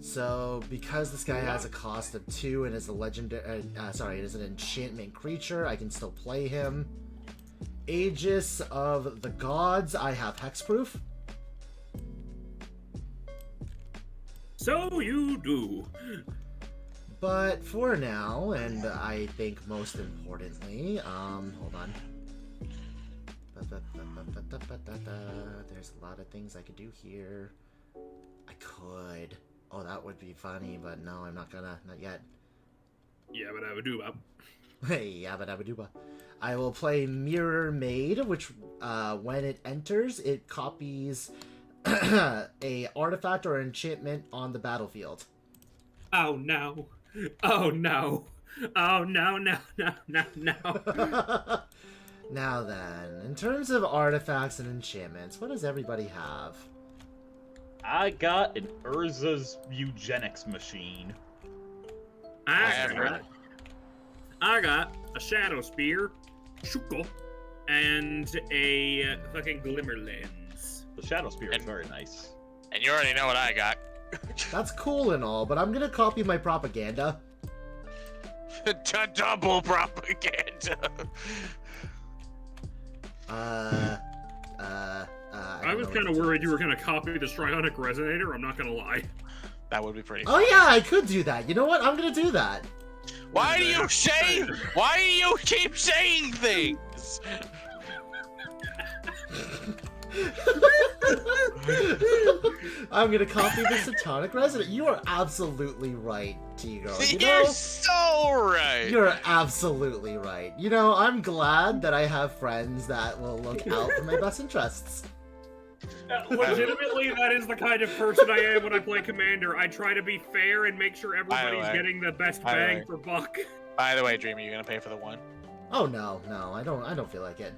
So because this guy has a cost of 2 and is a legendary, it is an enchantment creature, I can still play him. Aegis of the Gods, I have hexproof. So you do. But for now, and I think most importantly, hold on. There's a lot of things I could do here. I could. Oh, that would be funny, but no, I'm not gonna. Not yet. Yeah, but I would do about. Hey, yabba dabba dooba. I will play Mirror Maid, which, when it enters, it copies a artifact or enchantment on the battlefield. Oh no. Oh no. Oh no, no, no, no, no. Now then, in terms of artifacts and enchantments, what does everybody have? I got an Urza's eugenics machine. I got a Shadow Spear, Shuko, and a fucking Glimmer Lens. The Shadow Spear is very nice. And you already know what I got. That's cool and all, but I'm gonna copy my propaganda. Double propaganda. I was kind of worried you were going to copy the Strionic Resonator, I'm not going to lie. That would be pretty. Oh yeah, I could do that. You know what? I'm gonna do that. Why do you say? Why do you keep saying things? I'm gonna copy the Satanic Resident. You are absolutely right, Tigo. You You're know, so right. you're absolutely right. You know, I'm glad that I have friends that will look out for my best interests. Legitimately, that is the kind of person I am when I play Commander. I try to be fair and make sure everybody's way. getting the best By the bang way. for buck. By the way, Dream, are you gonna pay for the one? Oh no, I don't feel like it.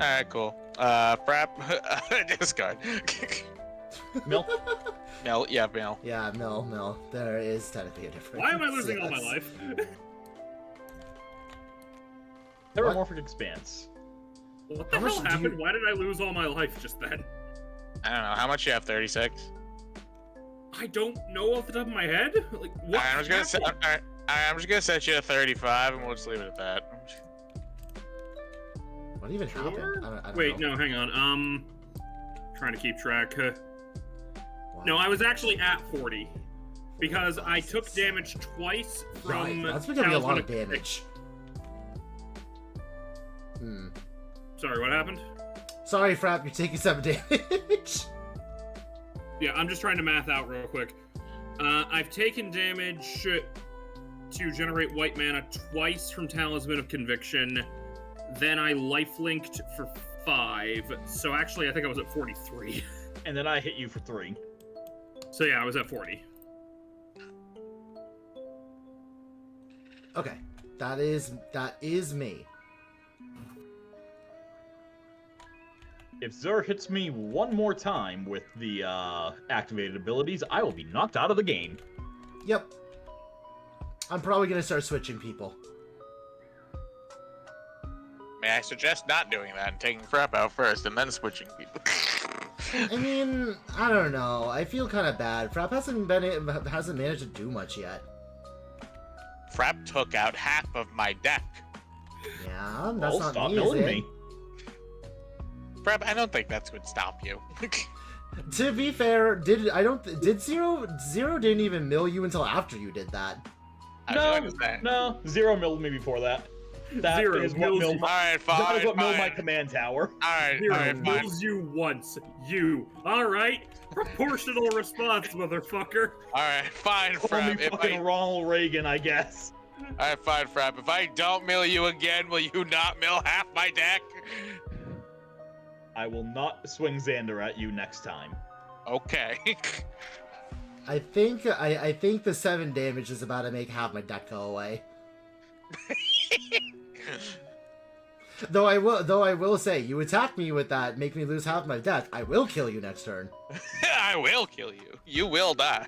All right, cool. Frap, discard. Milk? Mel, yeah, Mel. Yeah, Mel. There is technically a difference. Why am I losing all my Yes. life? Terramorphic Expanse. What the How much hell do happened? you- Why did I lose all my life just then? I don't know how much you have. 36. I don't know off the top of my head. Like what? Alright, I'm just gonna set. happened? Alright, I'm just gonna set you to 35, and we'll just leave it at that. What even happened? Sure? I don't Wait, know. no, hang on. Trying to keep track. Wow. No, I was actually at 40 because I took damage twice from. Right, that's becoming a lot of Talismanic damage. Sorry, what happened? Sorry, Frap, you're taking 7 damage. Yeah, I'm just trying to math out real quick. I've taken damage to generate white mana twice from Talisman of Conviction. Then I life-linked for 5. So actually, I think I was at 43. And then I hit you for 3. So yeah, I was at 40. Okay, that is me. If Zur hits me one more time with the activated abilities, I will be knocked out of the game. Yep. I'm probably gonna start switching people. May I suggest not doing that and taking Frap out first and then switching people? I mean, I don't know. I feel kind of bad. Frap hasn't managed to do much yet. Frap took out half of my deck. Yeah, that's not stop me, is milling it? me. Frap, I don't think that's going to stop you. To be fair, did Zero didn't even mill you until after you did that? I was going to say. No, Zero milled me before that. That Zero is what mills milled you. my, Alright, fine. that is what milled my fine. command tower. Alright, Zero fine. mills you once. You. Alright. Proportional response, motherfucker. Alright, fine, Call me Frap. If fucking Ronald Reagan, I guess. Alright, fine, Frap. If I don't mill you again, will you not mill half my deck? I will not swing Xander at you next time. Okay. I think the 7 damage is about to make half my deck go away. Though I will say, you attack me with that, make me lose half my deck. I will kill you next turn. I will kill you. You will die.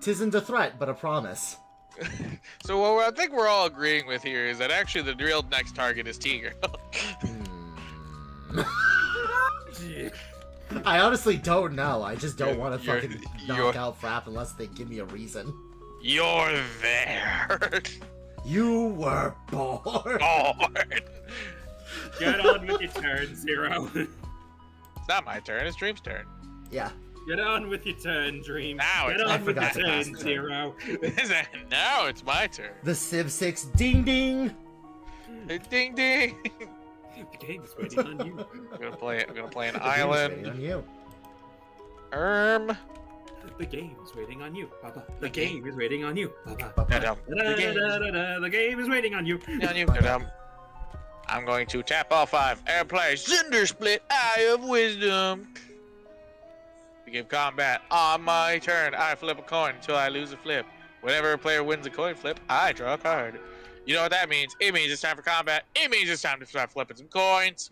Tisn't a threat, but a promise. So what I think we're all agreeing with here is that actually the real next target is Tiger. I honestly don't know. I just don't want to You're- fucking you're- knock out Frap unless they give me a reason. You're there. You were born. Bored. Get on with your turn, Zero. It's not my turn, it's Dream's turn. Yeah. Get on with your turn, Dream. Now Get it's- on I with forgot to your pass turn, the turn. Zero. Now it's my turn. The Civ 6 ding ding. Ding ding. The game is waiting on you. I'm gonna play an The game's waiting island. on you. The game is waiting on you, Papa. The game is waiting on you, Papa. Da-dum. The game is waiting on you. On you, da-dum. I'm going to tap all 5 airplanes. Cinder Split, Eye of Wisdom. Begin combat on my turn. I flip a coin until I lose a flip. Whenever a player wins a coin flip, I draw a card. You know what that means? It means it's time for combat. It means it's time to start flipping some coins.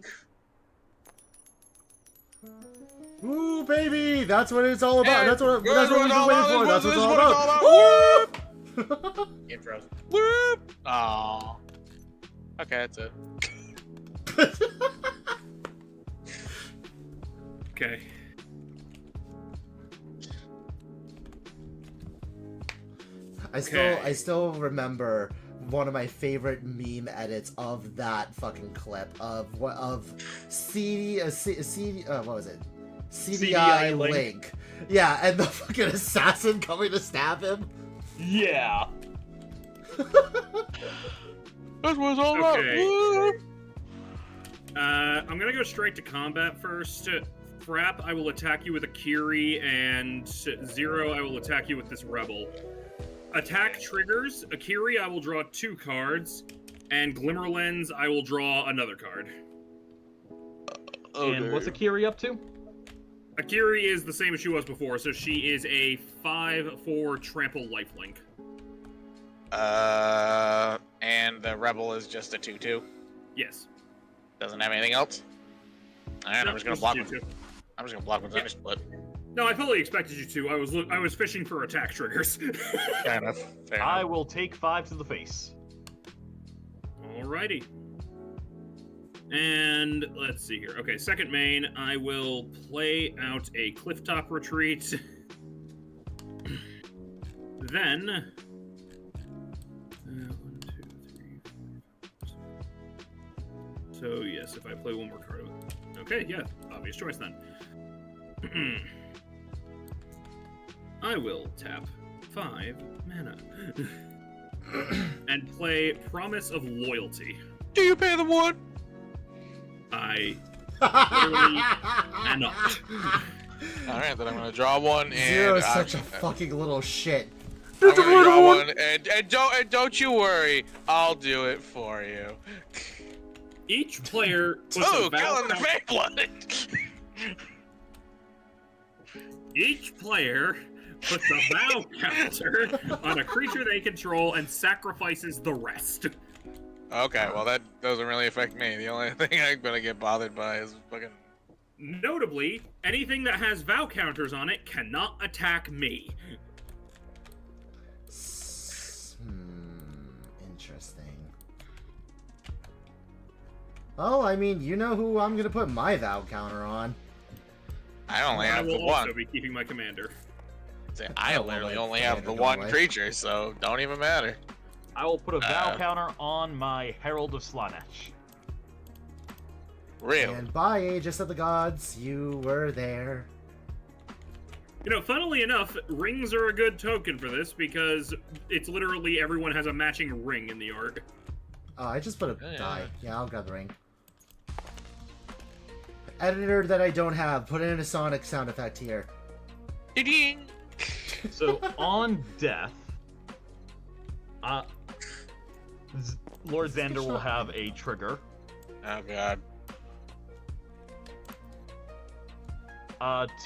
Ooh, baby, that's what it's all about. Yeah, That's what that's we've what been it's waiting all for. about. That's what it's This all is what it's about. all Woo! Game frozen. Whoop. Aww. Okay, that's it. Okay. I still remember one of my favorite meme edits of that fucking clip of what was it? CDI Link. Link. Yeah, and the fucking assassin coming to stab him. Yeah. That's what it's all about. Okay. Whoop. I'm gonna go straight to combat first. Frap, I will attack you with a Kiri, and Zero, I will attack you with this Rebel. Attack triggers. Akiri, I will draw 2 cards, and Glimmerlens, I will draw another card. And what's Akiri up to? Akiri is the same as she was before, so she is a 5/4 trample lifelink. And the Rebel is just a 2/2. Yes. Doesn't have anything else. Alright, I'm just gonna block with. I'm just gonna block with Cinder Split. No, I fully expected you to. I was fishing for attack triggers. Fair enough. Fair I enough. will take 5 to the face. Alrighty. And let's see here. Okay, second main, I will play out a Clifftop Retreat. Then... 1, 2, 3, 4, 5, 6. So, yes, if I play one more card. Okay, yeah, obvious choice then. I will tap 5 mana. And play Promise of Loyalty. Do you pay the 1? I literally cannot. All right, then I'm gonna draw one, and Zero is I'm such a fucking little shit. I'm gonna draw one, and don't you worry, I'll do it for you. Each player puts Oh, a vow killing the counter. fake blood. Each player puts a vow counter on a creature they control and sacrifices the rest. Okay, well that doesn't really affect me. The only thing I'm gonna get bothered by is fucking. Notably, anything that has vow counters on it cannot attack me. Interesting. Well, I mean, you know who I'm gonna put my vow counter on. I only I have the will also one. be keeping my commander. I literally only have the one creature, so don't even matter. I will put a vow counter on my Herald of Slaanesh. Real. And by Aegis of the Gods, you were there. You know, funnily enough, rings are a good token for this because it's literally everyone has a matching ring in the art. Oh, I just put a Yeah. die. Yeah, I'll grab the ring. Editor that I don't have, put in a Sonic sound effect here. Ding. So on death, Lord Xander will have a trigger. Oh god.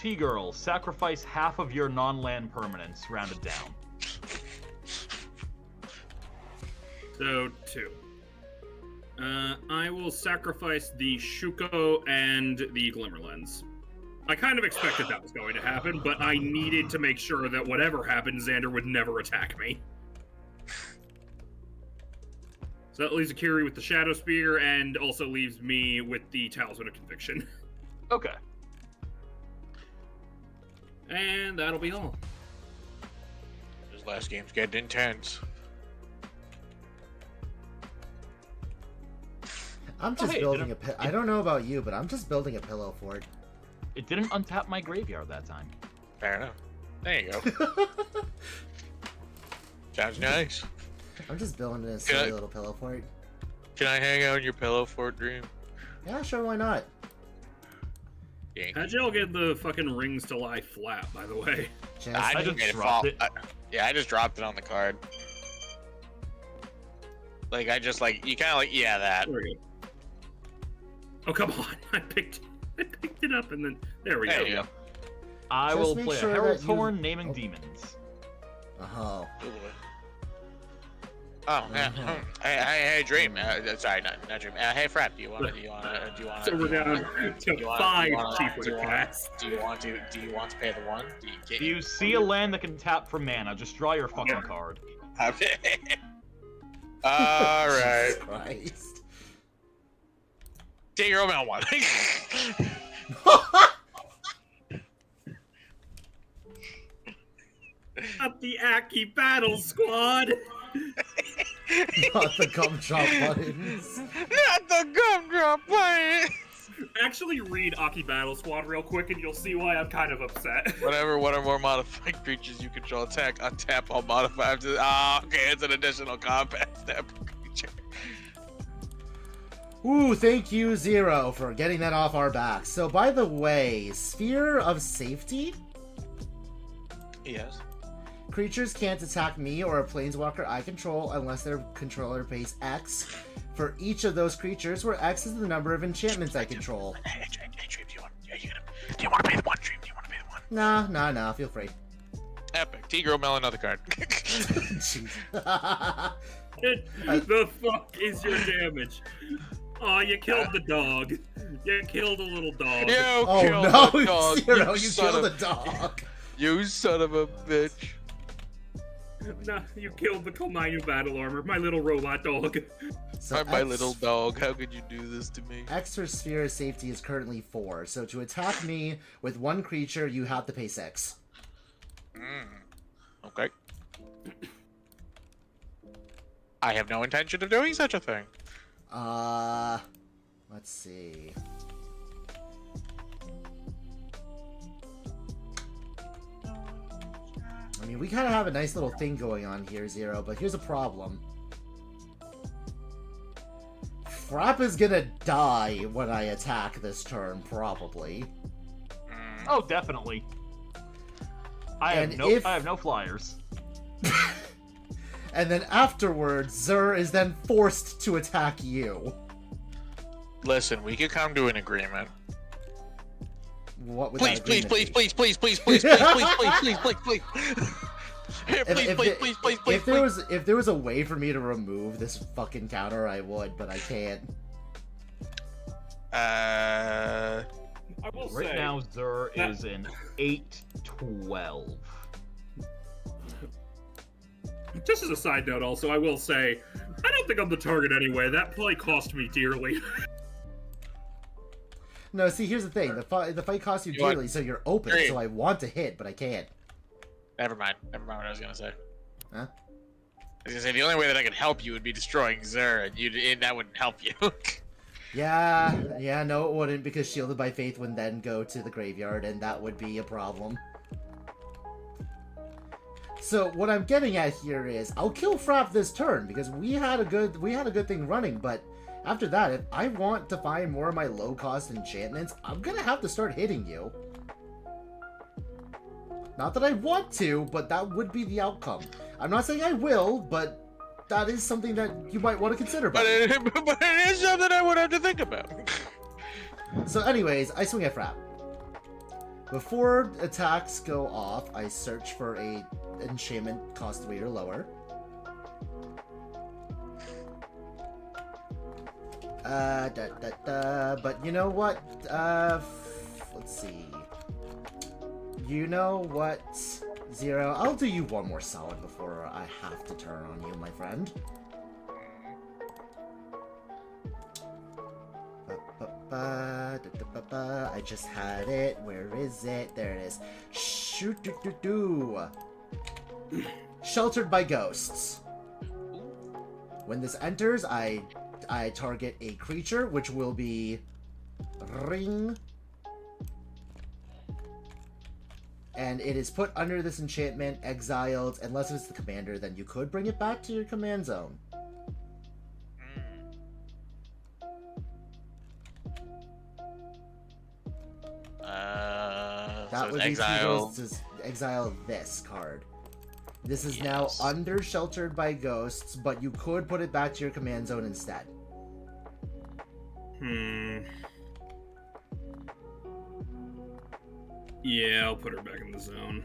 T-Girl, sacrifice half of your non-land permanents, rounded down. So, 2. I will sacrifice the Shuko and the Glimmerlens. I kind of expected that was going to happen, but I needed to make sure that whatever happened, Xander would never attack me. So that leaves Akiri with the Shadow Spear, and also leaves me with the Talisman of Conviction. Okay. And that'll be all. This last game's getting intense. I'm just hey, building I don't know about you, but I'm just building a pillow fort. It didn't untap my graveyard that time. Fair enough. There you go. Sounds nice. I'm just building a Can silly I- little pillow fort. Can I hang out in your pillow fort, Dream? Yeah, sure, why not? Yank. How'd y'all get the fucking rings to lie flat, by the way? Just, I just just made it dropped fall. it. Yeah, I just dropped it on the card. Like I just like you kind of like that. There we go. Oh, come on. I picked it up and then there we There go. you go. I Just will make play sure a Herald's that you- Horn, naming Oh. demons. oh. Oh yeah. Hey, Dream. Sorry, not Dream. Hey, Fred. Do you want to? So we're down to you wanna- 5 you wanna- people do you to wanna- cast. Do you want to pay the one? Do you see a land that can tap for mana? Just draw your fucking Yeah. card. All right. Jesus Christ. Take your own one. Not the Aki Battle Squad. Not the gumdrop buttons. Not the gumdrop plane. Actually, read Aki Battle Squad real quick, and you'll see why I'm kind of upset. Whatever one or more modified creatures you control attack, untap all modified. Okay, it's an additional combat step creature. Ooh, thank you, Zero, for getting that off our backs. So, by the way, Sphere of Safety? Yes. Creatures can't attack me or a planeswalker I control unless their controller pays X for each of those creatures, where X is the number of enchantments I control. Hey, Dream, do you want to pay the one, Dream? Do you want to pay the one? Nah, feel free. Epic. T-Girl, mail another card. Jeez. The fuck is your damage? Oh, you killed the dog. You killed a little dog. You Oh killed no, the dog. Zero, you son killed of, the dog. You son of a bitch. Nah, you killed the Komainu battle armor, my little robot dog. So I'm my X- little dog. How could you do this to me? X for Sphere of Safety is currently 4, so to attack me with one creature, you have to pay 6. Okay. I have no intention of doing such a thing. Let's see. I mean, we kind of have a nice little thing going on here, Zero, but here's a problem. Frapp is gonna die when I attack this turn, probably. Oh, definitely. I And have no flyers. And then afterwards, Zur is then forced to attack you. Listen, we could come to an agreement. What would Please, that please, agreement please, be? please, please, please, please, please, please, please, please, please. Here, please, please, please, please, please. If there was a way for me to remove this fucking counter, I would, but I can't. I will Right say, now, Zur is an 8-12. just as a side note, also, I will say, I don't think I'm the target anyway. That play cost me dearly. No, see, here's the thing. The fight costs you You want- dearly, so you're open, Great. so I want to hit, but I can't. Never mind what I was gonna say. Huh? I was gonna say the only way that I could help you would be destroying Zur, and that wouldn't help you. Yeah, no, it wouldn't, because Shielded by Faith would then go to the graveyard, and that would be a problem. So what I'm getting at here is, I'll kill Frapp this turn because we had a good thing running, but after that, if I want to find more of my low cost enchantments, I'm gonna have to start hitting you. Not that I want to, but that would be the outcome. I'm not saying I will, but that is something that you might want to consider. but it is something I would have to think about. So anyways, I swing at Frapp. Before attacks go off, I search for a enchantment cost 3 or lower. But you know what? Let's see. You know what, Zero? I'll do you one more solid before I have to turn on you, my friend. I just had it. Where is it? There it is. Shoot-doo-doo-doo. Sheltered by Ghosts. When this enters, I target a creature, which will be Ring. And it is put under this enchantment, exiled, unless it's the commander, then you could bring it back to your command zone. That So would it's be exile. to exile this card. This is Yes. now under Sheltered by Ghosts, but you could put it back to your command zone instead. Yeah, I'll put her back in the zone.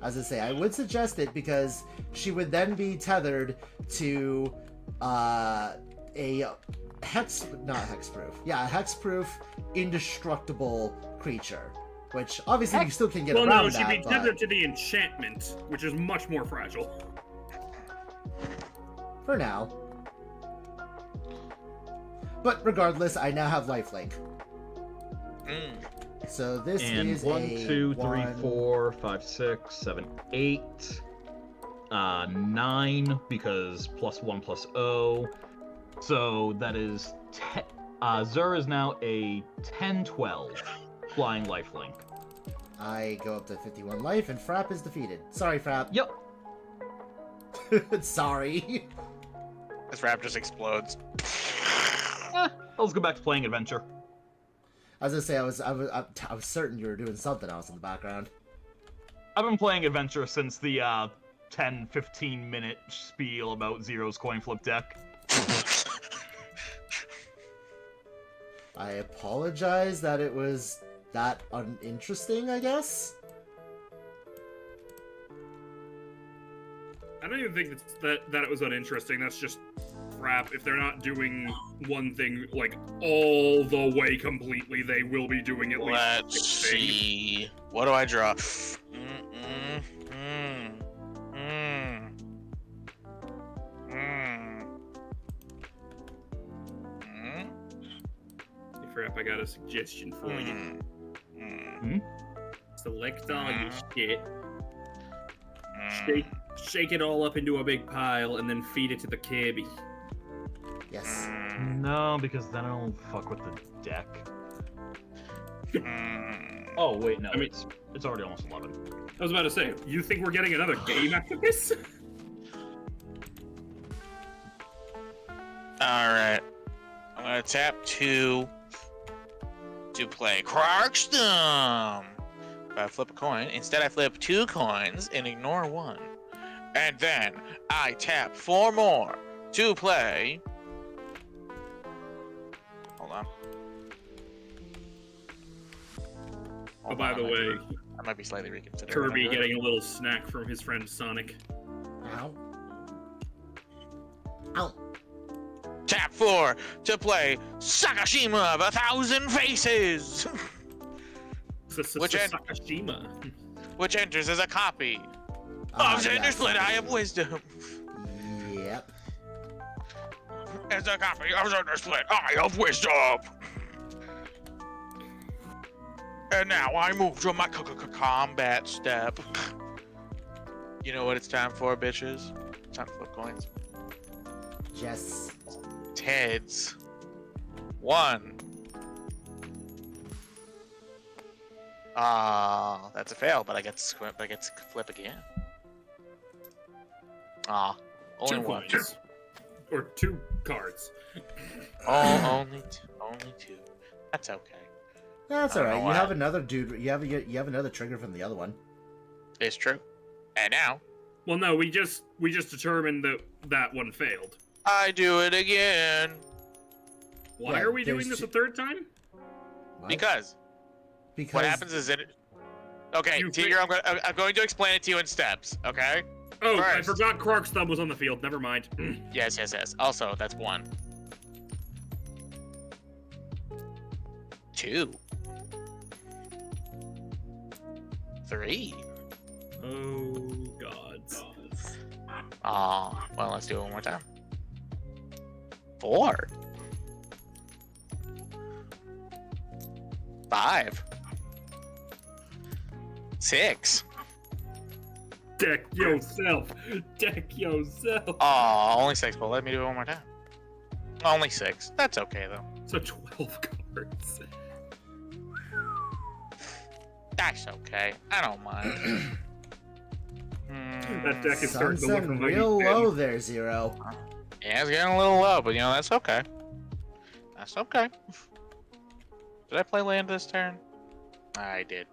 As I say, I would suggest it because she would then be tethered to a hexproof, indestructible creature. Which obviously you still can get Well, around no, she'd that. be but tethered to the enchantment, which is much more fragile. for now. But regardless, I now have lifelink. So this And is 1, a 2, 3, 1... 4, 5, 6, 7, 8, 9 because +1/+0. So that is Zur is now a 10-12 flying lifelink. I go up to 51 life, and Frapp is defeated. Sorry, Frapp. Yep. Sorry. This Frapp just explodes. Let's go back to playing Adventure. As I say, I was certain you were doing something else in the background. I've been playing Adventure since the 10-15 minute spiel about Zero's coin flip deck. I apologize that it was that uninteresting, I guess. I don't even think that it was uninteresting. That's just crap. If they're not doing one thing like all the way completely, they will be doing at least Let's one thing. see. What do I draw? Hey, Frap, I got a suggestion for you. Hmm? Select all your shit, shake it all up into a big pile, and then feed it to the cabbie. Yes. No, because then it'll fuck with the deck. Oh wait, no, I mean- it's already almost 11. I was about to say, you think we're getting another game after this? Alright. I'm gonna tap 2 to play Crockstum. If I flip a coin, instead I flip 2 coins and ignore 1. And then I tap 4 more to play. Hold on. Oh, by the way, I might be slightly reconsidering. Kirby getting a little snack from his friend Sonic. Ow. Ow. Tap 4 to play Sakashima of 1,000 Faces, Which end? Sakashima. which enters as a copy Ah, of Xander's yes. Split Eye of Wisdom. Yep. As a copy of Xander's Split Eye of Wisdom. And now I move to my combat step. You know what it's time for, bitches? It's time to flip coins. Yes. Ted's 1. That's a fail, but I get to flip again. Only 2 one. coins. Or 2 cards. Oh, only 2. That's okay. That's I all don't right. know You have why. another dude. You have another trigger from the other one. It's true. And now Well, no, we just determined that that one failed. I do it again Why Yeah, are we doing there's this two- a 3rd time? What? because Because what happens is it. Okay, You Tigger, I'm going to explain it to you in steps. Okay. Oh, I First. forgot Croc's thumb was on the field. Never mind. Yes. Also, that's 1. 2. 3. Oh, gods. Well, let's do it one more time. 4. 5. 6. Deck yourself. Deck yourself. Only 6, but let me do it one more time. Only 6. That's okay, though. So 12 cards. That's okay. I don't mind. That deck is starting sun's to look setting mighty real thin. low there, Zero. Yeah, it's getting a little low, but that's okay. That's okay. Did I play land this turn? I did.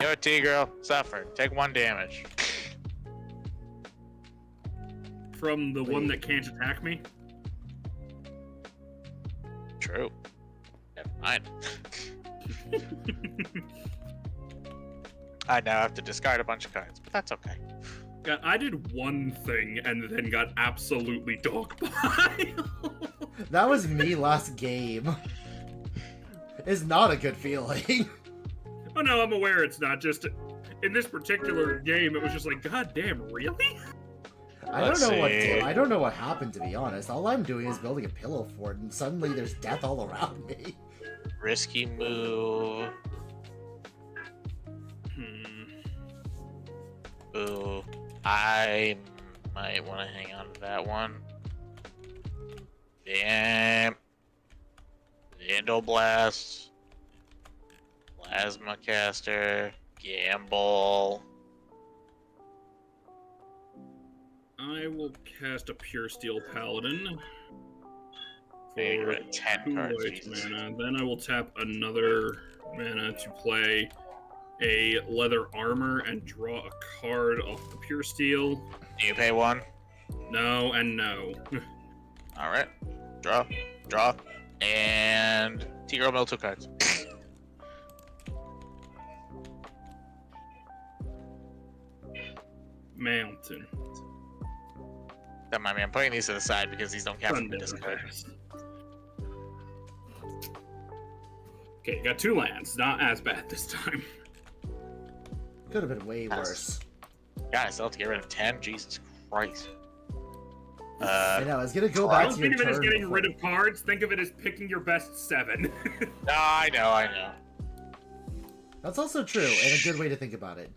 Yo, T-girl, suffer. Take 1 damage. From the one that can't attack me? True. Never mind. I now have to discard a bunch of cards, but that's okay. God, I did one thing and then got absolutely dogpiled. That was me last game. It's not a good feeling. Oh no, I'm aware it's not. Just in this particular game, it was just like, God damn, really? I don't Let's know what see. I don't know what happened, to be honest. All I'm doing is building a pillow fort, and suddenly there's death all around me. Risky move. Ooh, I might want to hang on to that one. Damn. Vandal Blast. Plasma Caster. Gamble. I will cast a Pure Steel Paladin. Maybe For we're at 10 2 cards. white Jesus. mana. Then I will tap another mana to play a leather armor and draw a card off the Pure Steel. Do you pay 1? No and no. Alright. Draw. Draw. And T-Girl mill 2 cards. Mountain. Don't mind me, I'm putting these to the side because these don't count for the Thunder. discard. Okay, got 2 lands. Not as bad this time. Could have been way worse. God, I still have to get rid of 10? Jesus Christ. I know. I was gonna go I back don't to your think of it as turn. getting before- rid of cards. Think of it as picking your best 7. No, I know. That's also true, and a good way to think about it.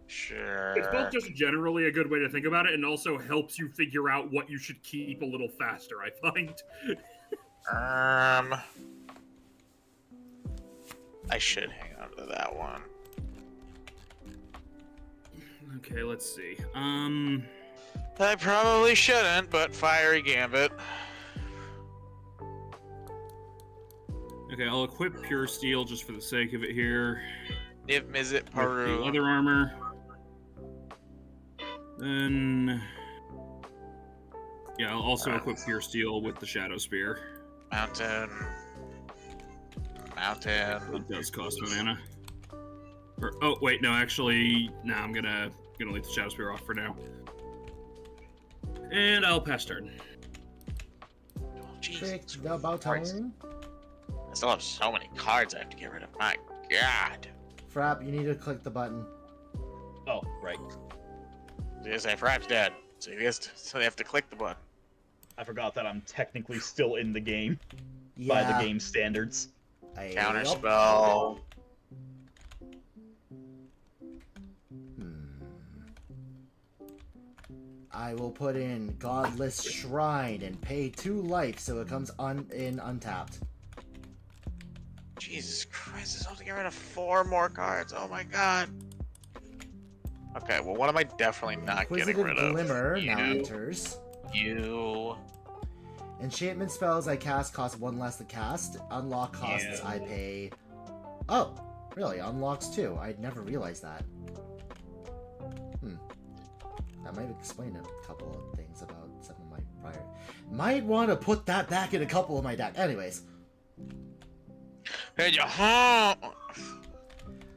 Sure. It's both just generally a good way to think about it, and also helps you figure out what you should keep a little faster, I find. I should hang on to that one. Okay, let's see. I probably shouldn't, but Fiery Gambit. Okay, I'll equip Pure Steel just for the sake of it here. Niv Mizzet With the Paru. leather armor. Then... Yeah, I'll also equip Pure Steel with the Shadow Spear. Mountain. It does cost mana. Oh, wait, no, actually... Nah, I'm gonna leave the Shadow Spear off for now. And I'll pass turn. Oh, Jesus Trick the Christ. button. I still have so many cards I have to get rid of. My God. Frap, you need to click the button. Oh, right. Yes, say Frap's dead. So they have to click the button. I forgot that I'm technically still in the game Yeah. by the game standards. Counter spell. I will put in Godless Shrine and pay 2 life so it comes in untapped. Jesus Christ, I still have to get rid of 4 more cards. Oh my God. Okay, well, what am I definitely not getting Inquisitive rid of? Glimmer now You. enters. You. Enchantment spells I cast cost 1 less to cast. Unlock costs I pay. Oh, really? Unlocks 2. I'd never realized that. That might explain a couple of things about some of my prior. Might want to put that back in a couple of my deck. Anyways. Hey,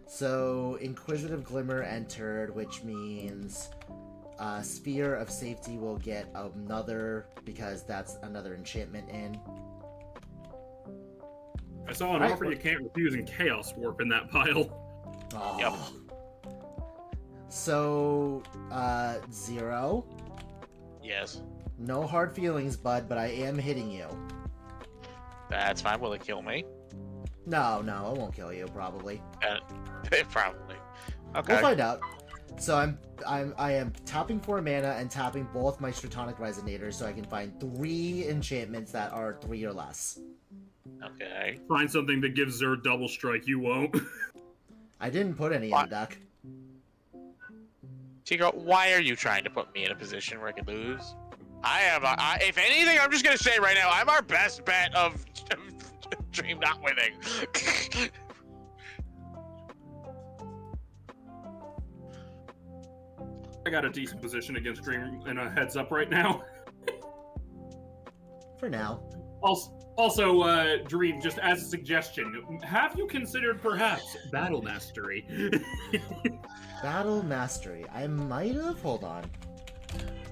So, Inquisitive Glimmer entered, which means Sphere of Safety will get another, because that's another enchantment in. I saw an offer you can't refuse in Chaos Warp in that pile. Oh. Yep. So, 0. Yes. No hard feelings, bud, but I am hitting you. That's fine. Will it kill me? No, it won't kill you, probably. Probably. Okay. We'll find out. So I am tapping 4 mana and tapping both my Stratonic Resonators so I can find 3 enchantments that are 3 or less. Okay. Find something that gives Zerd double strike, you won't. I didn't put any in What? the deck. Chico, why are you trying to put me in a position where I could lose? If anything, I'm just gonna say right now, I'm our best bet of Dream not winning. I got a decent position against Dream and a heads up right now. For now. Also, Dream, just as a suggestion, have you considered perhaps Battle Mastery? Battle Mastery. I might have. Hold on.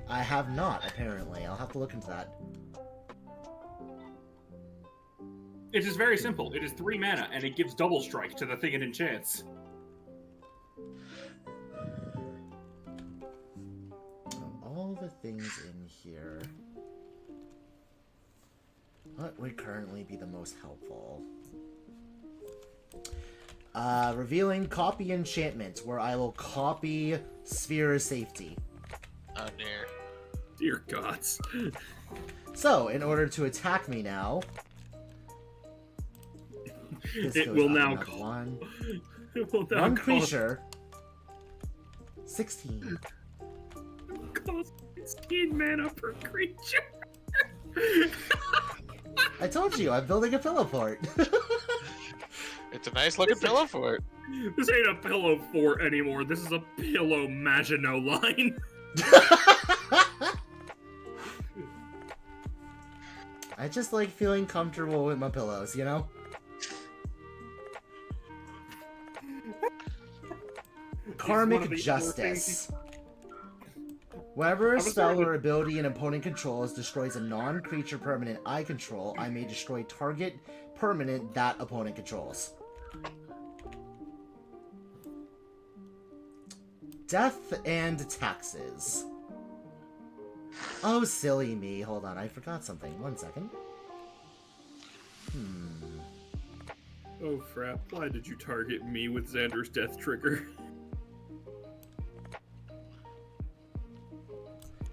I have not, apparently. I'll have to look into that. It is very simple. It is 3 mana, and it gives double strike to the thing it enchants. All the things in here. What would currently be the most helpful? Revealing copy enchantments, where I will copy Sphere of Safety. Oh dear. Dear gods. So, in order to attack me now, this It goes will up now and up call. 1. It will now 1 cost- creature. 16. cost 16 mana per creature. I told you, I'm building a pillow fort. It's a nice looking pillow fort. This ain't a pillow fort anymore. This is a pillow Maginot line. I just like feeling comfortable with my pillows, you know? Karmic one of the Justice. Whenever a spell or ability an opponent controls destroys a non-creature permanent I control, I may destroy target permanent that opponent controls. Death and Taxes. Oh, silly me. Hold on, I forgot something. 1 second. Oh, frap. Why did you target me with Xander's death trigger?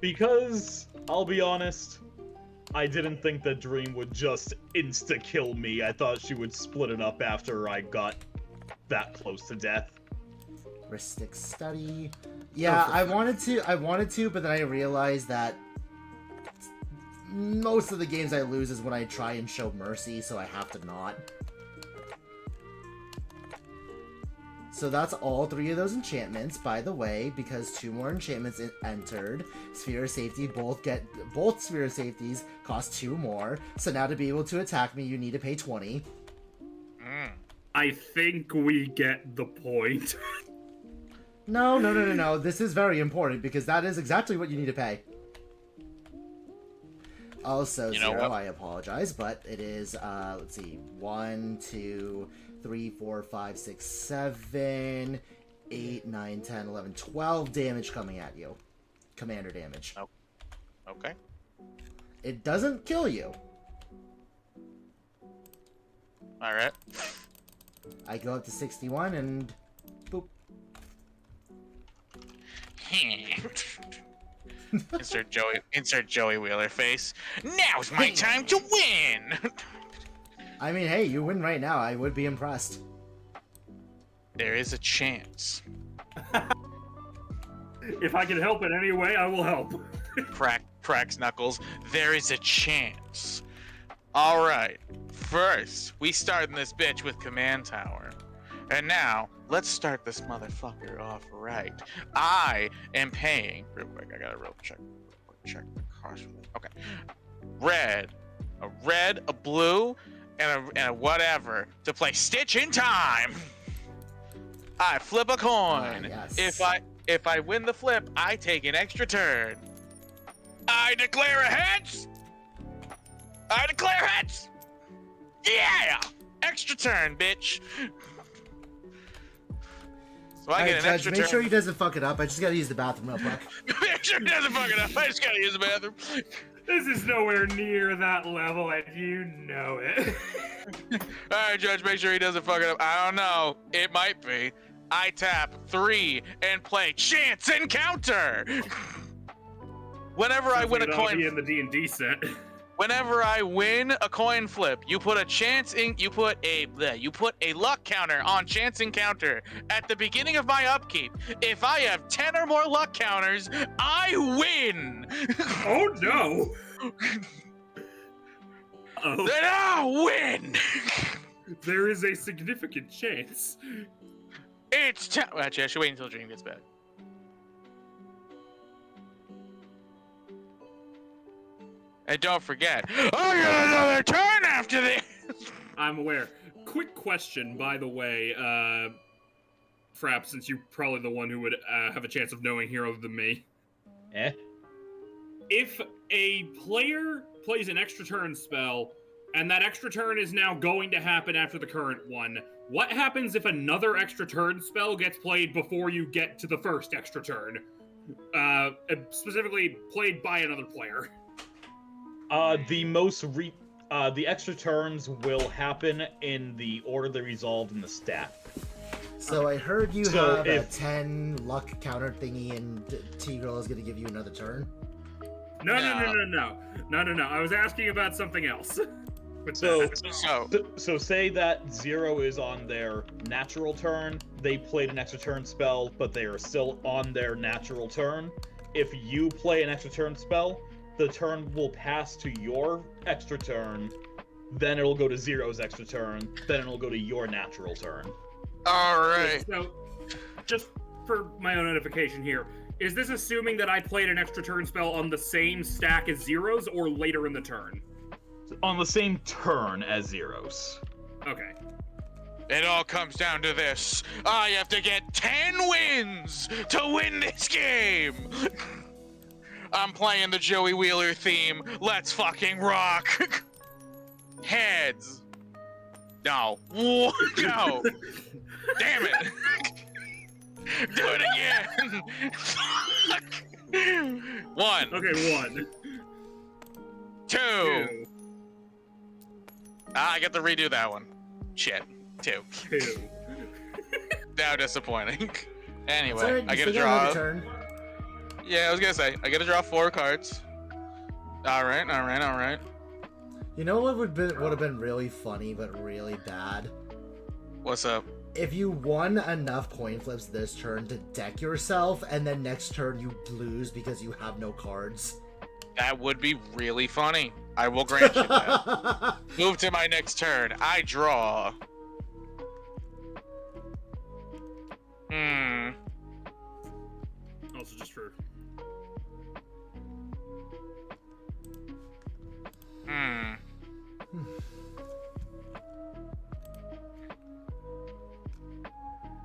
Because, I'll be honest, I didn't think that Dream would just insta-kill me. I thought she would split it up after I got that close to death. Ristic Study. Yeah, Oh, for I wanted to, but then I realized that most of the games I lose is when I try and show mercy, so I have to not. So that's all 3 of those enchantments, by the way, because 2 more enchantments entered. Sphere of Safety, both Sphere of Safeties cost 2 more. So now to be able to attack me, you need to pay 20. I think we get the point. No. This is very important because that is exactly what you need to pay. Also, You know 0, what? I apologize, but it is, let's see, 1, 2, 3, 4, 5, 6, 7, 8, 9, 10, 11, 12 damage coming at you. Commander damage. Okay. It doesn't kill you. All right. I go up to 61 and boop. Insert Joey Wheeler face. Now's my time to win. I mean, hey, you win right now. I would be impressed. There is a chance. If I can help in any way, I will help. Cracks knuckles. There is a chance. All right. First, we start in this bitch with Command Tower. And now, let's start this motherfucker off right. I am paying... Real quick, I gotta check the cost for this. Okay. A red, a blue, and a whatever to play Stitch in Time. I flip a coin. Yes. If I win the flip, I take an extra turn. I declare a heads. I declare heads. Yeah! Extra turn, bitch. So I get an Judge, extra make turn. sure he doesn't fuck it up. I just gotta use the bathroom real quick. Make sure he doesn't fuck it up. I just gotta use the bathroom. This is nowhere near that level, and you know it. Alright, Judge, make sure he doesn't fuck it up. I don't know. It might be. I tap 3 and play Chance Encounter. Whenever I win a That'll coin, be in the D&D set. whenever I win a coin flip, you put a luck counter on Chance Encounter at the beginning of my upkeep. If I have 10 or more luck counters, I win. Oh no! Oh, Then I win. there is a significant chance. It's time. Actually, I should wait until Dream gets back. And don't forget, I got another turn after this. I'm aware. Quick question, by the way, Frapp, since you're probably the one who would have a chance of knowing here other than me. If a player plays an extra turn spell, and that extra turn is now going to happen after the current one, what happens if another extra turn spell gets played before you get to the first extra turn? Specifically played by another player. The extra turns will happen in the order they resolved in the stat. So I heard you So have if- a 10 luck counter thingy, and T-Girl is gonna give you another turn. No. I was asking about something else. With So- that. So say that 0 is on their natural turn, they played an extra turn spell, but they are still on their natural turn. If you play an extra turn spell, the turn will pass to your extra turn, then it'll go to 0's extra turn, then it'll go to your natural turn. All right. So, just for my own edification here, is this assuming that I played an extra turn spell on the same stack as 0's or later in the turn? On the same turn as 0's. Okay. It all comes down to this. I have to get 10 wins to win this game. I'm playing the Joey Wheeler theme. Let's fucking rock. Heads. No. No. Damn it. Do it again. Fuck. 1. Okay, 1. 2. 2. I get to redo that one. Shit. 2. 2. Now disappointing. Anyway, It's alright, I you get to still got draw. another turn. Yeah, I was gonna say, I get to draw 4 cards. Alright. You know what would have been really funny but really bad? What's up? If you won enough coin flips this turn to deck yourself, and then next turn you lose because you have no cards. That would be really funny. I will grant you that. Move to my next turn. I draw. Also, just for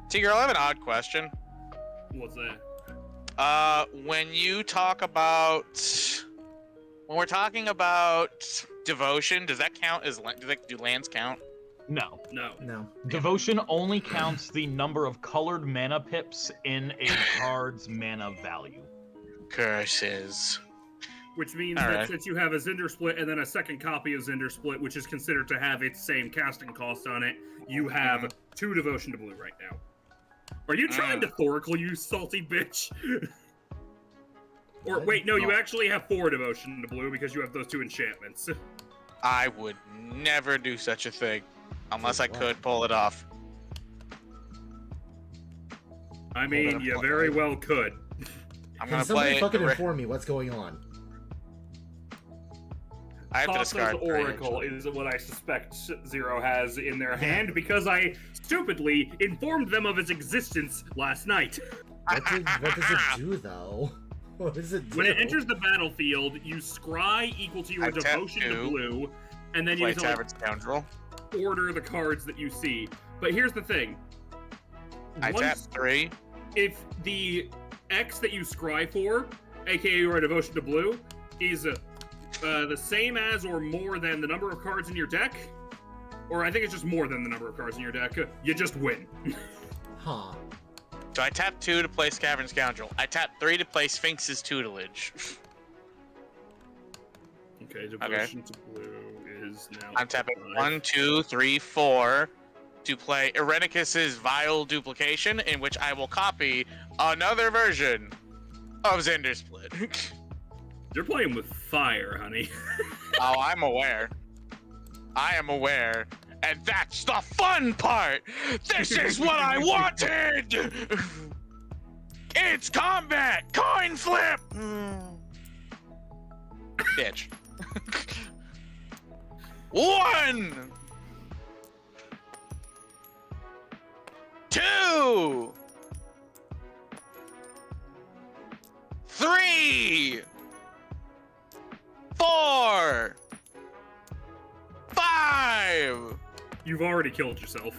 T-Girl, I have an odd question. what's that? When you talk about... When we're talking about devotion, does that count as... Do lands count? No. No. No. Devotion only counts the number of colored mana pips in a card's mana value. Curses. Which means All that right. since you have a Zinder Split and then a second copy of Zinder Split, which is considered to have its same casting cost on it, you have 2 Devotion to Blue right now. Are you trying to Thoracle, you salty bitch? Or wait, no, you actually have 4 Devotion to Blue because you have those 2 enchantments. I would never do such a thing. Unless I could pull it off. I mean, you very well could. I'm Can gonna somebody play... fucking inform me what's going on? I have to discard Thassa's 3, Oracle actually. is what I suspect Zero has in their hand because I stupidly informed them of its existence last night. What does it do, though? What does it do? When it enters the battlefield, you scry equal to your I tap devotion to 2, blue, and then you Play have to like, Tavern Scoundrel. order the cards that you see. But here's the thing. I tap 3. If the X that you scry for, aka your devotion to blue, is the same as or more than the number of cards in your deck, or I think it's just more than the number of cards in your deck, you just win. Huh. So I tap 2 to play Cavern Scoundrel. I tap 3 to play Sphinx's Tutelage. Okay, devotion to blue is now. I'm tapping 5. 1, 2, 3, 4 to play Irenicus's Vile Duplication, in which I will copy another version of Zinder Split. You're playing with fire, honey. Oh, I'm aware. I am aware. And that's the fun part! This is what I wanted! It's combat! Coin flip! Bitch. 1! 2! 3! 4! 5! You've already killed yourself.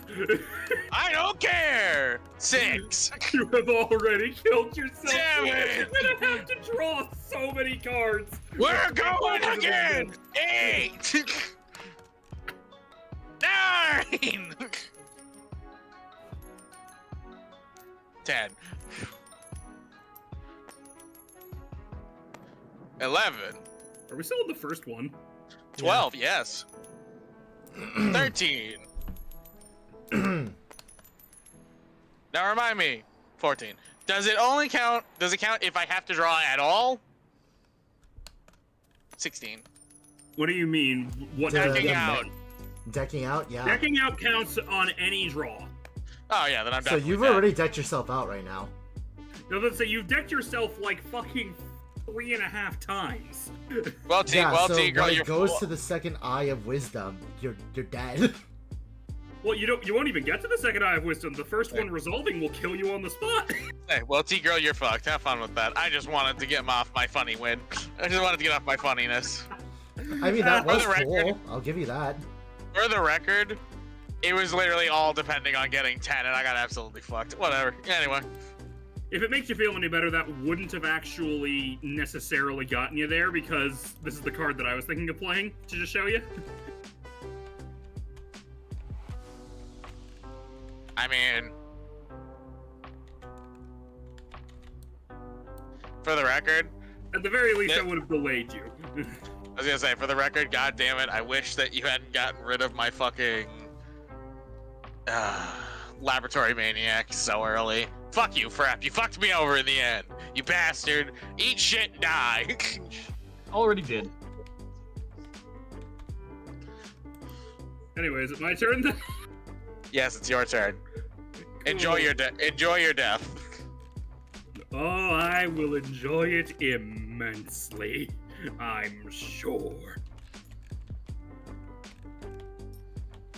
I don't care! 6! You have already killed yourself. Damn it! You're gonna have to draw so many cards. We're going again! 8! 9! 10. 11. Are we still in the first one? 12, yes. 13. Now remind me. 14. Does it count if I have to draw at all? 16. What do you mean? What Decking out. Decking out? Yeah. Decking out counts on any draw. Oh yeah, then I'm So done. you've already decked yourself out right now. Now let's say you've decked yourself like fucking 3.5 times. Well, T, Yeah, so girl, when you're it goes full. to the second eye of wisdom, you're dead. Well, you won't even get to the second eye of wisdom. The first one resolving will kill you on the spot. Hey, well, T, girl, you're fucked. Have fun with that. I just wanted to get off my funny win. I just wanted to get off my funniness. I mean, that For was the record- cool. I'll give you that. For the record, it was literally all depending on getting 10, and I got absolutely fucked. Whatever. Anyway. If it makes you feel any better, that wouldn't have actually necessarily gotten you there because this is the card that I was thinking of playing to just show you. I mean, for the record, At the very least, Yeah. I would have delayed you. I was gonna say, for the record, god damn it, I wish that you hadn't gotten rid of my fucking laboratory maniac so early. Fuck you, Frap. You fucked me over in the end. You bastard. Eat shit and die. Already did. Anyway, is it my turn then? Yes, it's your turn. Enjoy your death. Oh, I will enjoy it immensely. I'm sure.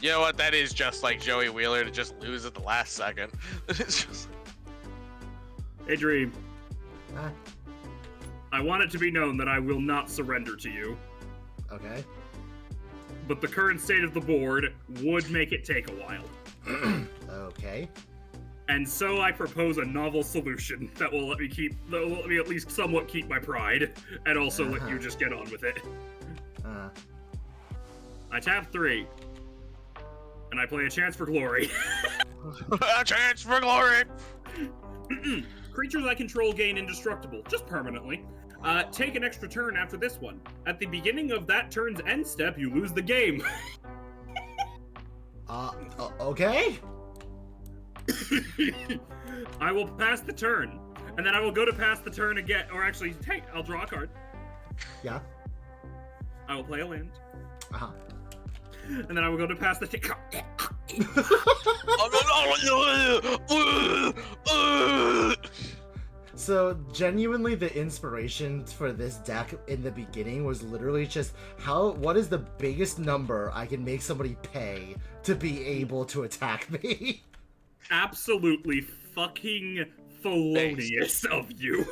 You know what? That is just like Joey Wheeler to just lose at the last second. It's just... Hey, Dream. Huh? I want it to be known that I will not surrender to you, Okay. but the current state of the board would make it take a while. Okay. And so I propose a novel solution that will let me at least somewhat keep my pride, and also let you just get on with it. I tap 3, and I play a Chance for Glory. A chance for glory! Creatures I control gain indestructible, just permanently. Take an extra turn after this one. At the beginning of that turn's end step, you lose the game. Okay? I will pass the turn, and then I will go to pass the turn again, or actually, hey, I'll draw a card. Yeah. I will play a land, Uh-huh. and then I will go to pass the So, genuinely, the inspiration for this deck in the beginning was literally just what is the biggest number I can make somebody pay to be able to attack me? Absolutely fucking felonious of you.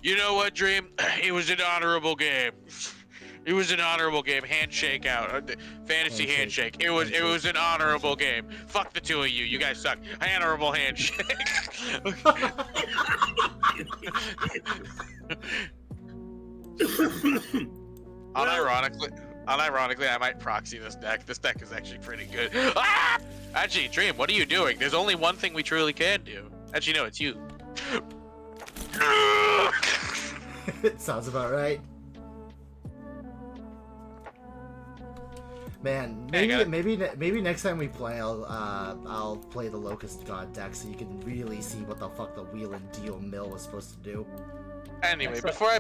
You know what, Dream? It was an honorable game. It was an honorable game. Handshake out. Fantasy handshake. It was an honorable game. Fuck the two of you. You guys suck. Honorable handshake. Unironically, I might proxy this deck. This deck is actually pretty good. Ah! Actually, Dream, what are you doing? There's only one thing we truly can do. Actually, no, it's you. Sounds about right. Man, maybe next time we play, I'll play the Locust God deck so you can really see what the fuck the wheel and deal mill was supposed to do. Anyway, That's before I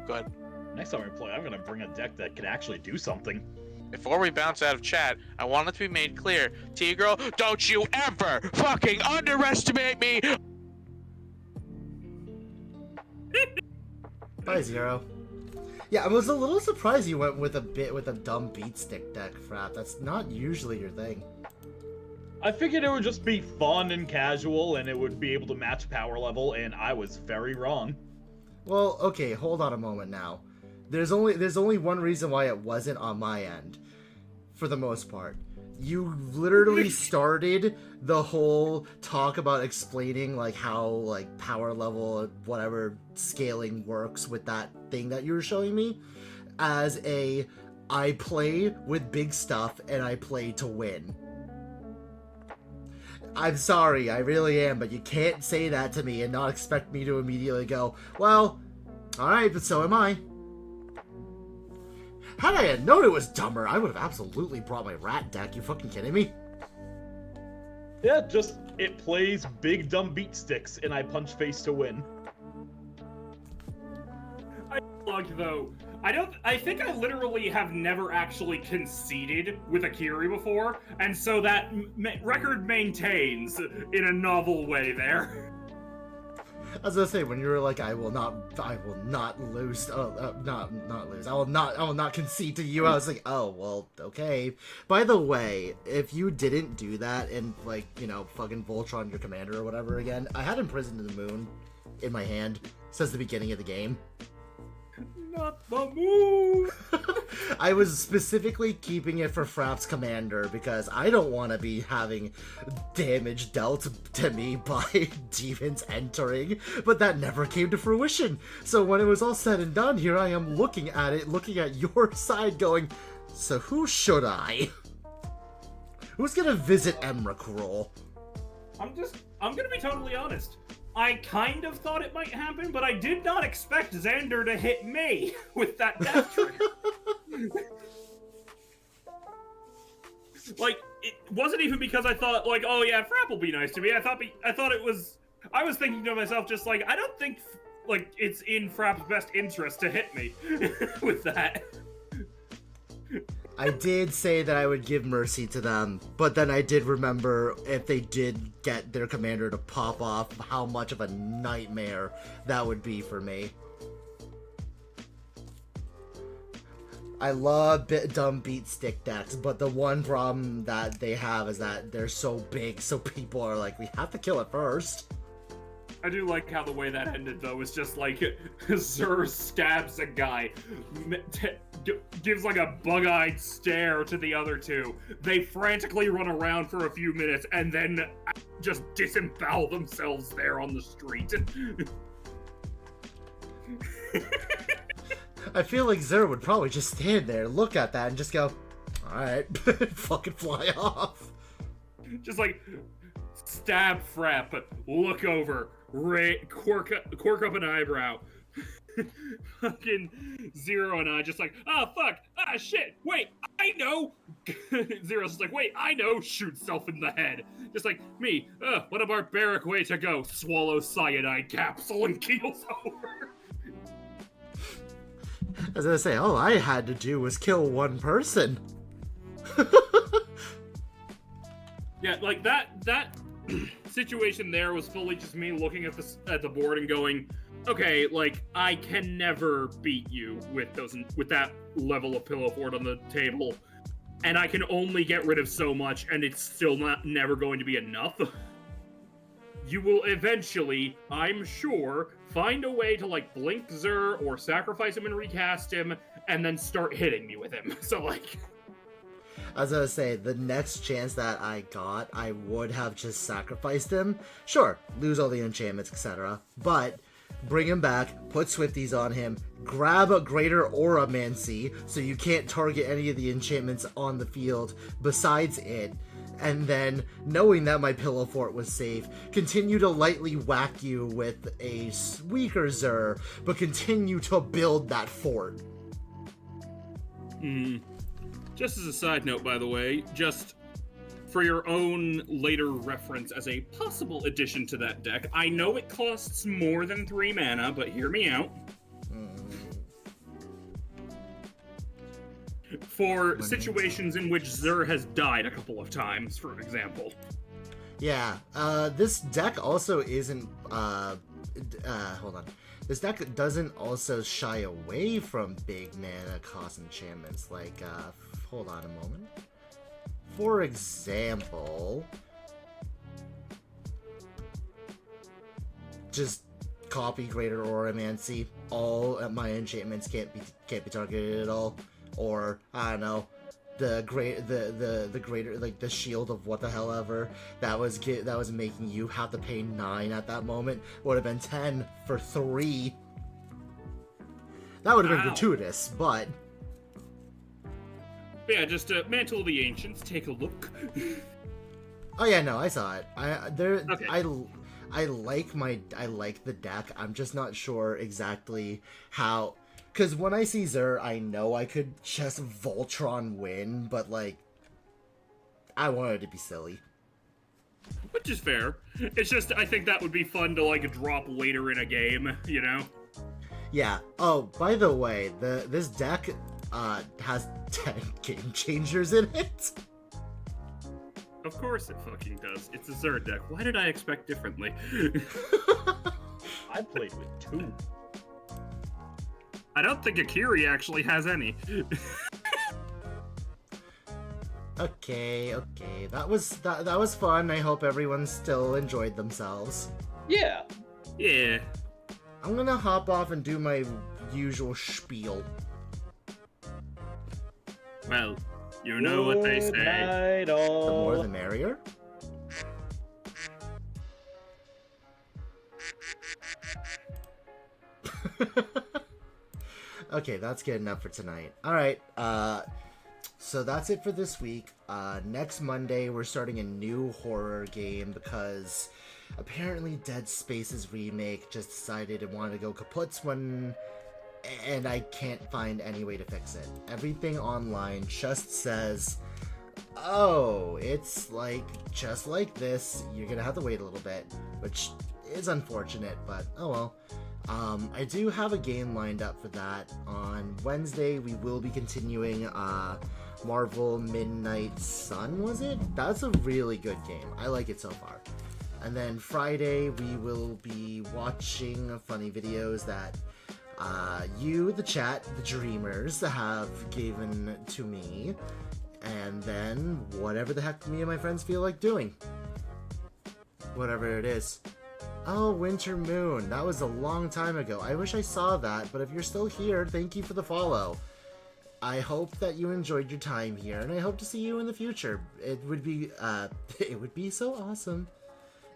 go ahead. Next time we play, I'm gonna bring a deck that can actually do something. Before we bounce out of chat, I want it to be made clear, T-Girl, don't you ever fucking underestimate me! Bye, Zero. Yeah, I was a little surprised you went with a dumb beat stick deck, Frap. That's not usually your thing. I figured it would just be fun and casual, and it would be able to match power level, and I was very wrong. Well, okay, hold on a moment now. There's only one reason why it wasn't on my end, for the most part. You literally started the whole talk about explaining like how like power level whatever scaling works with that thing that you were showing me as I play with big stuff and I play to win. I'm sorry, I really am, but you can't say that to me and not expect me to immediately go, well, alright, but so am I. Had I had known it was dumber, I would have absolutely brought my rat deck. You fucking kidding me? Yeah, just it plays big dumb beat sticks, and I punch face to win. Though, I think I literally have never actually conceded with Akiri before, and so that record maintains in a novel way there. I was gonna say, when you were like, I will not lose, not lose. I will not concede to you. I was like, oh well, okay. By the way, if you didn't do that and like, you know, fucking Voltron your commander or whatever again, I had Imprisoned in the Moon in my hand since the beginning of the game. Not the moon. I was specifically keeping it for Frap's commander because I don't want to be having damage dealt to me by demons entering, but that never came to fruition. So when it was all said and done, here I am looking at it, looking at your side going, so who should I? Who's gonna visit Emrakul? I'm gonna be totally honest. I kind of thought it might happen, but I did not expect Xander to hit me with that death trigger. Like, it wasn't even because I thought, like, oh yeah, Frapp will be nice to me. I was thinking to myself, just like, I don't think, like, it's in Frapp's best interest to hit me with that. I did say that I would give mercy to them, but then I did remember if they did get their commander to pop off, how much of a nightmare that would be for me. I love dumb beat stick decks, but the one problem that they have is that they're so big, so people are like, we have to kill it first. I do like how the way that ended, though, is just like Zur stabs a guy, gives like a bug-eyed stare to the other two. They frantically run around for a few minutes and then just disembowel themselves there on the street. I feel like Zur would probably just stand there, look at that, and just go, alright, fucking fly off. Just like, stab Frap, look over, quirk up an eyebrow. Fucking Zero and I just like, oh fuck, ah shit, wait, I know. Zero's just like, wait, I know, shoot self in the head. Just like, me, what a barbaric way to go. Swallow cyanide capsule and keels over. I was gonna say, all I had to do was kill one person. Yeah, like that situation there was fully just me looking at the board and going, okay, like I can never beat you with that level of pillow fort on the table, and I can only get rid of so much, and it's still never going to be enough. You will eventually, I'm sure, find a way to like blink Zur or sacrifice him and recast him, and then start hitting me with him. So like, I was gonna say, the next chance that I got, I would have just sacrificed him. Sure, lose all the enchantments, etc. But bring him back, put Swifties on him, grab a Greater Auramancy, so you can't target any of the enchantments on the field besides it, and then, knowing that my Pillow Fort was safe, continue to lightly whack you with a weaker Zur, but continue to build that fort. Just as a side note, by the way, just for your own later reference as a possible addition to that deck, I know it costs more than 3 mana, but hear me out. For situations in which Zur has died a couple of times, for example. Yeah, this deck also isn't, hold on. This deck doesn't also shy away from big mana cost enchantments, like, hold on a moment. For example, just copy Greater Auramancy. All of my enchantments can't be targeted at all. Or I don't know, the greater, like the shield of what the hell ever that was making you have to pay 9 at that moment would have been 10 for 3. That would have been gratuitous, but yeah, just Mantle of the Ancients. Take a look. Oh yeah, no, I saw it. Okay. I like the deck. I'm just not sure exactly how. Because when I see Zur, I know I could just Voltron win, but, like, I wanted to be silly. Which is fair. It's just, I think that would be fun to, like, drop later in a game, you know? Yeah. Oh, by the way, this deck has 10 game changers in it. Of course it fucking does. It's a Zur deck. Why did I expect differently? I played with 2. I don't think Akiri actually has any. Okay. That was fun. I hope everyone still enjoyed themselves. Yeah. Yeah. I'm gonna hop off and do my usual spiel. Well, you know what they say. Night, The all. more the merrier. Okay, that's good enough for tonight. Alright, so that's it for this week. Next Monday, we're starting a new horror game because apparently Dead Space's remake just decided it wanted to go kaputs and I can't find any way to fix it. Everything online just says, oh, it's like, just like this, you're gonna have to wait a little bit, which is unfortunate, but oh well. I do have a game lined up for that. On Wednesday, we will be continuing Marvel Midnight Sun, was it? That's a really good game. I like it so far. And then Friday, we will be watching funny videos that you, the chat, the dreamers, have given to me. And then whatever the heck me and my friends feel like doing. Whatever it is. Oh, Winter Moon. That was a long time ago. I wish I saw that, but if you're still here, thank you for the follow. I hope that you enjoyed your time here, and I hope to see you in the future. It would be, it would be so awesome.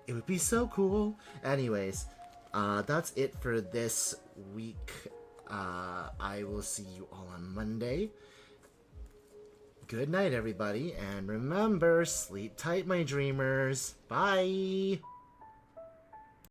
It would be so cool. Anyways, that's it for this week. I will see you all on Monday. Good night, everybody, and remember, sleep tight, my dreamers. Bye!